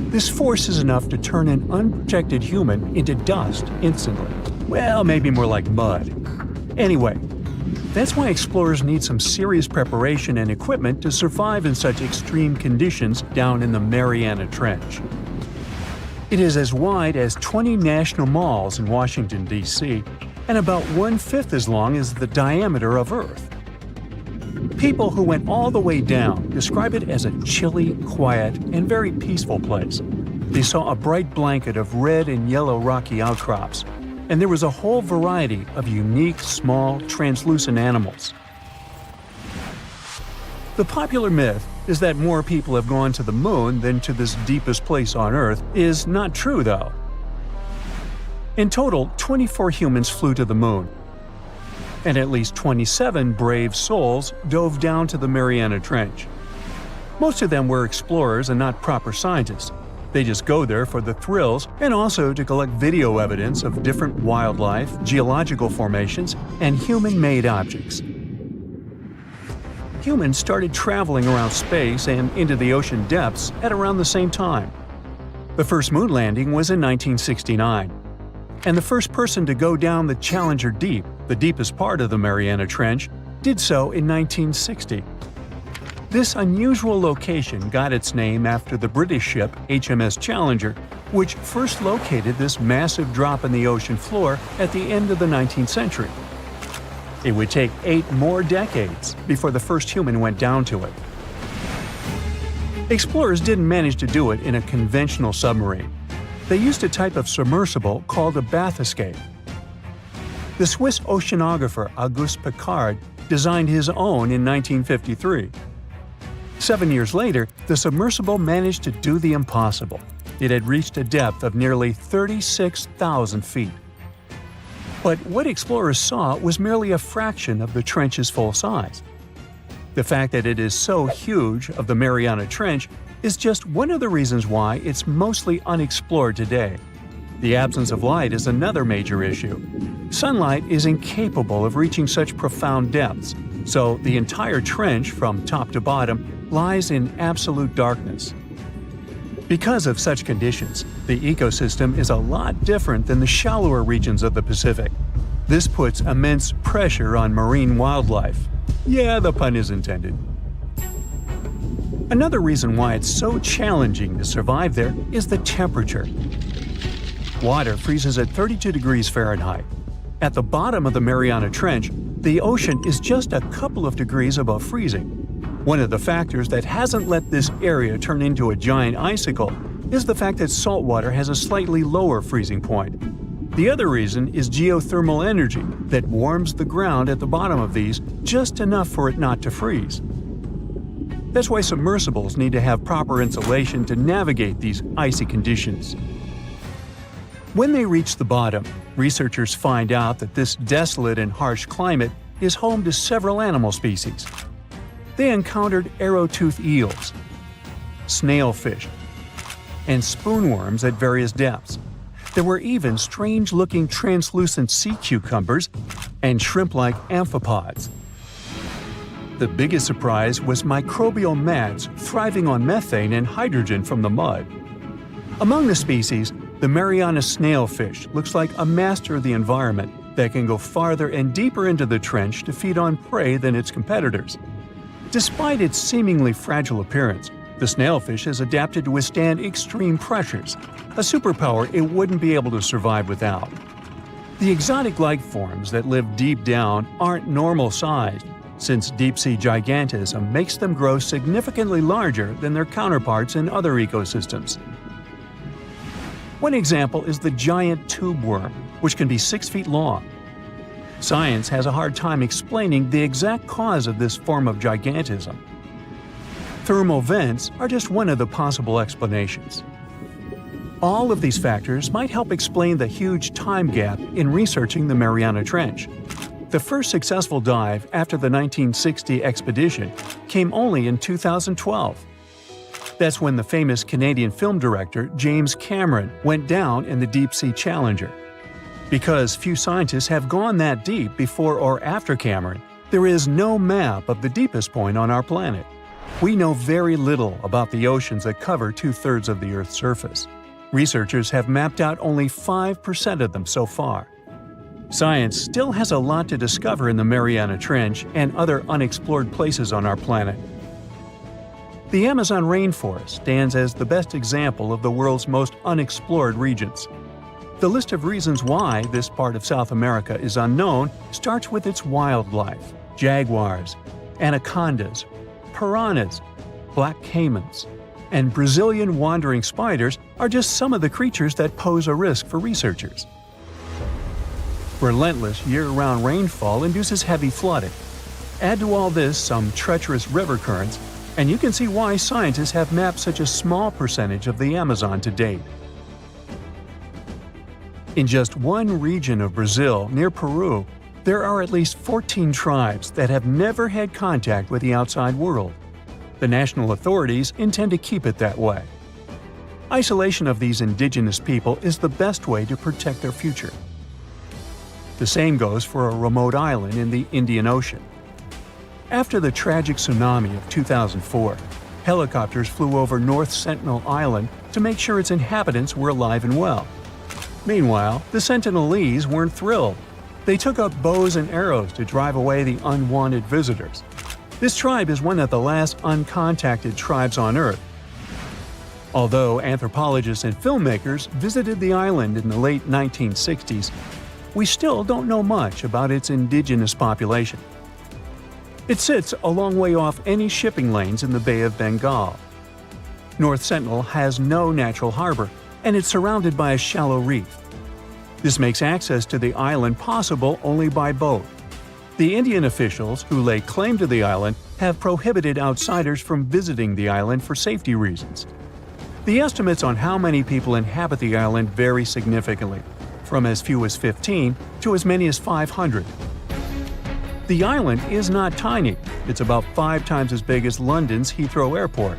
This force is enough to turn an unprotected human into dust instantly. Well, maybe more like mud. Anyway, that's why explorers need some serious preparation and equipment to survive in such extreme conditions down in the Mariana Trench. It is as wide as 20 national malls in Washington, D.C., and about 1/5 as long as the diameter of Earth. People who went all the way down describe it as a chilly, quiet, and very peaceful place. They saw a bright blanket of red and yellow rocky outcrops, and there was a whole variety of unique, small, translucent animals. The popular myth is that more people have gone to the moon than to this deepest place on Earth is not true, though. In total, 24 humans flew to the moon, and at least 27 brave souls dove down to the Mariana Trench. Most of them were explorers and not proper scientists. They just go there for the thrills and also to collect video evidence of different wildlife, geological formations, and human-made objects. Humans started traveling around space and into the ocean depths at around the same time. The first moon landing was in 1969. And the first person to go down the Challenger Deep, the deepest part of the Mariana Trench, did so in 1960. This unusual location got its name after the British ship HMS Challenger, which first located this massive drop in the ocean floor at the end of the 19th century. It would take 8 more decades before the first human went down to it. Explorers didn't manage to do it in a conventional submarine. They used a type of submersible called a bathyscaphe. The Swiss oceanographer Auguste Piccard designed his own in 1953. 7 years later, the submersible managed to do the impossible. It had reached a depth of nearly 36,000 feet. But what explorers saw was merely a fraction of the trench's full size. The fact that it is so huge of the Mariana Trench is just one of the reasons why it's mostly unexplored today. The absence of light is another major issue. Sunlight is incapable of reaching such profound depths, so the entire trench, from top to bottom, lies in absolute darkness. Because of such conditions, the ecosystem is a lot different than the shallower regions of the Pacific. This puts immense pressure on marine wildlife. Yeah, the pun is intended. Another reason why it's so challenging to survive there is the temperature. Water freezes at 32 degrees Fahrenheit. At the bottom of the Mariana Trench, the ocean is just a couple of degrees above freezing. One of the factors that hasn't let this area turn into a giant icicle is the fact that salt water has a slightly lower freezing point. The other reason is geothermal energy that warms the ground at the bottom of these just enough for it not to freeze. That's why submersibles need to have proper insulation to navigate these icy conditions. When they reach the bottom, researchers find out that this desolate and harsh climate is home to several animal species. They encountered arrow-toothed eels, snailfish, and spoonworms at various depths. There were even strange-looking translucent sea cucumbers and shrimp-like amphipods. The biggest surprise was microbial mats thriving on methane and hydrogen from the mud. Among the species, the Mariana snailfish looks like a master of the environment that can go farther and deeper into the trench to feed on prey than its competitors. Despite its seemingly fragile appearance, the snailfish has adapted to withstand extreme pressures, a superpower it wouldn't be able to survive without. The exotic life forms that live deep down aren't normal-sized, since deep-sea gigantism makes them grow significantly larger than their counterparts in other ecosystems. One example is the giant tube worm, which can be 6 feet long. Science has a hard time explaining the exact cause of this form of gigantism. Thermal vents are just one of the possible explanations. All of these factors might help explain the huge time gap in researching the Mariana Trench. The first successful dive after the 1960 expedition came only in 2012. That's when the famous Canadian film director James Cameron went down in the Deep-Sea Challenger. Because few scientists have gone that deep before or after Cameron, there is no map of the deepest point on our planet. We know very little about the oceans that cover 2/3 of the Earth's surface. Researchers have mapped out only 5% of them so far. Science still has a lot to discover in the Mariana Trench and other unexplored places on our planet. The Amazon rainforest stands as the best example of the world's most unexplored regions. The list of reasons why this part of South America is unknown starts with its wildlife: jaguars, anacondas, piranhas, black caimans, and Brazilian wandering spiders are just some of the creatures that pose a risk for researchers. Relentless year-round rainfall induces heavy flooding. Add to all this some treacherous river currents, and you can see why scientists have mapped such a small percentage of the Amazon to date. In just one region of Brazil, near Peru, there are at least 14 tribes that have never had contact with the outside world. The national authorities intend to keep it that way. Isolation of these indigenous people is the best way to protect their future. The same goes for a remote island in the Indian Ocean. After the tragic tsunami of 2004, helicopters flew over North Sentinel Island to make sure its inhabitants were alive and well. Meanwhile, the Sentinelese weren't thrilled. They took up bows and arrows to drive away the unwanted visitors. This tribe is one of the last uncontacted tribes on Earth. Although anthropologists and filmmakers visited the island in the late 1960s, we still don't know much about its indigenous population. It sits a long way off any shipping lanes in the Bay of Bengal. North Sentinel has no natural harbor, and it's surrounded by a shallow reef. This makes access to the island possible only by boat. The Indian officials who lay claim to the island have prohibited outsiders from visiting the island for safety reasons. The estimates on how many people inhabit the island vary significantly, from as few as 15 to as many as 500. The island is not tiny. It's about 5 times as big as London's Heathrow Airport.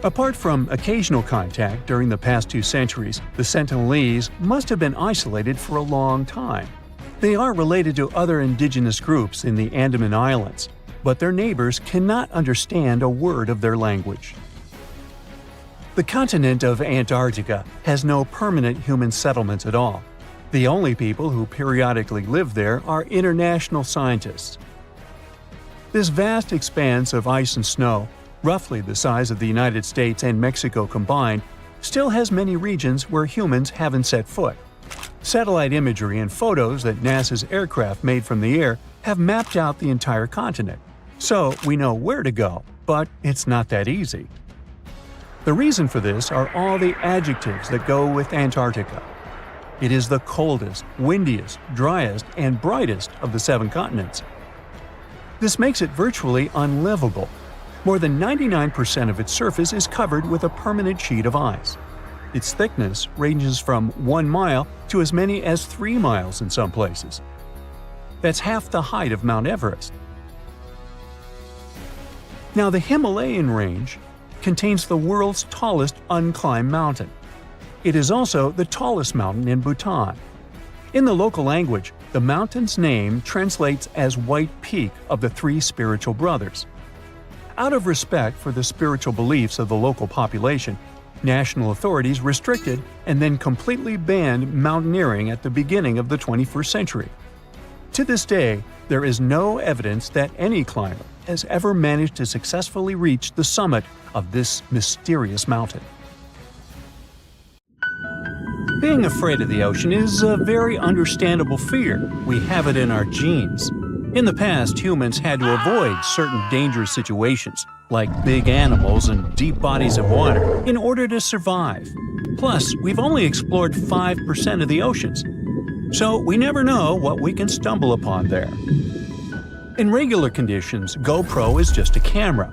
Apart from occasional contact during the past 2 centuries, the Sentinelese must have been isolated for a long time. They are related to other indigenous groups in the Andaman Islands, but their neighbors cannot understand a word of their language. The continent of Antarctica has no permanent human settlements at all. The only people who periodically live there are international scientists. This vast expanse of ice and snow, roughly the size of the United States and Mexico combined, still has many regions where humans haven't set foot. Satellite imagery and photos that NASA's aircraft made from the air have mapped out the entire continent. So we know where to go, but it's not that easy. The reason for this are all the adjectives that go with Antarctica. It is the coldest, windiest, driest, and brightest of the 7 continents. This makes it virtually unlivable. More than 99% of its surface is covered with a permanent sheet of ice. Its thickness ranges from 1 mile to as many as 3 miles in some places. That's half the height of Mount Everest. Now, the Himalayan range contains the world's tallest unclimbed mountain. It is also the tallest mountain in Bhutan. In the local language, the mountain's name translates as White Peak of the Three Spiritual Brothers. Out of respect for the spiritual beliefs of the local population, national authorities restricted and then completely banned mountaineering at the beginning of the 21st century. To this day, there is no evidence that any climber has ever managed to successfully reach the summit of this mysterious mountain. Being afraid of the ocean is a very understandable fear. We have it in our genes. In the past, humans had to avoid certain dangerous situations, like big animals and deep bodies of water, in order to survive. Plus, we've only explored 5% of the oceans, so we never know what we can stumble upon there. In regular conditions, GoPro is just a camera.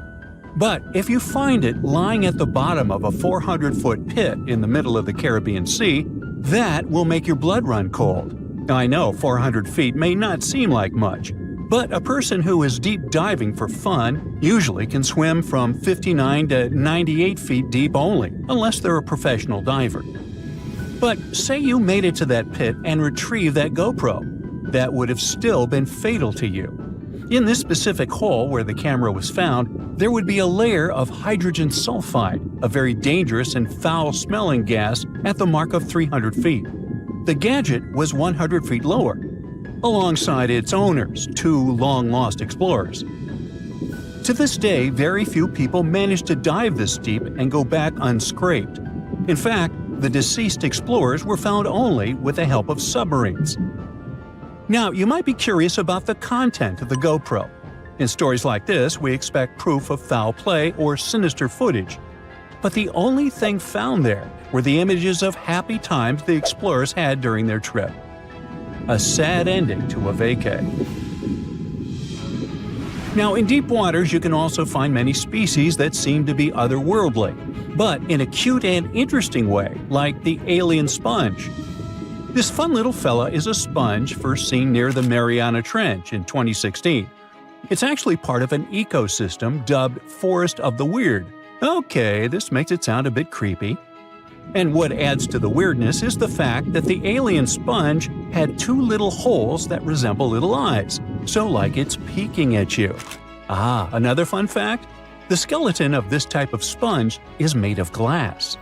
But if you find it lying at the bottom of a 400-foot pit in the middle of the Caribbean Sea, that will make your blood run cold. Now, I know 400 feet may not seem like much, but a person who is deep diving for fun usually can swim from 59 to 98 feet deep only, unless they're a professional diver. But say you made it to that pit and retrieved that GoPro. That would have still been fatal to you. In this specific hole where the camera was found, there would be a layer of hydrogen sulfide, a very dangerous and foul-smelling gas, at the mark of 300 feet. The gadget was 100 feet lower, alongside its owners, two long-lost explorers. To this day, very few people manage to dive this deep and go back unscraped. In fact, the deceased explorers were found only with the help of submarines. Now, you might be curious about the content of the GoPro. In stories like this, we expect proof of foul play or sinister footage. But the only thing found there were the images of happy times the explorers had during their trip. A sad ending to a vacay. Now, in deep waters, you can also find many species that seem to be otherworldly, but in a cute and interesting way, like the alien sponge. This fun little fella is a sponge first seen near the Mariana Trench in 2016. It's actually part of an ecosystem dubbed Forest of the Weird. Okay, this makes it sound a bit creepy. And what adds to the weirdness is the fact that the alien sponge had two little holes that resemble little eyes, so like it's peeking at you. Ah, another fun fact? The skeleton of this type of sponge is made of glass.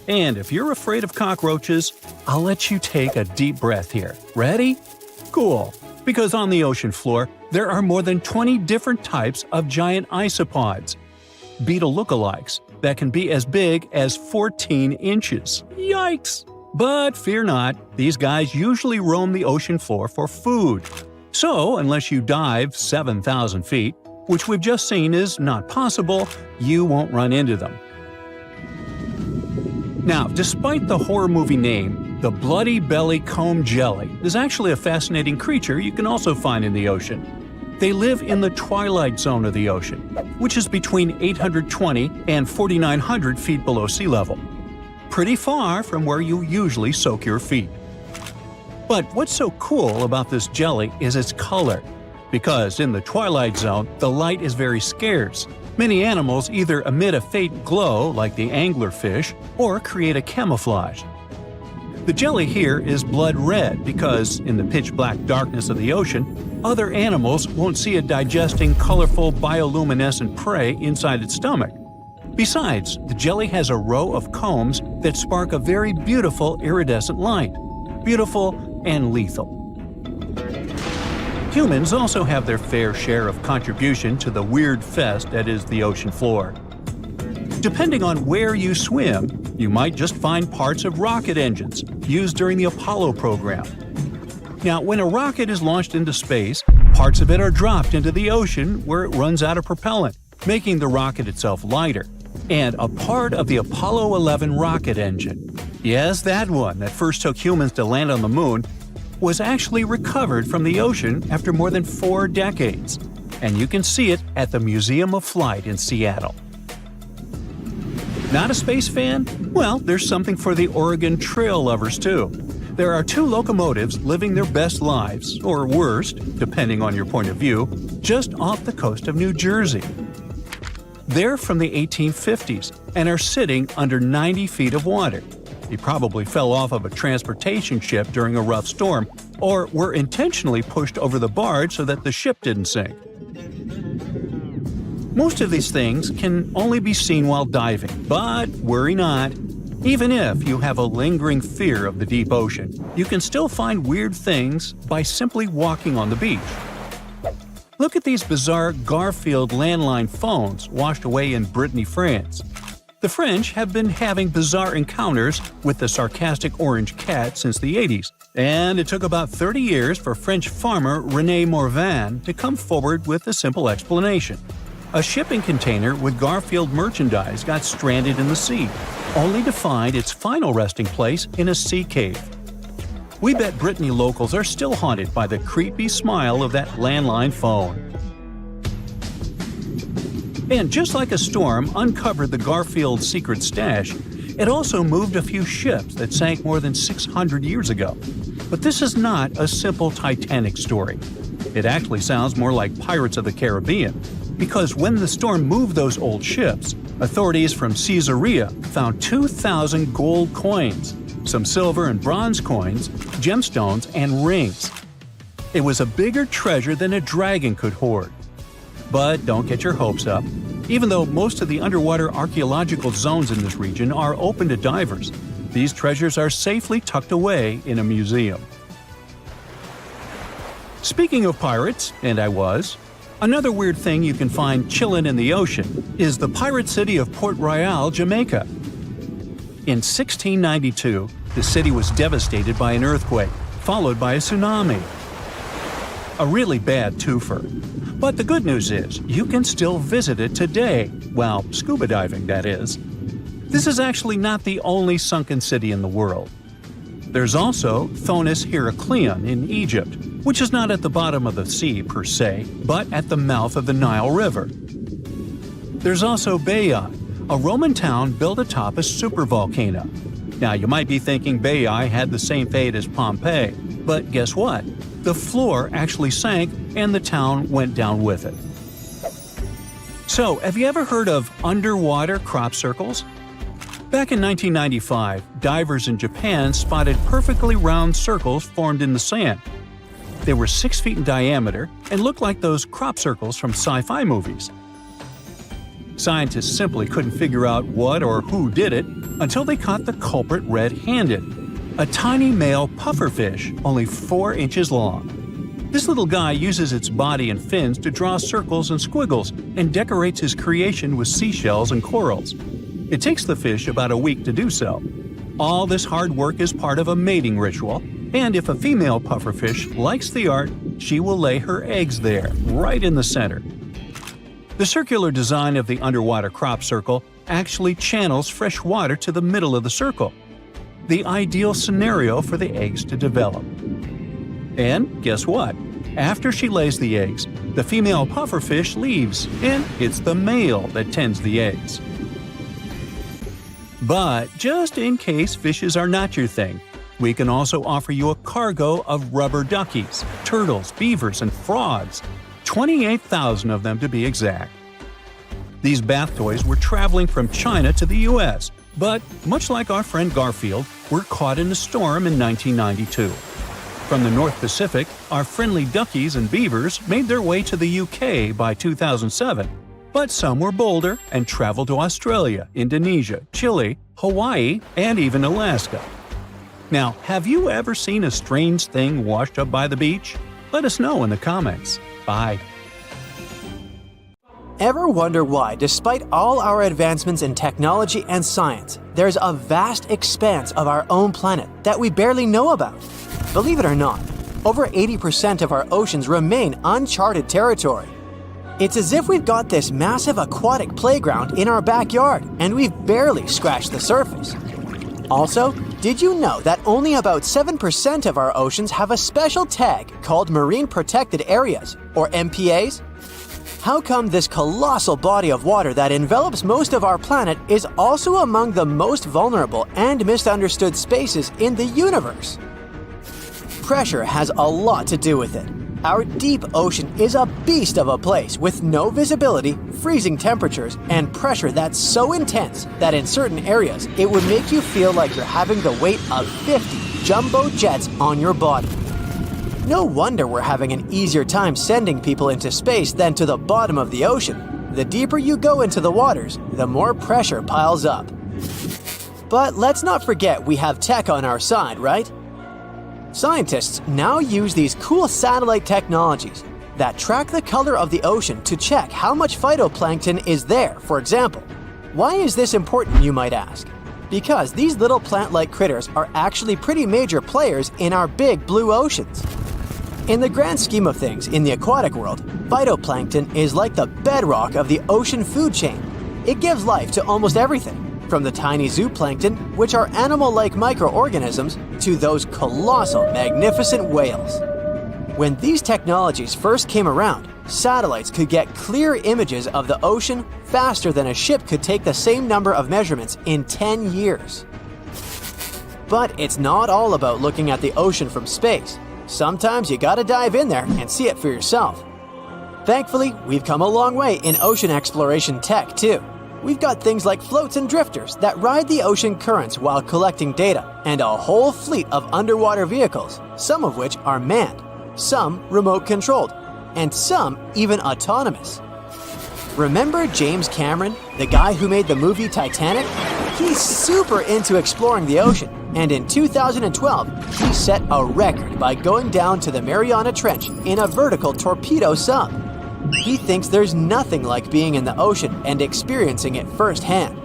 And if you're afraid of cockroaches, I'll let you take a deep breath here. Ready? Cool. Because on the ocean floor, there are more than 20 different types of giant isopods, beetle lookalikes, that can be as big as 14 inches. Yikes! But fear not, these guys usually roam the ocean floor for food. So, unless you dive 7,000 feet, which we've just seen is not possible, you won't run into them. Now, despite the horror movie name, the bloody belly comb jelly is actually a fascinating creature you can also find in the ocean. They live in the twilight zone of the ocean, which is between 820 and 4,900 feet below sea level. Pretty far from where you usually soak your feet. But what's so cool about this jelly is its color. Because in the twilight zone, the light is very scarce. Many animals either emit a faint glow, like the anglerfish, or create a camouflage. The jelly here is blood red because, in the pitch-black darkness of the ocean, other animals won't see it digesting colorful bioluminescent prey inside its stomach. Besides, the jelly has a row of combs that spark a very beautiful iridescent light. Beautiful and lethal. Humans also have their fair share of contribution to the weird fest that is the ocean floor. Depending on where you swim, you might just find parts of rocket engines used during the Apollo program. Now, when a rocket is launched into space, parts of it are dropped into the ocean where it runs out of propellant, making the rocket itself lighter. And a part of the Apollo 11 rocket engine, yes, that one that first took humans to land on the moon, was actually recovered from the ocean after more than 4 decades, and you can see it at the Museum of Flight in Seattle. Not a space fan? Well, there's something for the Oregon Trail lovers too. There are two locomotives living their best lives, or worst, depending on your point of view, just off the coast of New Jersey. They're from the 1850s and are sitting under 90 feet of water. They probably fell off of a transportation ship during a rough storm, or were intentionally pushed over the barge so that the ship didn't sink. Most of these things can only be seen while diving, but worry not. Even if you have a lingering fear of the deep ocean, you can still find weird things by simply walking on the beach. Look at these bizarre Garfield landline phones washed away in Brittany, France. The French have been having bizarre encounters with the sarcastic orange cat since the 80s, and it took about 30 years for French farmer René Morvan to come forward with a simple explanation. A shipping container with Garfield merchandise got stranded in the sea, only to find its final resting place in a sea cave. We bet Brittany locals are still haunted by the creepy smile of that landline phone. And just like a storm uncovered the Garfield secret stash, it also moved a few ships that sank more than 600 years ago. But this is not a simple Titanic story. It actually sounds more like Pirates of the Caribbean, because when the storm moved those old ships, authorities from Caesarea found 2,000 gold coins, some silver and bronze coins, gemstones, and rings. It was a bigger treasure than a dragon could hoard. But don't get your hopes up. Even though most of the underwater archaeological zones in this region are open to divers, these treasures are safely tucked away in a museum. Speaking of pirates, and I was, another weird thing you can find chillin' in the ocean is the pirate city of Port Royal, Jamaica. In 1692, the city was devastated by an earthquake, followed by a tsunami. A really bad twofer. But the good news is, you can still visit it today, well, scuba diving, that is. This is actually not the only sunken city in the world. There's also Thonis Heracleion in Egypt, which is not at the bottom of the sea per se, but at the mouth of the Nile River. There's also Baiae, a Roman town built atop a supervolcano. Now, you might be thinking Baiae had the same fate as Pompeii, but guess what? The floor actually sank and the town went down with it. So, have you ever heard of underwater crop circles? Back in 1995, divers in Japan spotted perfectly round circles formed in the sand. They were 6 feet in diameter and looked like those crop circles from sci-fi movies. Scientists simply couldn't figure out what or who did it until they caught the culprit red-handed, a tiny male pufferfish only 4 inches long. This little guy uses its body and fins to draw circles and squiggles and decorates his creation with seashells and corals. It takes the fish about a week to do so. All this hard work is part of a mating ritual, and if a female pufferfish likes the art, she will lay her eggs there, right in the center. The circular design of the underwater crop circle actually channels fresh water to the middle of the circle, the ideal scenario for the eggs to develop. And guess what? After she lays the eggs, the female pufferfish leaves, and it's the male that tends the eggs. But just in case fishes are not your thing, we can also offer you a cargo of rubber duckies, turtles, beavers, and frogs, 28,000 of them to be exact. These bath toys were traveling from China to the US, but much like our friend Garfield, were caught in a storm in 1992. From the North Pacific, our friendly duckies and beavers made their way to the UK by 2007. But some were bolder and traveled to Australia, Indonesia, Chile, Hawaii, and even Alaska. Now, have you ever seen a strange thing washed up by the beach? Let us know in the comments. Bye. Ever wonder why, despite all our advancements in technology and science, there's a vast expanse of our own planet that we barely know about? Believe it or not, over 80% of our oceans remain uncharted territory. It's as if we've got this massive aquatic playground in our backyard, and we've barely scratched the surface. Also, did you know that only about 7% of our oceans have a special tag called Marine Protected Areas, or MPAs? How come this colossal body of water that envelops most of our planet is also among the most vulnerable and misunderstood spaces in the universe? pressure has a lot to do with it. Our deep ocean is a beast of a place with no visibility, freezing temperatures, and pressure that's so intense that in certain areas it would make you feel like you're having the weight of 50 jumbo jets on your body. No wonder we're having an easier time sending people into space than to the bottom of the ocean. The deeper you go into the waters, the more pressure piles up. But let's not forget we have tech on our side, right? Scientists now use these cool satellite technologies that track the color of the ocean to check how much phytoplankton is there, for example. Why is this important, you might ask? Because these little plant-like critters are actually pretty major players in our big blue oceans. In the grand scheme of things in the aquatic world, phytoplankton is like the bedrock of the ocean food chain. It gives life to almost everything, from the tiny zooplankton, which are animal-like microorganisms, to those colossal, magnificent whales. When these technologies first came around, satellites could get clear images of the ocean faster than a ship could take the same number of measurements in 10 years. But it's not all about looking at the ocean from space. Sometimes you gotta dive in there and see it for yourself. Thankfully, we've come a long way in ocean exploration tech too. We've got things like floats and drifters that ride the ocean currents while collecting data, and a whole fleet of underwater vehicles, some of which are manned, some remote-controlled, and some even autonomous. Remember James Cameron, the guy who made the movie Titanic? He's super into exploring the ocean, and in 2012, he set a record by going down to the Mariana Trench in a vertical torpedo sub. He thinks there's nothing like being in the ocean and experiencing it firsthand.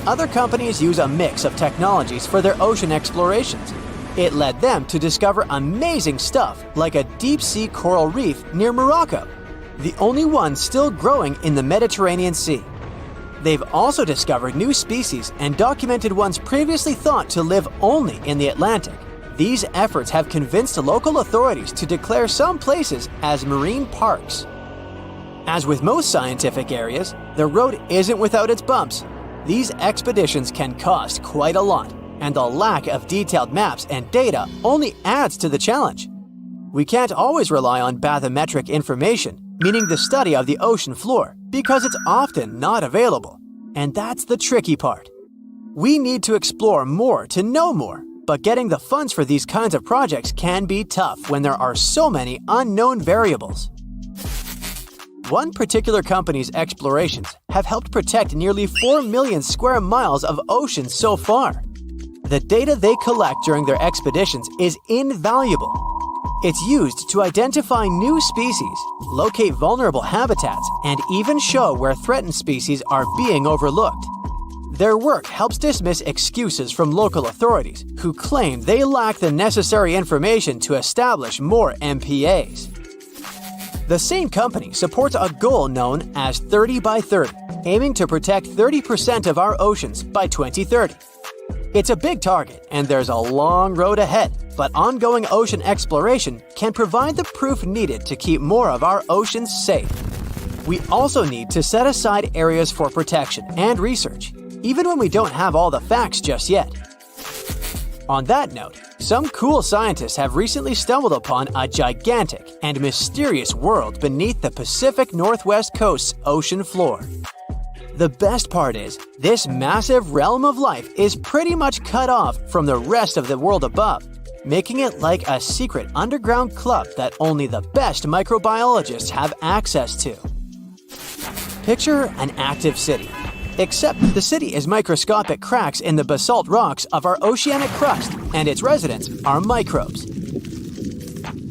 Other companies use a mix of technologies for their ocean explorations. It led them to discover amazing stuff like a deep-sea coral reef near Morocco, the only one still growing in the Mediterranean Sea. They've also discovered new species and documented ones previously thought to live only in the Atlantic. These efforts have convinced local authorities to declare some places as marine parks. As with most scientific areas, the road isn't without its bumps. These expeditions can cost quite a lot, and the lack of detailed maps and data only adds to the challenge. We can't always rely on bathymetric information, meaning the study of the ocean floor, because it's often not available. And that's the tricky part. We need to explore more to know more. But getting the funds for these kinds of projects can be tough when there are so many unknown variables. One particular company's explorations have helped protect nearly 4 million square miles of ocean so far. The data they collect during their expeditions is invaluable. It's used to identify new species, locate vulnerable habitats, and even show where threatened species are being overlooked. Their work helps dismiss excuses from local authorities who claim they lack the necessary information to establish more MPAs. The same company supports a goal known as 30 by 30, aiming to protect 30% of our oceans by 2030. It's a big target, and there's a long road ahead, but ongoing ocean exploration can provide the proof needed to keep more of our oceans safe. We also need to set aside areas for protection and research, even when we don't have all the facts just yet. On that note, some cool scientists have recently stumbled upon a gigantic and mysterious world beneath the Pacific Northwest coast's ocean floor. The best part is, this massive realm of life is pretty much cut off from the rest of the world above, making it like a secret underground club that only the best microbiologists have access to. Picture an active city. Except the city is microscopic cracks in the basalt rocks of our oceanic crust, and its residents are microbes.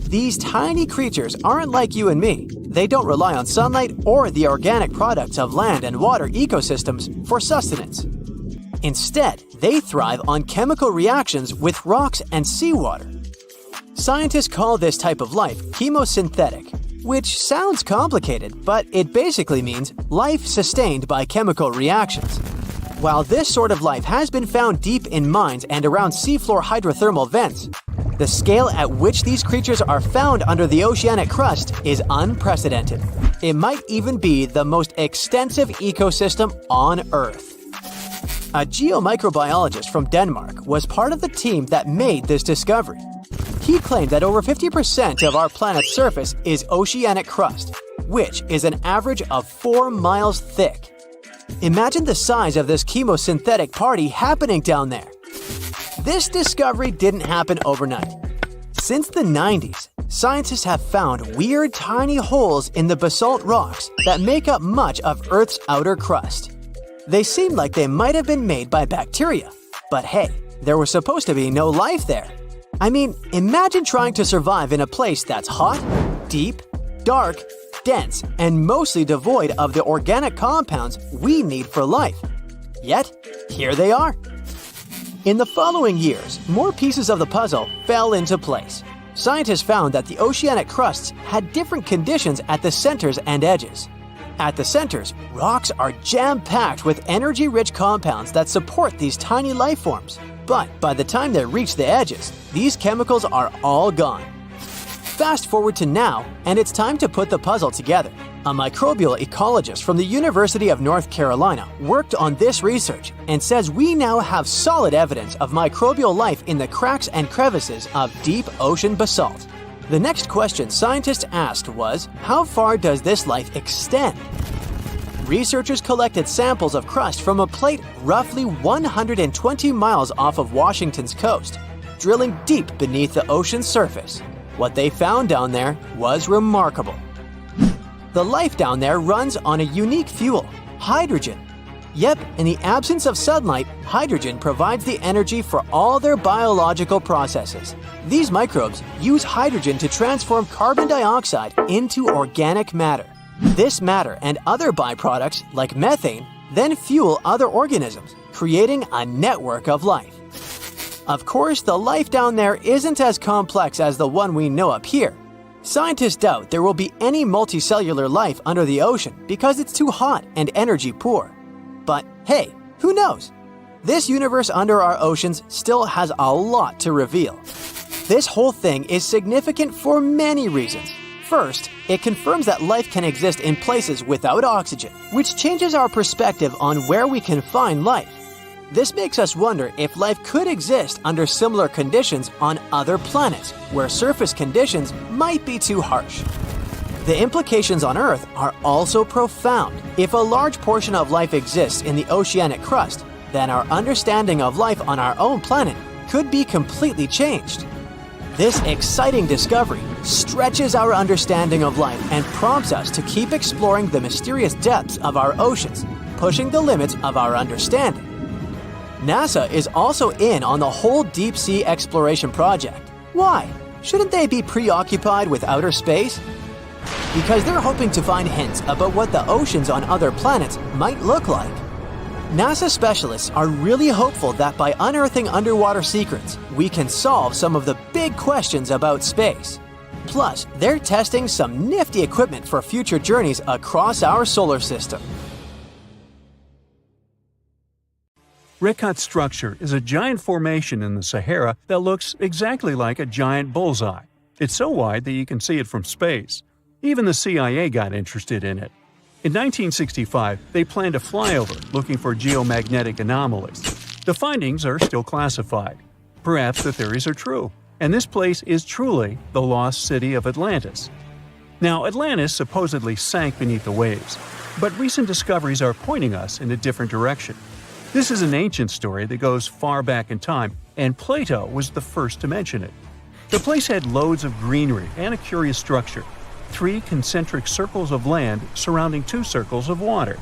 These tiny creatures aren't like you and me. They don't rely on sunlight or the organic products of land and water ecosystems for sustenance. Instead, they thrive on chemical reactions with rocks and seawater. Scientists call this type of life chemosynthetic, which sounds complicated, but it basically means life sustained by chemical reactions. While this sort of life has been found deep in mines and around seafloor hydrothermal vents, the scale at which these creatures are found under the oceanic crust is unprecedented. It might even be the most extensive ecosystem on Earth. A geomicrobiologist from Denmark was part of the team that made this discovery. He claimed that over 50% of our planet's surface is oceanic crust, which is an average of 4 miles thick. Imagine the size of this chemosynthetic party happening down there. This discovery didn't happen overnight. Since the 90s, scientists have found weird tiny holes in the basalt rocks that make up much of Earth's outer crust. They seem like they might have been made by bacteria, but hey, there was supposed to be no life there. I mean, imagine trying to survive in a place that's hot, deep, dark, dense, and mostly devoid of the organic compounds we need for life. Yet, here they are. In the following years, more pieces of the puzzle fell into place. Scientists found that the oceanic crusts had different conditions at the centers and edges. At the centers, rocks are jam-packed with energy-rich compounds that support these tiny life forms. But by the time they reach the edges, these chemicals are all gone. Fast forward to now, and it's time to put the puzzle together. A microbial ecologist from the University of North Carolina worked on this research and says we now have solid evidence of microbial life in the cracks and crevices of deep ocean basalt. The next question scientists asked was, how far does this life extend? Researchers collected samples of crust from a plate roughly 120 miles off of Washington's coast, drilling deep beneath the ocean's surface. What they found down there was remarkable. The life down there runs on a unique fuel, hydrogen. Yep, in the absence of sunlight, hydrogen provides the energy for all their biological processes. These microbes use hydrogen to transform carbon dioxide into organic matter. This matter and other byproducts, like methane, then fuel other organisms, creating a network of life. Of course, the life down there isn't as complex as the one we know up here. Scientists doubt there will be any multicellular life under the ocean because it's too hot and energy poor. But hey, who knows? This universe under our oceans still has a lot to reveal. This whole thing is significant for many reasons. First, it confirms that life can exist in places without oxygen, which changes our perspective on where we can find life. This makes us wonder if life could exist under similar conditions on other planets, where surface conditions might be too harsh. The implications on Earth are also profound. If a large portion of life exists in the oceanic crust, then our understanding of life on our own planet could be completely changed. This exciting discovery stretches our understanding of life and prompts us to keep exploring the mysterious depths of our oceans, pushing the limits of our understanding. NASA is also in on the whole deep sea exploration project. Why? Shouldn't they be preoccupied with outer space? Because they're hoping to find hints about what the oceans on other planets might look like. NASA specialists are really hopeful that by unearthing underwater secrets, we can solve some of the big questions about space. Plus, they're testing some nifty equipment for future journeys across our solar system. Rekat structure is a giant formation in the Sahara that looks exactly like a giant bullseye. It's so wide that you can see it from space. Even the CIA got interested in it. In 1965, they planned a flyover looking for geomagnetic anomalies. The findings are still classified. Perhaps the theories are true, and this place is truly the lost city of Atlantis. Now, Atlantis supposedly sank beneath the waves, but recent discoveries are pointing us in a different direction. This is an ancient story that goes far back in time, and Plato was the first to mention it. The place had loads of greenery and a curious structure. 3 concentric circles of land surrounding 2 circles of water.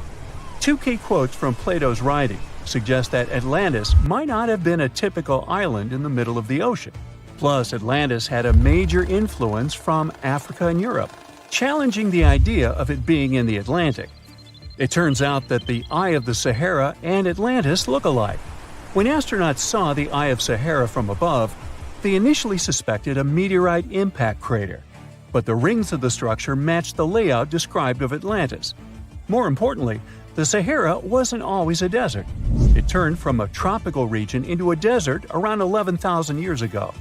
2 key quotes from Plato's writing suggest that Atlantis might not have been a typical island in the middle of the ocean. Plus, Atlantis had a major influence from Africa and Europe, challenging the idea of it being in the Atlantic. It turns out that the Eye of the Sahara and Atlantis look alike. When astronauts saw the Eye of Sahara from above, they initially suspected a meteorite impact crater, but the rings of the structure matched the layout described of Atlantis. More importantly, the Sahara wasn't always a desert. It turned from a tropical region into a desert around 11,000 years ago.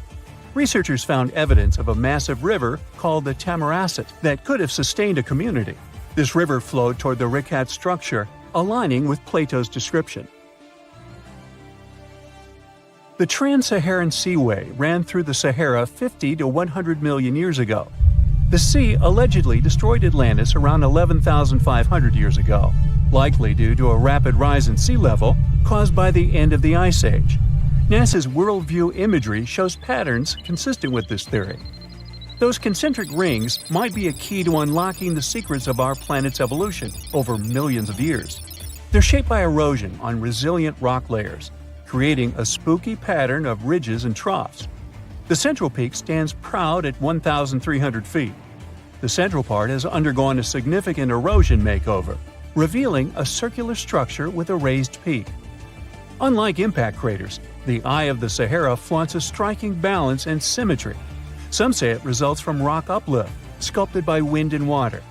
Researchers found evidence of a massive river called the Tamaracet that could have sustained a community. This river flowed toward the Rekat structure, aligning with Plato's description. The Trans-Saharan Seaway ran through the Sahara 50 to 100 million years ago. The sea allegedly destroyed Atlantis around 11,500 years ago, likely due to a rapid rise in sea level caused by the end of the Ice Age. NASA's worldview imagery shows patterns consistent with this theory. Those concentric rings might be a key to unlocking the secrets of our planet's evolution over millions of years. They're shaped by erosion on resilient rock layers, creating a spooky pattern of ridges and troughs. The central peak stands proud at 1,300 feet. The central part has undergone a significant erosion makeover, revealing a circular structure with a raised peak. Unlike impact craters, the Eye of the Sahara flaunts a striking balance and symmetry. Some say it results from rock uplift, sculpted by wind and water.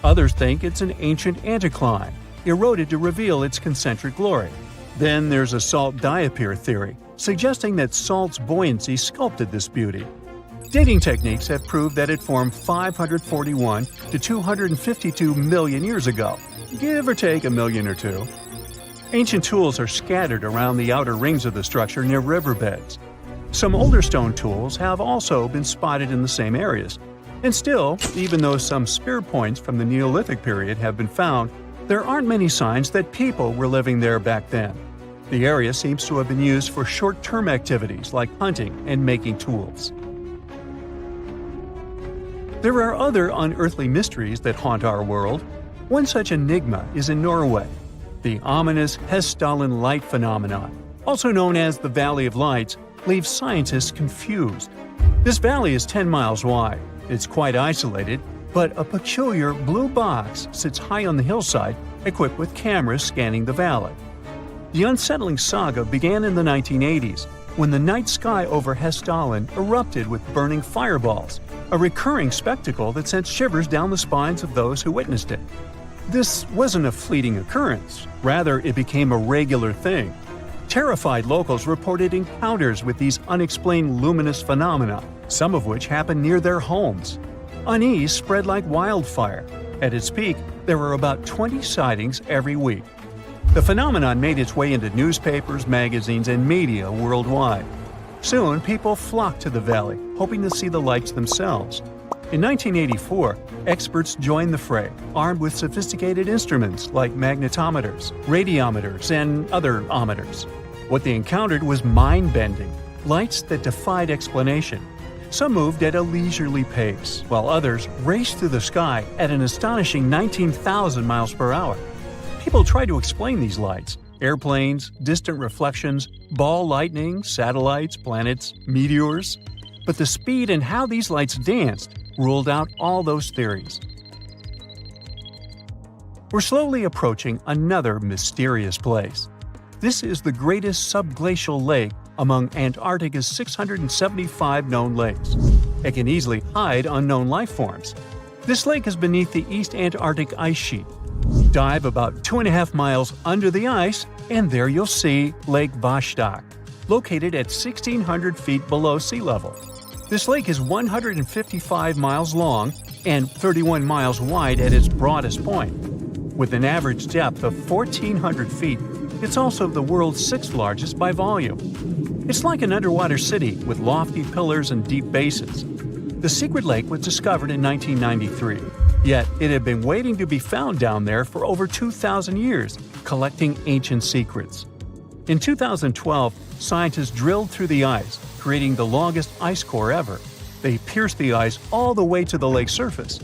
Others think it's an ancient anticline, eroded to reveal its concentric glory. Then there's a salt diapir theory, suggesting that salt's buoyancy sculpted this beauty. Dating techniques have proved that it formed 541 to 252 million years ago, give or take a million or two. Ancient tools are scattered around the outer rings of the structure near riverbeds. Some older stone tools have also been spotted in the same areas. And still, even though some spear points from the Neolithic period have been found, there aren't many signs that people were living there back then. The area seems to have been used for short-term activities like hunting and making tools. There are other unearthly mysteries that haunt our world. One such enigma is in Norway. The ominous Hessdalen light phenomenon, also known as the Valley of Lights, leaves scientists confused. This valley is 10 miles wide. It's quite isolated, but a peculiar blue box sits high on the hillside, equipped with cameras scanning the valley. The unsettling saga began in the 1980s, when the night sky over Hessdalen erupted with burning fireballs, a recurring spectacle that sent shivers down the spines of those who witnessed it. This wasn't a fleeting occurrence, rather it became a regular thing. Terrified locals reported encounters with these unexplained luminous phenomena, some of which happened near their homes. Unease spread like wildfire. At its peak, there were about 20 sightings every week. The phenomenon made its way into newspapers, magazines, and media worldwide. Soon, people flocked to the valley, hoping to see the lights themselves. In 1984, experts joined the fray, armed with sophisticated instruments like magnetometers, radiometers, and other ometers. What they encountered was mind-bending, lights that defied explanation. Some moved at a leisurely pace, while others raced through the sky at an astonishing 19,000 miles per hour. People tried to explain these lights: airplanes, distant reflections, ball lightning, satellites, planets, meteors. But the speed and how these lights danced ruled out all those theories. We're slowly approaching another mysterious place. This is the greatest subglacial lake among Antarctica's 675 known lakes. It can easily hide unknown life forms. This lake is beneath the East Antarctic ice sheet. Dive about 2.5 miles under the ice, and there you'll see Lake Vostok, located at 1,600 feet below sea level. This lake is 155 miles long and 31 miles wide at its broadest point. With an average depth of 1,400 feet, it's also the world's sixth largest by volume. It's like an underwater city with lofty pillars and deep basins. The secret lake was discovered in 1993, yet it had been waiting to be found down there for over 2,000 years, collecting ancient secrets. In 2012, scientists drilled through the ice, creating the longest ice core ever. They pierced the ice all the way to the lake's surface.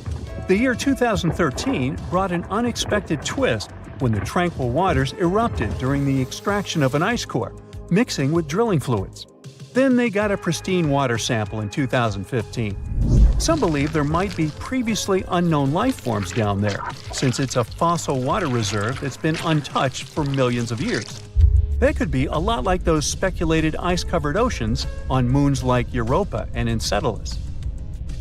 The year 2013 brought an unexpected twist when the tranquil waters erupted during the extraction of an ice core, mixing with drilling fluids. Then they got a pristine water sample in 2015. Some believe there might be previously unknown life forms down there, since it's a fossil water reserve that's been untouched for millions of years. They could be a lot like those speculated ice-covered oceans on moons like Europa and Enceladus.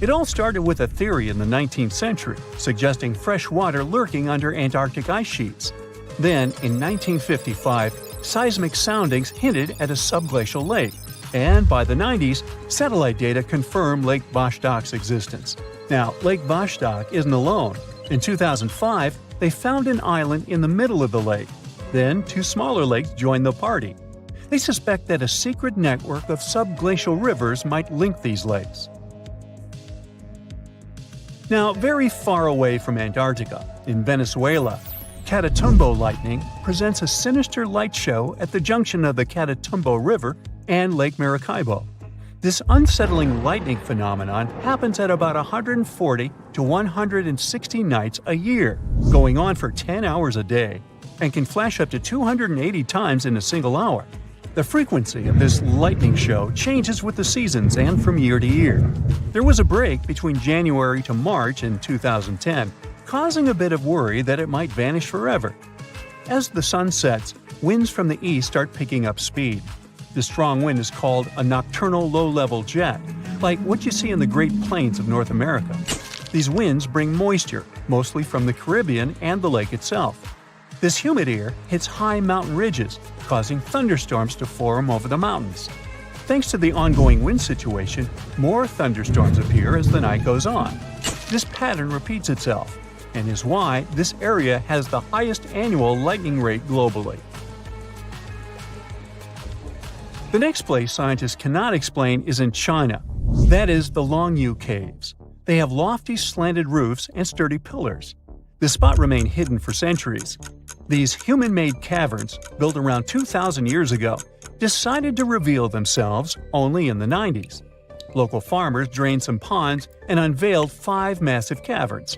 It all started with a theory in the 19th century, suggesting fresh water lurking under Antarctic ice sheets. Then, in 1955, seismic soundings hinted at a subglacial lake, and by the 90s, satellite data confirmed Lake Vostok's existence. Now, Lake Vostok isn't alone. In 2005, they found an island in the middle of the lake. Then, two smaller lakes joined the party. They suspect that a secret network of subglacial rivers might link these lakes. Now, very far away from Antarctica, in Venezuela, Catatumbo lightning presents a sinister light show at the junction of the Catatumbo River and Lake Maracaibo. This unsettling lightning phenomenon happens at about 140 to 160 nights a year, going on for 10 hours a day, and can flash up to 280 times in a single hour. The frequency of this lightning show changes with the seasons and from year to year. There was a break between January to March in 2010, causing a bit of worry that it might vanish forever. As the sun sets, winds from the east start picking up speed. The strong wind is called a nocturnal low-level jet, like what you see in the Great Plains of North America. These winds bring moisture, mostly from the Caribbean and the lake itself. This humid air hits high mountain ridges, causing thunderstorms to form over the mountains. Thanks to the ongoing wind situation, more thunderstorms appear as the night goes on. This pattern repeats itself, and is why this area has the highest annual lightning rate globally. The next place scientists cannot explain is in China. That is the Longyu Caves. They have lofty slanted roofs and sturdy pillars. The spot remained hidden for centuries. These human-made caverns, built around 2,000 years ago, decided to reveal themselves only in the 90s. Local farmers drained some ponds and unveiled 5 massive caverns.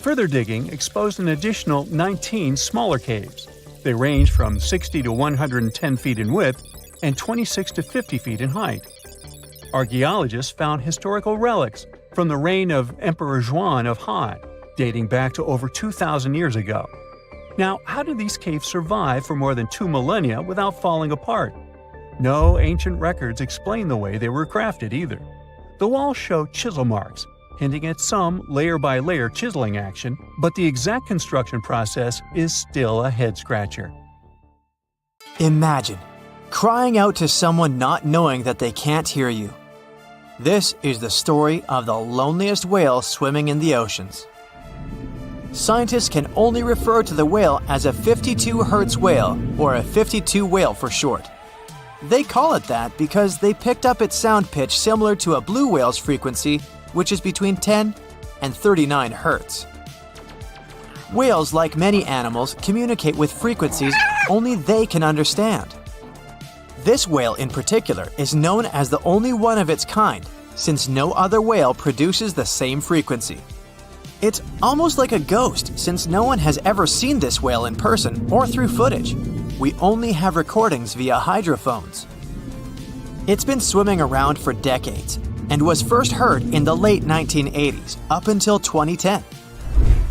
Further digging exposed an additional 19 smaller caves. They range from 60 to 110 feet in width and 26 to 50 feet in height. Archaeologists found historical relics from the reign of Emperor Zhuan of Han, dating back to over 2,000 years ago. Now, how did these caves survive for more than 2 millennia without falling apart? No ancient records explain the way they were crafted either. The walls show chisel marks, hinting at some layer-by-layer chiseling action, but the exact construction process is still a head-scratcher. Imagine crying out to someone not knowing that they can't hear you. This is the story of the loneliest whale swimming in the oceans. Scientists can only refer to the whale as a 52 Hz whale, or a 52 whale for short. They call it that because they picked up its sound pitch similar to a blue whale's frequency, which is between 10 and 39 Hz. Whales, like many animals, communicate with frequencies only they can understand. This whale in particular is known as the only one of its kind, since no other whale produces the same frequency. It's almost like a ghost, since no one has ever seen this whale in person or through footage. We only have recordings via hydrophones. It's been swimming around for decades and was first heard in the late 1980s up until 2010.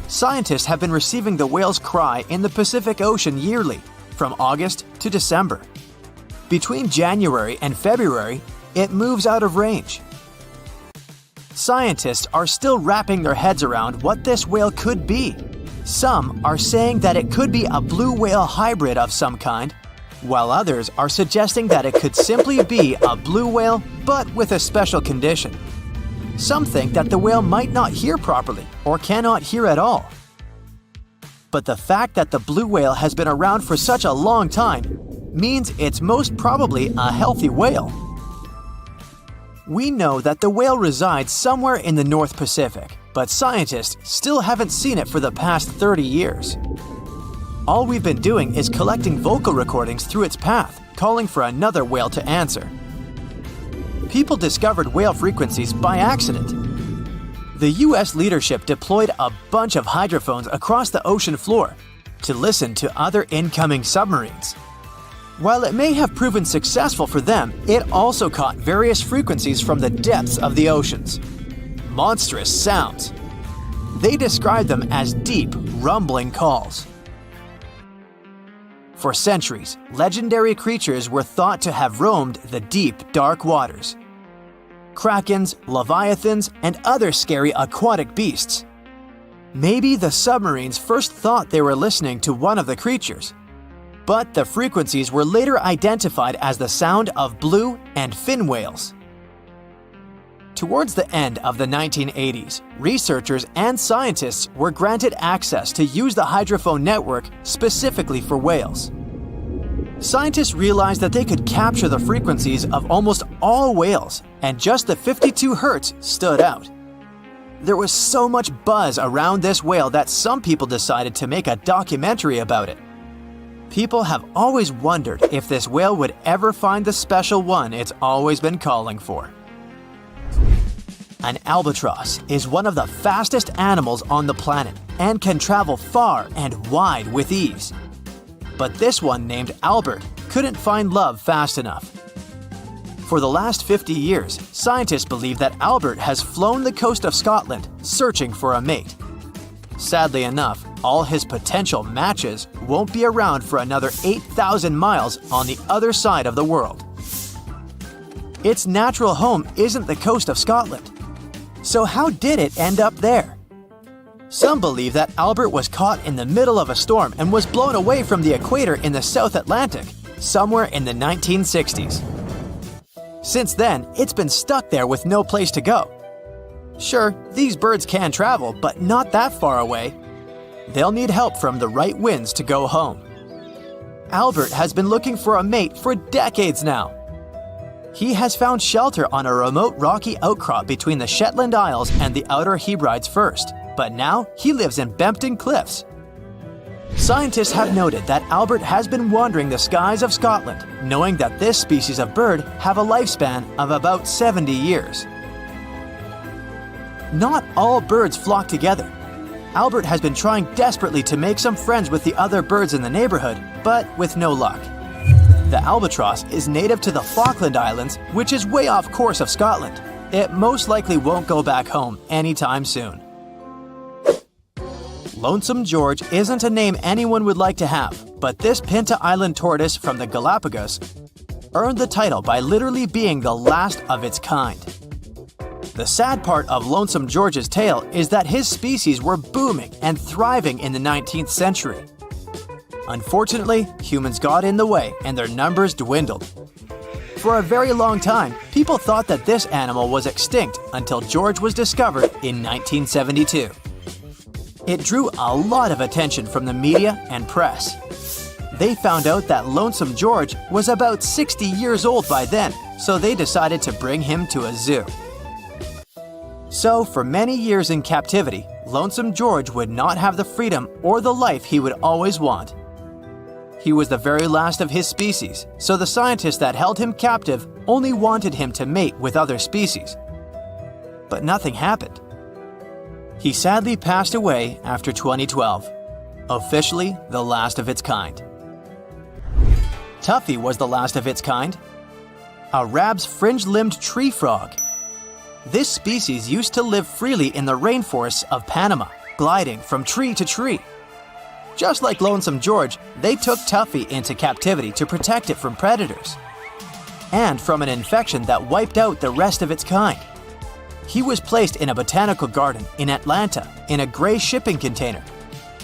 Scientists have been receiving the whale's cry in the Pacific Ocean yearly, from August to December. Between January and February, it moves out of range. Scientists are still wrapping their heads around what this whale could be. Some are saying that it could be a blue whale hybrid of some kind, while others are suggesting that it could simply be a blue whale but with a special condition. Some think that the whale might not hear properly or cannot hear at all. But the fact that the blue whale has been around for such a long time means it's most probably a healthy whale. We know that the whale resides somewhere in the North Pacific, but scientists still haven't seen it for the past 30 years. All we've been doing is collecting vocal recordings through its path, calling for another whale to answer. People discovered whale frequencies by accident. The US leadership deployed a bunch of hydrophones across the ocean floor to listen to other incoming submarines. While it may have proven successful for them, it also caught various frequencies from the depths of the oceans. Monstrous sounds. They describe them as deep, rumbling calls. For centuries, legendary creatures were thought to have roamed the deep, dark waters. Krakens, leviathans, and other scary aquatic beasts. Maybe the submarines first thought they were listening to one of the creatures, but the frequencies were later identified as the sound of blue and fin whales. Towards the end of the 1980s, researchers and scientists were granted access to use the hydrophone network specifically for whales. Scientists realized that they could capture the frequencies of almost all whales, and just the 52 Hz stood out. There was so much buzz around this whale that some people decided to make a documentary about it. People have always wondered if this whale would ever find the special one it's always been calling for. An albatross is one of the fastest animals on the planet and can travel far and wide with ease. But this one, named Albert, couldn't find love fast enough. For the last 50 years, scientists believe that Albert has flown the coast of Scotland searching for a mate. Sadly enough, all his potential matches won't be around for another 8,000 miles on the other side of the world. Its natural home isn't the coast of Scotland. So how did it end up there? Some believe that Albert was caught in the middle of a storm and was blown away from the equator in the South Atlantic somewhere in the 1960s. Since then, it's been stuck there with no place to go. Sure, these birds can travel, but not that far away. They'll need help from the right winds to go home. Albert has been looking for a mate for decades now. He has found shelter on a remote rocky outcrop between the Shetland Isles and the Outer Hebrides first, but now he lives in Bempton Cliffs. Scientists have noted that Albert has been wandering the skies of Scotland, knowing that this species of bird have a lifespan of about 70 years. Not all birds flock together. Albert has been trying desperately to make some friends with the other birds in the neighborhood, but with no luck. The albatross is native to the Falkland Islands, which is way off course of Scotland. It most likely won't go back home anytime soon. Lonesome George isn't a name anyone would like to have, but this Pinta Island tortoise from the Galapagos earned the title by literally being the last of its kind. The sad part of Lonesome George's tale is that his species were booming and thriving in the 19th century. Unfortunately, humans got in the way and their numbers dwindled. For a very long time, people thought that this animal was extinct until George was discovered in 1972. It drew a lot of attention from the media and press. They found out that Lonesome George was about 60 years old by then, so they decided to bring him to a zoo. So, for many years in captivity, Lonesome George would not have the freedom or the life he would always want. He was the very last of his species, so the scientists that held him captive only wanted him to mate with other species. But nothing happened. He sadly passed away after 2012, officially the last of its kind. Tuffy was the last of its kind, a Rab's fringe-limbed tree frog. This species used to live freely in the rainforests of Panama, gliding from tree to tree. Just like Lonesome George, they took Tuffy into captivity to protect it from predators and from an infection that wiped out the rest of its kind. He was placed in a botanical garden in Atlanta in a gray shipping container.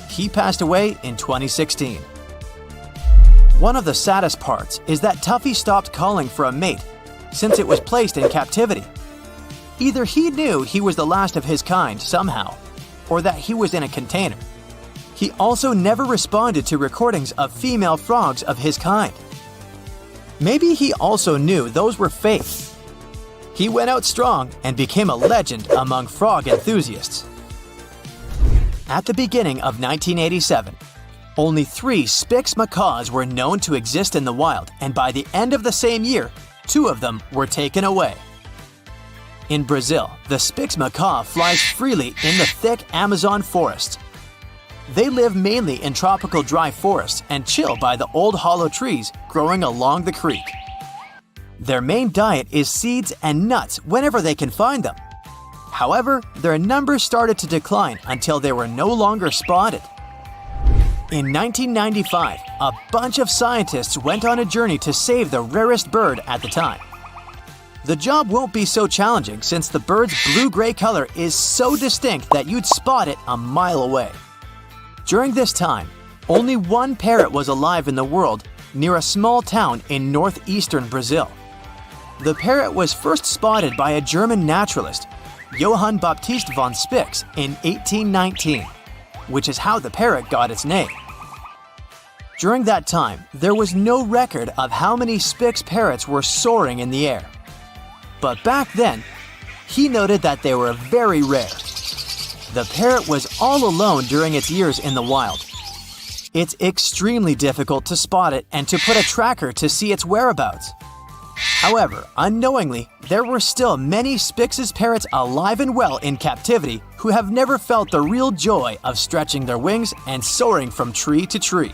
He passed away in 2016. One of the saddest parts is that Tuffy stopped calling for a mate since it was placed in captivity. Either he knew he was the last of his kind somehow, or that he was in a container. He also never responded to recordings of female frogs of his kind. Maybe he also knew those were fake. He went out strong and became a legend among frog enthusiasts. At the beginning of 1987, only 3 Spix macaws were known to exist in the wild, and by the end of the same year, 2 of them were taken away. In Brazil, the Spix macaw flies freely in the thick Amazon forests. They live mainly in tropical dry forests and chill by the old hollow trees growing along the creek. Their main diet is seeds and nuts whenever they can find them. However, their numbers started to decline until they were no longer spotted. In 1995, a bunch of scientists went on a journey to save the rarest bird at the time. The job won't be so challenging since the bird's blue-gray color is so distinct that you'd spot it a mile away. During this time, only 1 parrot was alive in the world near a small town in northeastern Brazil. The parrot was first spotted by a German naturalist, Johann Baptist von Spix, in 1819, which is how the parrot got its name. During that time, there was no record of how many Spix parrots were soaring in the air. But back then, he noted that they were very rare. The parrot was all alone during its years in the wild. It's extremely difficult to spot it and to put a tracker to see its whereabouts. However, unknowingly, there were still many Spix's parrots alive and well in captivity who have never felt the real joy of stretching their wings and soaring from tree to tree.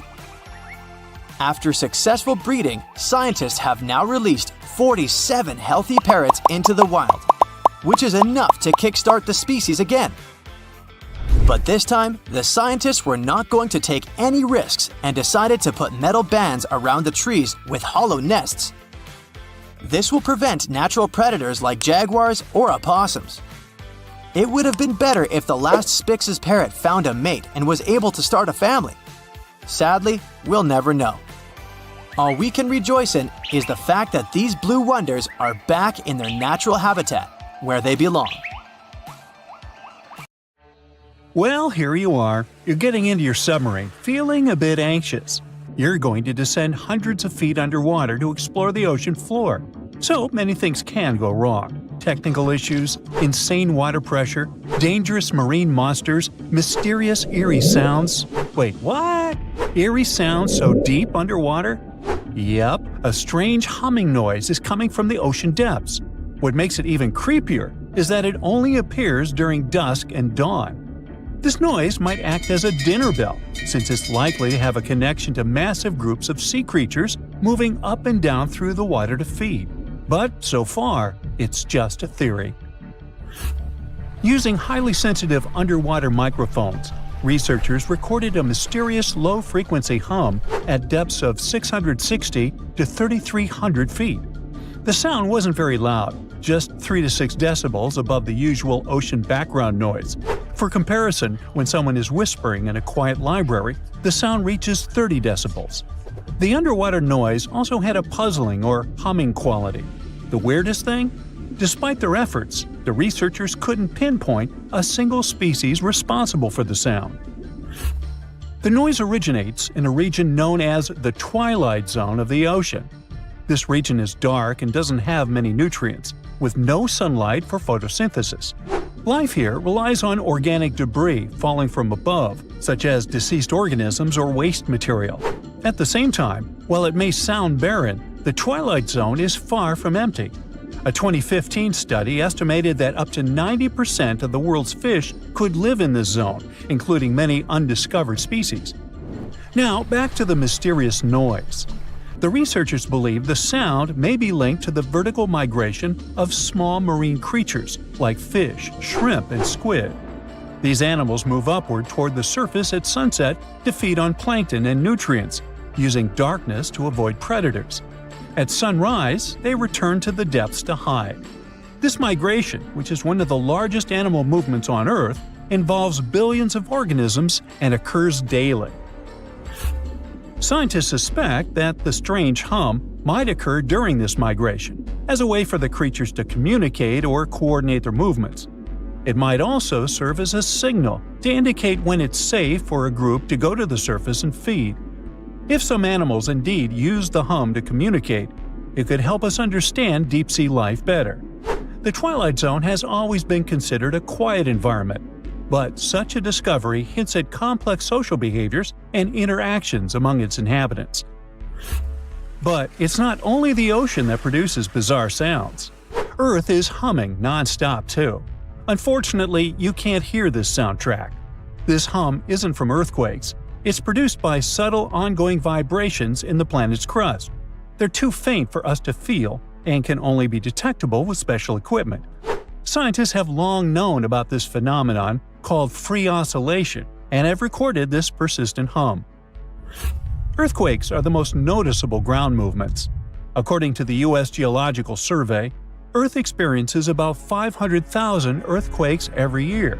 After successful breeding, scientists have now released 47 healthy parrots into the wild, which is enough to kickstart the species again. But this time, the scientists were not going to take any risks and decided to put metal bands around the trees with hollow nests. This will prevent natural predators like jaguars or opossums. It would have been better if the last Spix's parrot found a mate and was able to start a family. Sadly, we'll never know. All we can rejoice in is the fact that these blue wonders are back in their natural habitat, where they belong. Well, here you are. You're getting into your submarine, feeling a bit anxious. You're going to descend hundreds of feet underwater to explore the ocean floor. So many things can go wrong. Technical issues, insane water pressure, dangerous marine monsters, mysterious eerie sounds. Wait, what? Eerie sounds so deep underwater? Yep, a strange humming noise is coming from the ocean depths. What makes it even creepier is that it only appears during dusk and dawn. This noise might act as a dinner bell, since it's likely to have a connection to massive groups of sea creatures moving up and down through the water to feed. But so far, it's just a theory. Using highly sensitive underwater microphones, researchers recorded a mysterious low-frequency hum at depths of 660 to 3,300 feet. The sound wasn't very loud, just 3 to 6 decibels above the usual ocean background noise. For comparison, when someone is whispering in a quiet library, the sound reaches 30 decibels. The underwater noise also had a puzzling or humming quality. The weirdest thing? Despite their efforts, the researchers couldn't pinpoint a single species responsible for the sound. The noise originates in a region known as the twilight zone of the ocean. This region is dark and doesn't have many nutrients, with no sunlight for photosynthesis. Life here relies on organic debris falling from above, such as deceased organisms or waste material. At the same time, while it may sound barren, the twilight zone is far from empty. A 2015 study estimated that up to 90% of the world's fish could live in this zone, including many undiscovered species. Now, back to the mysterious noise. The researchers believe the sound may be linked to the vertical migration of small marine creatures like fish, shrimp, and squid. These animals move upward toward the surface at sunset to feed on plankton and nutrients, using darkness to avoid predators. At sunrise, they return to the depths to hide. This migration, which is one of the largest animal movements on Earth, involves billions of organisms and occurs daily. Scientists suspect that the strange hum might occur during this migration, as a way for the creatures to communicate or coordinate their movements. It might also serve as a signal to indicate when it's safe for a group to go to the surface and feed. If some animals indeed use the hum to communicate, it could help us understand deep-sea life better. The Twilight Zone has always been considered a quiet environment, but such a discovery hints at complex social behaviors and interactions among its inhabitants. But it's not only the ocean that produces bizarre sounds. Earth is humming non-stop too. Unfortunately, you can't hear this soundtrack. This hum isn't from earthquakes. It's produced by subtle ongoing vibrations in the planet's crust. They're too faint for us to feel and can only be detectable with special equipment. Scientists have long known about this phenomenon called free oscillation and have recorded this persistent hum. Earthquakes are the most noticeable ground movements. According to the U.S. Geological Survey, Earth experiences about 500,000 earthquakes every year.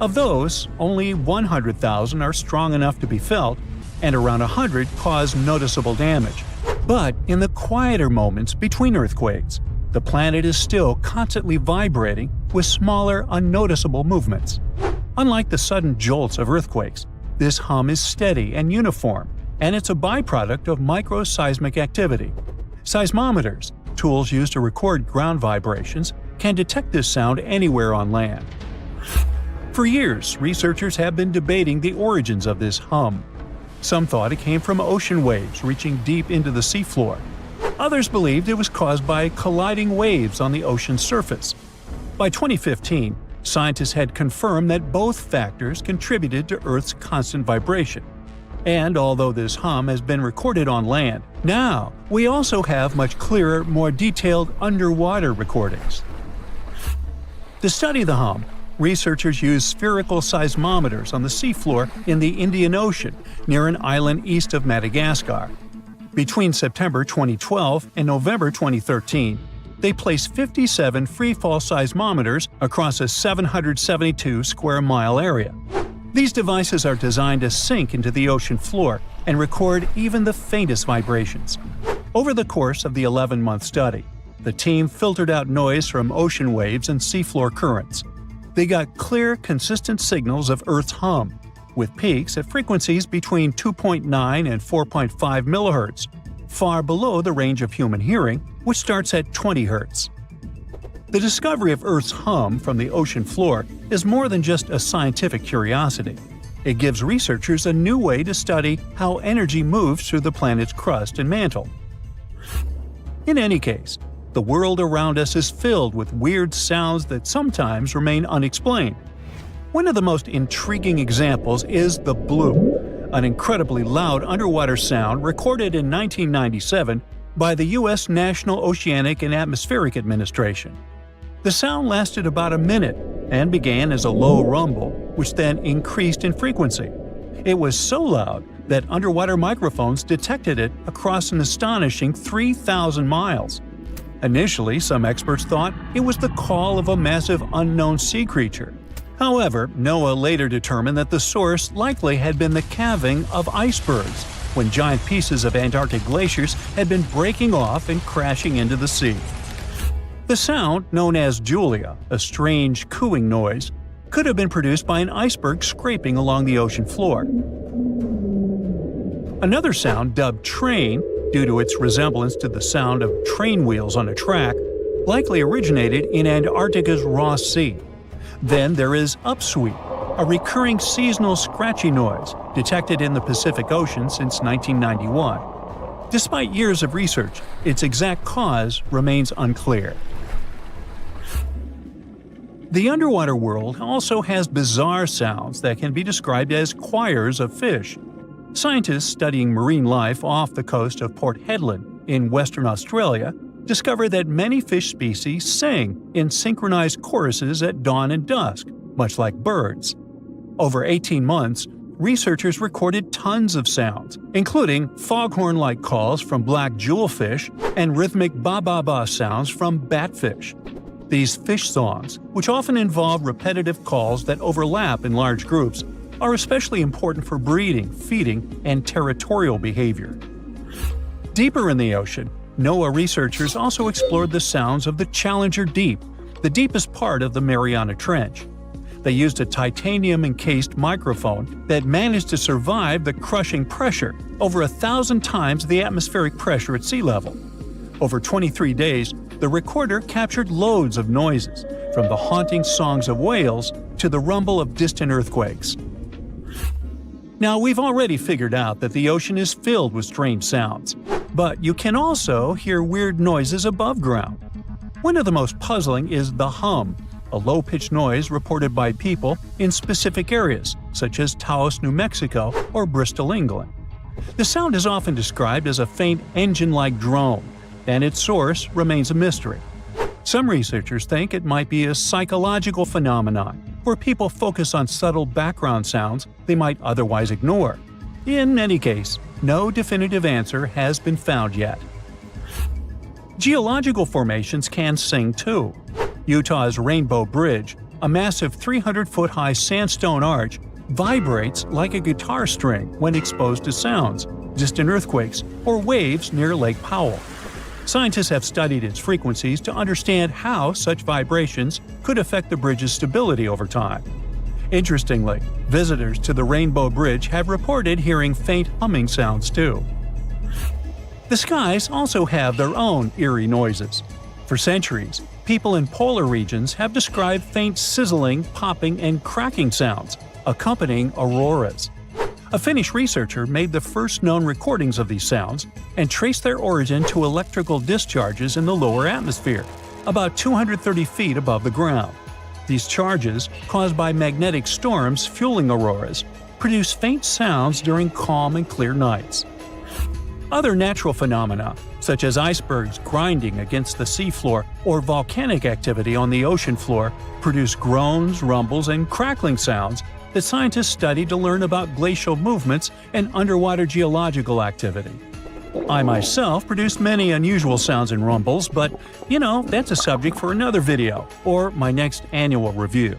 Of those, only 100,000 are strong enough to be felt, and around 100 cause noticeable damage. But in the quieter moments between earthquakes, the planet is still constantly vibrating with smaller, unnoticeable movements. Unlike the sudden jolts of earthquakes, this hum is steady and uniform, and it's a byproduct of microseismic activity. Seismometers, tools used to record ground vibrations, can detect this sound anywhere on land. For years, researchers have been debating the origins of this hum. Some thought it came from ocean waves reaching deep into the seafloor. Others believed it was caused by colliding waves on the ocean's surface. By 2015, scientists had confirmed that both factors contributed to Earth's constant vibration. And although this hum has been recorded on land, now we also have much clearer, more detailed underwater recordings. To study the hum, researchers used spherical seismometers on the seafloor in the Indian Ocean near an island east of Madagascar. Between September 2012 and November 2013, they placed 57 freefall seismometers across a 772 square mile area. These devices are designed to sink into the ocean floor and record even the faintest vibrations. Over the course of the 11-month study, the team filtered out noise from ocean waves and seafloor currents. They got clear, consistent signals of Earth's hum, with peaks at frequencies between 2.9 and 4.5 MHz, far below the range of human hearing, which starts at 20 Hz. The discovery of Earth's hum from the ocean floor is more than just a scientific curiosity. It gives researchers a new way to study how energy moves through the planet's crust and mantle. In any case, the world around us is filled with weird sounds that sometimes remain unexplained. One of the most intriguing examples is the bloop, an incredibly loud underwater sound recorded in 1997 by the U.S. National Oceanic and Atmospheric Administration. The sound lasted about a minute and began as a low rumble, which then increased in frequency. It was so loud that underwater microphones detected it across an astonishing 3,000 miles. Initially, some experts thought it was the call of a massive unknown sea creature. However, NOAA later determined that the source likely had been the calving of icebergs, when giant pieces of Antarctic glaciers had been breaking off and crashing into the sea. The sound, known as Julia, a strange cooing noise, could have been produced by an iceberg scraping along the ocean floor. Another sound, dubbed train, due to its resemblance to the sound of train wheels on a track, likely originated in Antarctica's Ross Sea. Then there is upsweep, a recurring seasonal scratchy noise detected in the Pacific Ocean since 1991. Despite years of research, its exact cause remains unclear. The underwater world also has bizarre sounds that can be described as choirs of fish. Scientists studying marine life off the coast of Port Hedland in Western Australia discovered that many fish species sing in synchronized choruses at dawn and dusk, much like birds. Over 18 months, researchers recorded tons of sounds, including foghorn-like calls from black jewelfish and rhythmic ba-ba-ba sounds from batfish. These fish songs, which often involve repetitive calls that overlap in large groups, are especially important for breeding, feeding, and territorial behavior. Deeper in the ocean, NOAA researchers also explored the sounds of the Challenger Deep, the deepest part of the Mariana Trench. They used a titanium-encased microphone that managed to survive the crushing pressure, over 1,000 times the atmospheric pressure at sea level. Over 23 days, the recorder captured loads of noises, from the haunting songs of whales to the rumble of distant earthquakes. Now, we've already figured out that the ocean is filled with strange sounds, but you can also hear weird noises above ground. One of the most puzzling is the hum, a low-pitched noise reported by people in specific areas, such as Taos, New Mexico, or Bristol, England. The sound is often described as a faint engine-like drone, and its source remains a mystery. Some researchers think it might be a psychological phenomenon, where people focus on subtle background sounds they might otherwise ignore. In any case, no definitive answer has been found yet. Geological formations can sing too. Utah's Rainbow Bridge, a massive 300-foot-high sandstone arch, vibrates like a guitar string when exposed to sounds, distant earthquakes, or waves near Lake Powell. Scientists have studied its frequencies to understand how such vibrations could affect the bridge's stability over time. Interestingly, visitors to the Rainbow Bridge have reported hearing faint humming sounds too. The skies also have their own eerie noises. For centuries, people in polar regions have described faint sizzling, popping, and cracking sounds, accompanying auroras. A Finnish researcher made the first known recordings of these sounds and traced their origin to electrical discharges in the lower atmosphere, about 230 feet above the ground. These charges, caused by magnetic storms fueling auroras, produce faint sounds during calm and clear nights. Other natural phenomena, such as icebergs grinding against the seafloor or volcanic activity on the ocean floor, produce groans, rumbles, and crackling sounds that scientists study to learn about glacial movements and underwater geological activity. I myself produce many unusual sounds and rumbles, but, that's a subject for another video, or my next annual review.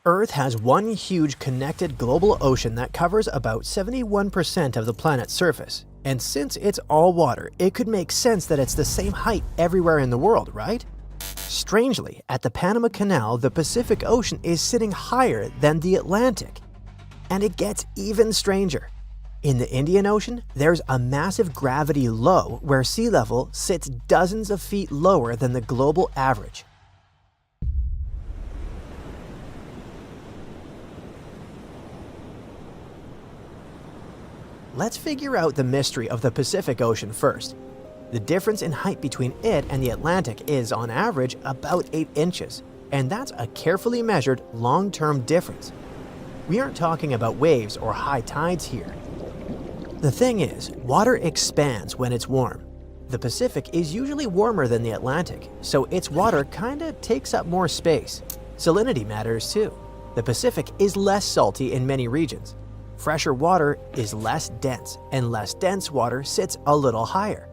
Earth has one huge connected global ocean that covers about 71% of the planet's surface. And since it's all water, it could make sense that it's the same height everywhere in the world, right? Strangely, at the Panama Canal, the Pacific Ocean is sitting higher than the Atlantic. And it gets even stranger. In the Indian Ocean, there's a massive gravity low where sea level sits dozens of feet lower than the global average. Let's figure out the mystery of the Pacific Ocean first. The difference in height between it and the Atlantic is, on average, about 8 inches, and that's a carefully measured, long-term difference. We aren't talking about waves or high tides here. The thing is, water expands when it's warm. The Pacific is usually warmer than the Atlantic, so its water kinda takes up more space. Salinity matters too. The Pacific is less salty in many regions. Fresher water is less dense, and less dense water sits a little higher.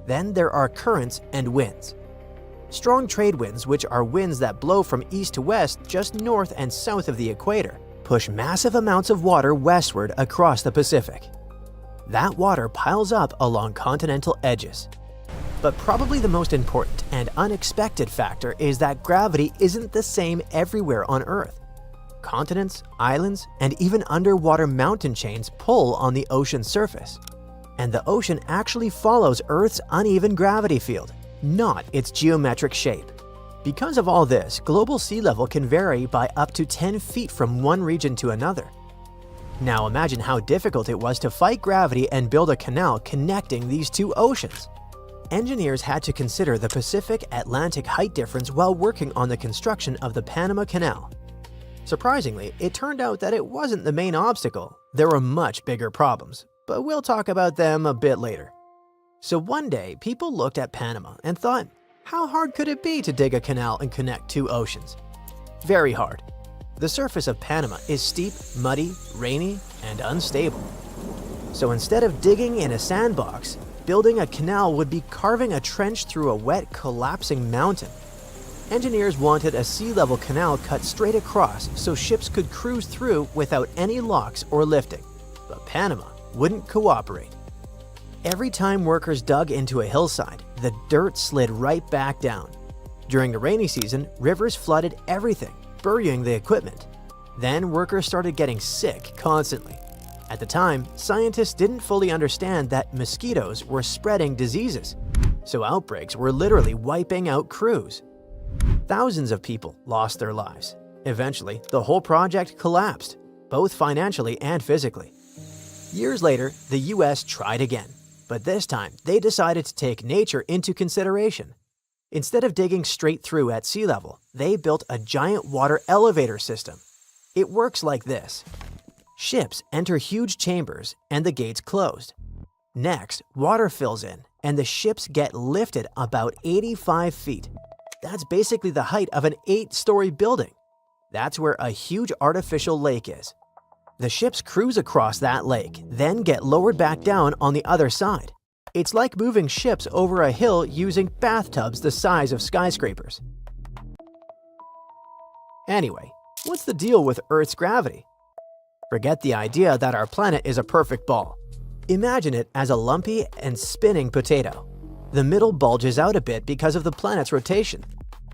Then there are currents and winds. Strong trade winds, which are winds that blow from east to west just north and south of the equator, push massive amounts of water westward across the Pacific. That water piles up along continental edges. But probably the most important and unexpected factor is that gravity isn't the same everywhere on Earth. Continents, islands, and even underwater mountain chains pull on the ocean's surface. And the ocean actually follows Earth's uneven gravity field, not its geometric shape. Because of all this, global sea level can vary by up to 10 feet from one region to another. Now imagine how difficult it was to fight gravity and build a canal connecting these two oceans. Engineers had to consider the Pacific-Atlantic height difference while working on the construction of the Panama Canal. Surprisingly, it turned out that it wasn't the main obstacle. There were much bigger problems, but we'll talk about them a bit later. So one day, people looked at Panama and thought, how hard could it be to dig a canal and connect two oceans? Very hard. The surface of Panama is steep, muddy, rainy, and unstable. So instead of digging in a sandbox, building a canal would be carving a trench through a wet, collapsing mountain. Engineers wanted a sea-level canal cut straight across so ships could cruise through without any locks or lifting. But Panama wouldn't cooperate. Every time workers dug into a hillside, the dirt slid right back down. During the rainy season, rivers flooded everything, burying the equipment. Then workers started getting sick constantly. At the time, scientists didn't fully understand that mosquitoes were spreading diseases, so outbreaks were literally wiping out crews. Thousands of people lost their lives. Eventually, the whole project collapsed, both financially and physically. Years later, the US tried again, but this time they decided to take nature into consideration. Instead of digging straight through at sea level, they built a giant water elevator system. It works like this. Ships enter huge chambers and the gates closed. Next, water fills in and the ships get lifted about 85 feet. That's basically the height of an 8-story building. That's where a huge artificial lake is. The ships cruise across that lake, then get lowered back down on the other side. It's like moving ships over a hill using bathtubs the size of skyscrapers. Anyway, what's the deal with Earth's gravity? Forget the idea that our planet is a perfect ball. Imagine it as a lumpy and spinning potato. The middle bulges out a bit because of the planet's rotation.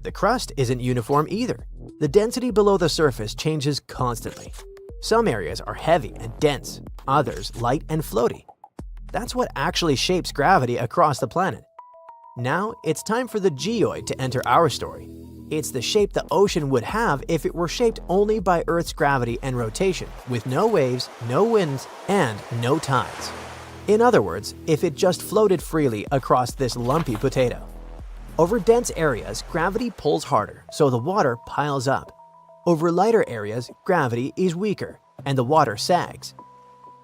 The crust isn't uniform either. The density below the surface changes constantly. Some areas are heavy and dense, others light and floaty. That's what actually shapes gravity across the planet. Now, it's time for the geoid to enter our story. It's the shape the ocean would have if it were shaped only by Earth's gravity and rotation, with no waves, no winds, and no tides. In other words, if it just floated freely across this lumpy potato. Over dense areas, gravity pulls harder, so the water piles up. Over lighter areas, gravity is weaker, and the water sags.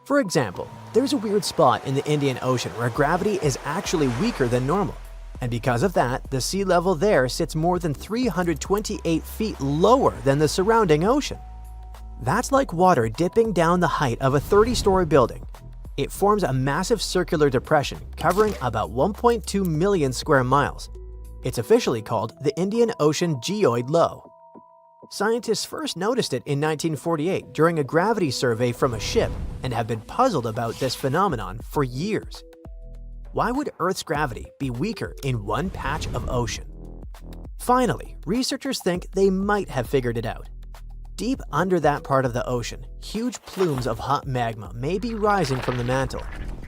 For example, there's a weird spot in the Indian Ocean where gravity is actually weaker than normal. And because of that, the sea level there sits more than 328 feet lower than the surrounding ocean. That's like water dipping down the height of a 30-story building. It forms a massive circular depression covering about 1.2 million square miles. It's officially called the Indian Ocean Geoid Low. Scientists first noticed it in 1948 during a gravity survey from a ship and have been puzzled about this phenomenon for years. Why would Earth's gravity be weaker in one patch of ocean? Finally, researchers think they might have figured it out. Deep under that part of the ocean, huge plumes of hot magma may be rising from the mantle,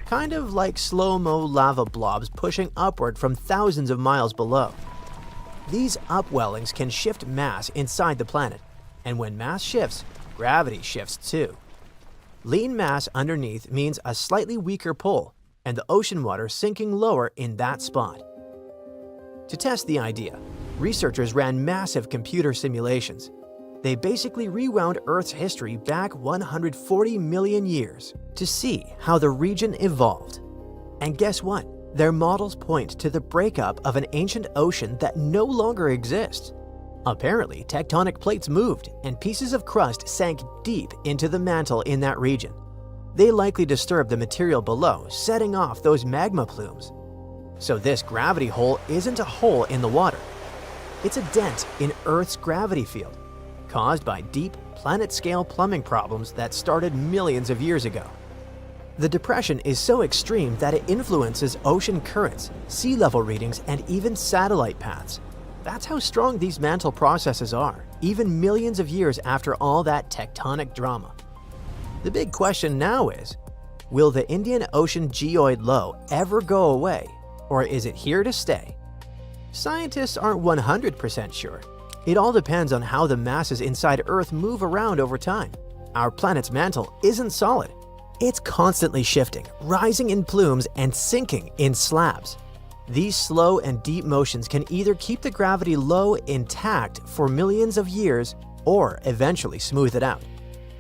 kind of like slow-mo lava blobs pushing upward from thousands of miles below. These upwellings can shift mass inside the planet, and when mass shifts, gravity shifts too. Lean mass underneath means a slightly weaker pull, and the ocean water sinking lower in that spot. To test the idea, researchers ran massive computer simulations. They basically rewound Earth's history back 140 million years to see how the region evolved. And guess what? Their models point to the breakup of an ancient ocean that no longer exists. Apparently, tectonic plates moved and pieces of crust sank deep into the mantle in that region. They likely disturbed the material below, setting off those magma plumes. So this gravity hole isn't a hole in the water. It's a dent in Earth's gravity field, caused by deep, planet-scale plumbing problems that started millions of years ago. The depression is so extreme that it influences ocean currents, sea level readings, and even satellite paths. That's how strong these mantle processes are, even millions of years after all that tectonic drama. The big question now is, will the Indian Ocean Geoid Low ever go away, or is it here to stay? Scientists aren't 100% sure. It all depends on how the masses inside Earth move around over time. Our planet's mantle isn't solid. It's constantly shifting, rising in plumes and sinking in slabs. These slow and deep motions can either keep the gravity low intact for millions of years or eventually smooth it out.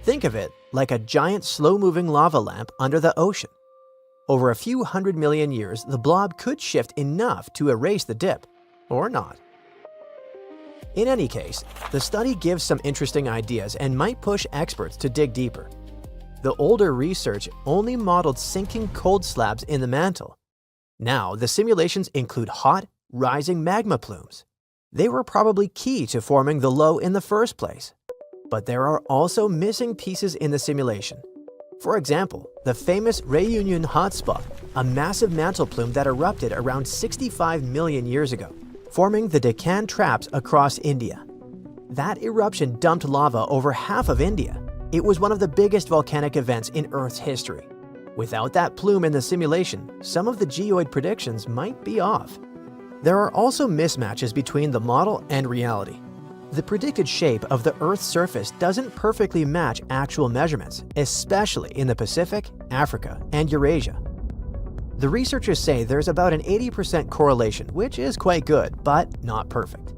Think of it like a giant slow-moving lava lamp under the ocean. Over a few 100 million years, the blob could shift enough to erase the dip, or not. In any case, the study gives some interesting ideas and might push experts to dig deeper. The older research only modeled sinking cold slabs in the mantle. Now, the simulations include hot, rising magma plumes. They were probably key to forming the low in the first place. But there are also missing pieces in the simulation. For example, the famous Réunion hotspot, a massive mantle plume that erupted around 65 million years ago, forming the Deccan Traps across India. That eruption dumped lava over half of India. It was one of the biggest volcanic events in Earth's history. Without that plume in the simulation, some of the geoid predictions might be off. There are also mismatches between the model and reality. The predicted shape of the Earth's surface doesn't perfectly match actual measurements, especially in the Pacific, Africa, and Eurasia. The researchers say there's about an 80% correlation, which is quite good, but not perfect.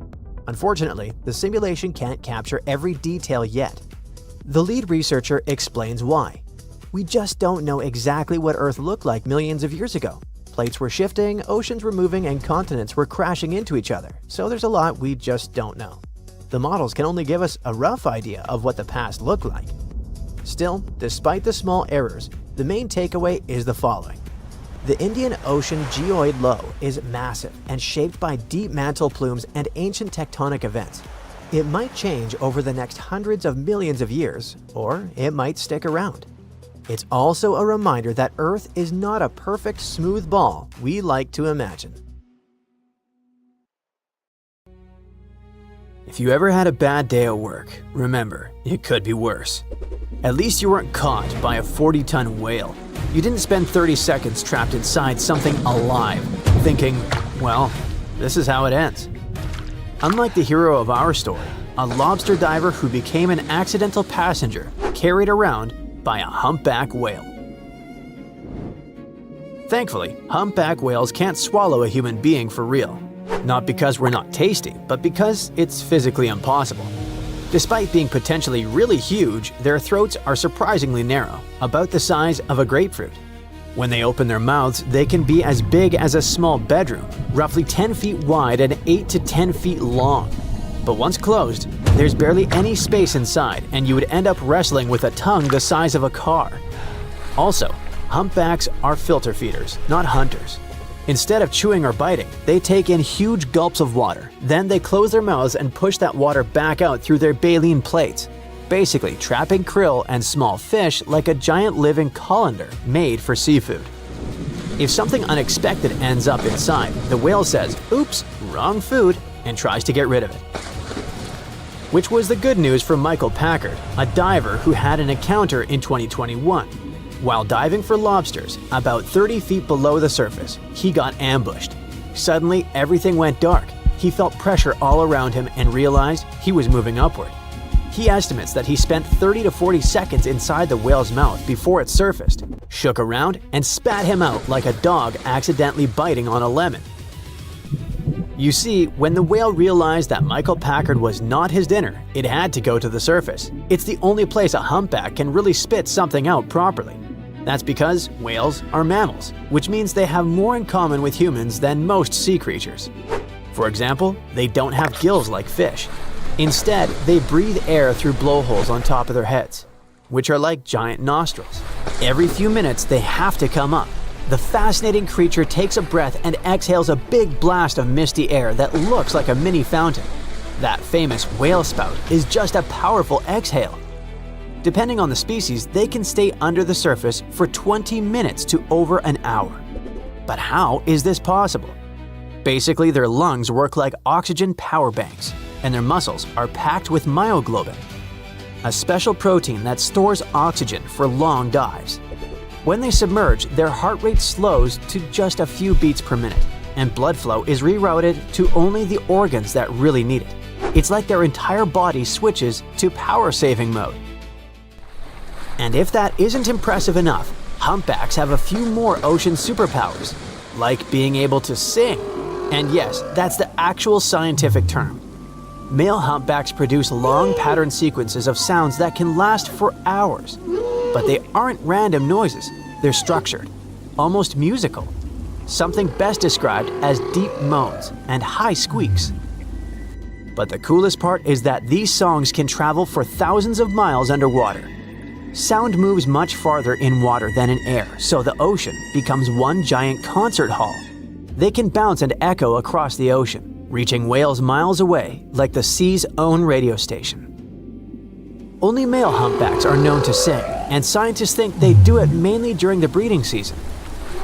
Unfortunately, the simulation can't capture every detail yet. The lead researcher explains why. We just don't know exactly what Earth looked like millions of years ago. Plates were shifting, oceans were moving, and continents were crashing into each other, so there's a lot we just don't know. The models can only give us a rough idea of what the past looked like. Still, despite the small errors, the main takeaway is the following. The Indian Ocean Geoid Low is massive and shaped by deep mantle plumes and ancient tectonic events. It might change over the next hundreds of millions of years, or it might stick around. It's also a reminder that Earth is not a perfect smooth ball we like to imagine. If you ever had a bad day at work, remember, it could be worse. At least you weren't caught by a 40-ton whale. You didn't spend 30 seconds trapped inside something alive, thinking, well, this is how it ends. Unlike the hero of our story, a lobster diver who became an accidental passenger carried around by a humpback whale. Thankfully, humpback whales can't swallow a human being for real. Not because we're not tasty, but because it's physically impossible. Despite being potentially really huge, their throats are surprisingly narrow, about the size of a grapefruit. When they open their mouths, they can be as big as a small bedroom, roughly 10 feet wide and 8 to 10 feet long. But once closed, there's barely any space inside, and you would end up wrestling with a tongue the size of a car. Also, humpbacks are filter feeders, not hunters. Instead of chewing or biting, they take in huge gulps of water. Then they close their mouths and push that water back out through their baleen plates, basically trapping krill and small fish like a giant living colander made for seafood. If something unexpected ends up inside, the whale says, "Oops, wrong food," and tries to get rid of it. Which was the good news for Michael Packard, a diver who had an encounter in 2021. While diving for lobsters, about 30 feet below the surface, he got ambushed. Suddenly, everything went dark. He felt pressure all around him and realized he was moving upward. He estimates that he spent 30 to 40 seconds inside the whale's mouth before it surfaced, shook around, and spat him out like a dog accidentally biting on a lemon. You see, when the whale realized that Michael Packard was not his dinner, it had to go to the surface. It's the only place a humpback can really spit something out properly. That's because whales are mammals, which means they have more in common with humans than most sea creatures. For example, they don't have gills like fish. Instead, they breathe air through blowholes on top of their heads, which are like giant nostrils. Every few minutes, they have to come up. The fascinating creature takes a breath and exhales a big blast of misty air that looks like a mini fountain. That famous whale spout is just a powerful exhale. Depending on the species, they can stay under the surface for 20 minutes to over an hour. But how is this possible? Basically, their lungs work like oxygen power banks, and their muscles are packed with myoglobin, a special protein that stores oxygen for long dives. When they submerge, their heart rate slows to just a few beats per minute, and blood flow is rerouted to only the organs that really need it. It's like their entire body switches to power-saving mode. And if that isn't impressive enough, humpbacks have a few more ocean superpowers, like being able to sing. And yes, that's the actual scientific term. Male humpbacks produce long pattern sequences of sounds that can last for hours. But they aren't random noises, they're structured, almost musical. Something best described as deep moans and high squeaks. But the coolest part is that these songs can travel for thousands of miles underwater. Sound moves much farther in water than in air, so the ocean becomes one giant concert hall. They can bounce and echo across the ocean, reaching whales miles away like the sea's own radio station. Only male humpbacks are known to sing, and scientists think they do it mainly during the breeding season.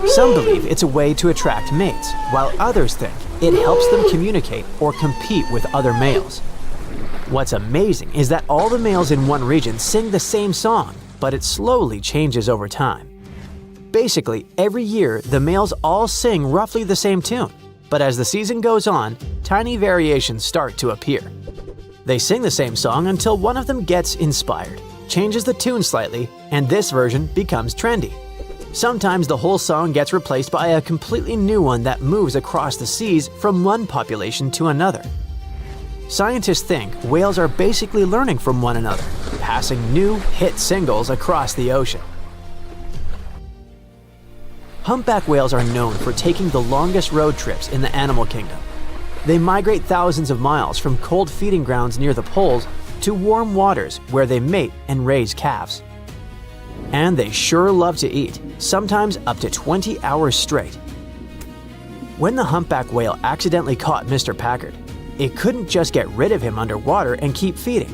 Some believe it's a way to attract mates, while others think it helps them communicate or compete with other males. What's amazing is that all the males in one region sing the same song, but it slowly changes over time. Basically, every year the males all sing roughly the same tune, but as the season goes on, tiny variations start to appear. They sing the same song until one of them gets inspired, changes the tune slightly, and this version becomes trendy. Sometimes the whole song gets replaced by a completely new one that moves across the seas from one population to another. Scientists think whales are basically learning from one another, passing new hit singles across the ocean. Humpback whales are known for taking the longest road trips in the animal kingdom. They migrate thousands of miles from cold feeding grounds near the poles to warm waters where they mate and raise calves. And they sure love to eat, sometimes up to 20 hours straight. When the humpback whale accidentally caught Mr. Packard, it couldn't just get rid of him underwater and keep feeding.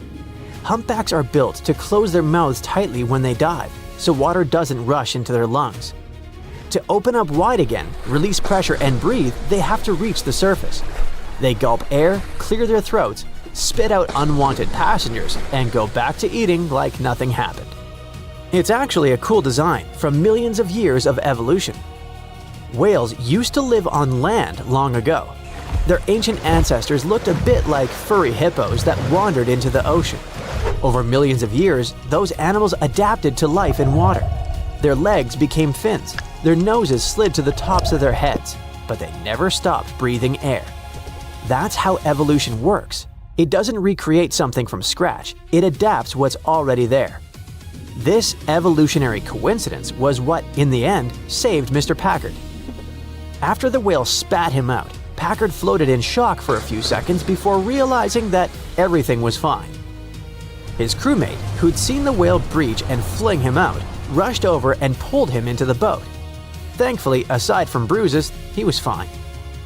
Humpbacks are built to close their mouths tightly when they dive, so water doesn't rush into their lungs. To open up wide again, release pressure, and breathe, they have to reach the surface. They gulp air, clear their throats, spit out unwanted passengers, and go back to eating like nothing happened. It's actually a cool design from millions of years of evolution. Whales used to live on land long ago. Their ancient ancestors looked a bit like furry hippos that wandered into the ocean. Over millions of years, those animals adapted to life in water. Their legs became fins, their noses slid to the tops of their heads, but they never stopped breathing air. That's how evolution works. It doesn't recreate something from scratch, it adapts what's already there. This evolutionary coincidence was what, in the end, saved Mr. Packard. After the whale spat him out, Packard floated in shock for a few seconds before realizing that everything was fine. His crewmate, who'd seen the whale breach and fling him out, rushed over and pulled him into the boat. Thankfully, aside from bruises, he was fine.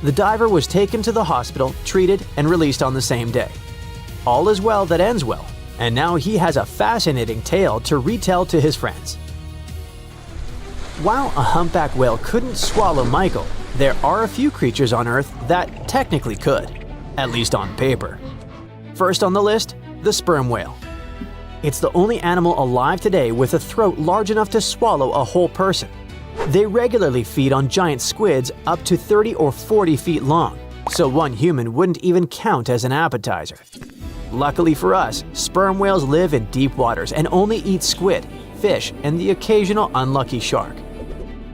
The diver was taken to the hospital, treated, and released on the same day. All is well that ends well, and now he has a fascinating tale to retell to his friends. While a humpback whale couldn't swallow Michael, there are a few creatures on Earth that technically could, at least on paper. First on the list, the sperm whale. It's the only animal alive today with a throat large enough to swallow a whole person. They regularly feed on giant squids up to 30 or 40 feet long, so one human wouldn't even count as an appetizer. Luckily for us, sperm whales live in deep waters and only eat squid, fish, and the occasional unlucky shark.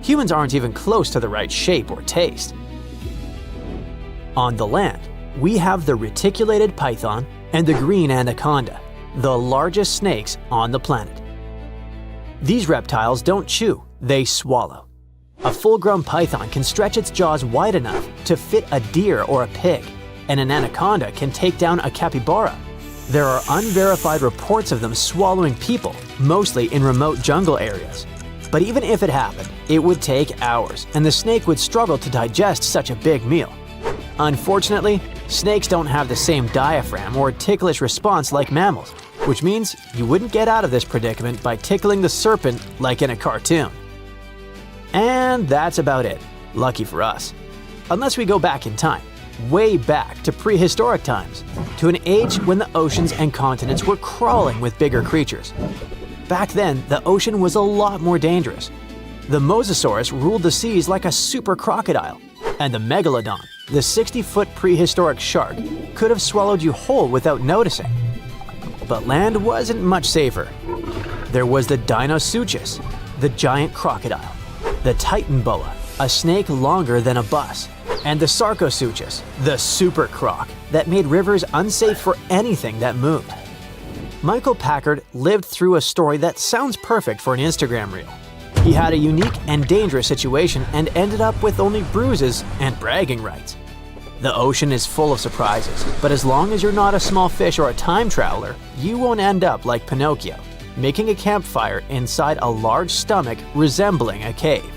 Humans aren't even close to the right shape or taste. On the land, we have the reticulated python and the green anaconda, the largest snakes on the planet. These reptiles don't chew, they swallow. A full-grown python can stretch its jaws wide enough to fit a deer or a pig, and an anaconda can take down a capybara. There are unverified reports of them swallowing people, mostly in remote jungle areas. But even if it happened, it would take hours, and the snake would struggle to digest such a big meal. Unfortunately, snakes don't have the same diaphragm or ticklish response like mammals, which means you wouldn't get out of this predicament by tickling the serpent like in a cartoon. And that's about it, lucky for us. Unless we go back in time, way back to prehistoric times, to an age when the oceans and continents were crawling with bigger creatures. Back then, the ocean was a lot more dangerous. The Mosasaurus ruled the seas like a super crocodile, and the Megalodon, the 60-foot prehistoric shark, could have swallowed you whole without noticing. But land wasn't much safer. There was the Dinosuchus, the giant crocodile, the Titan boa, a snake longer than a bus, and the Sarcosuchus, the super croc that made rivers unsafe for anything that moved. Michael Packard lived through a story that sounds perfect for an Instagram reel. He had a unique and dangerous situation and ended up with only bruises and bragging rights. The ocean is full of surprises, but as long as you're not a small fish or a time traveler, you won't end up like Pinocchio, making a campfire inside a large stomach resembling a cave.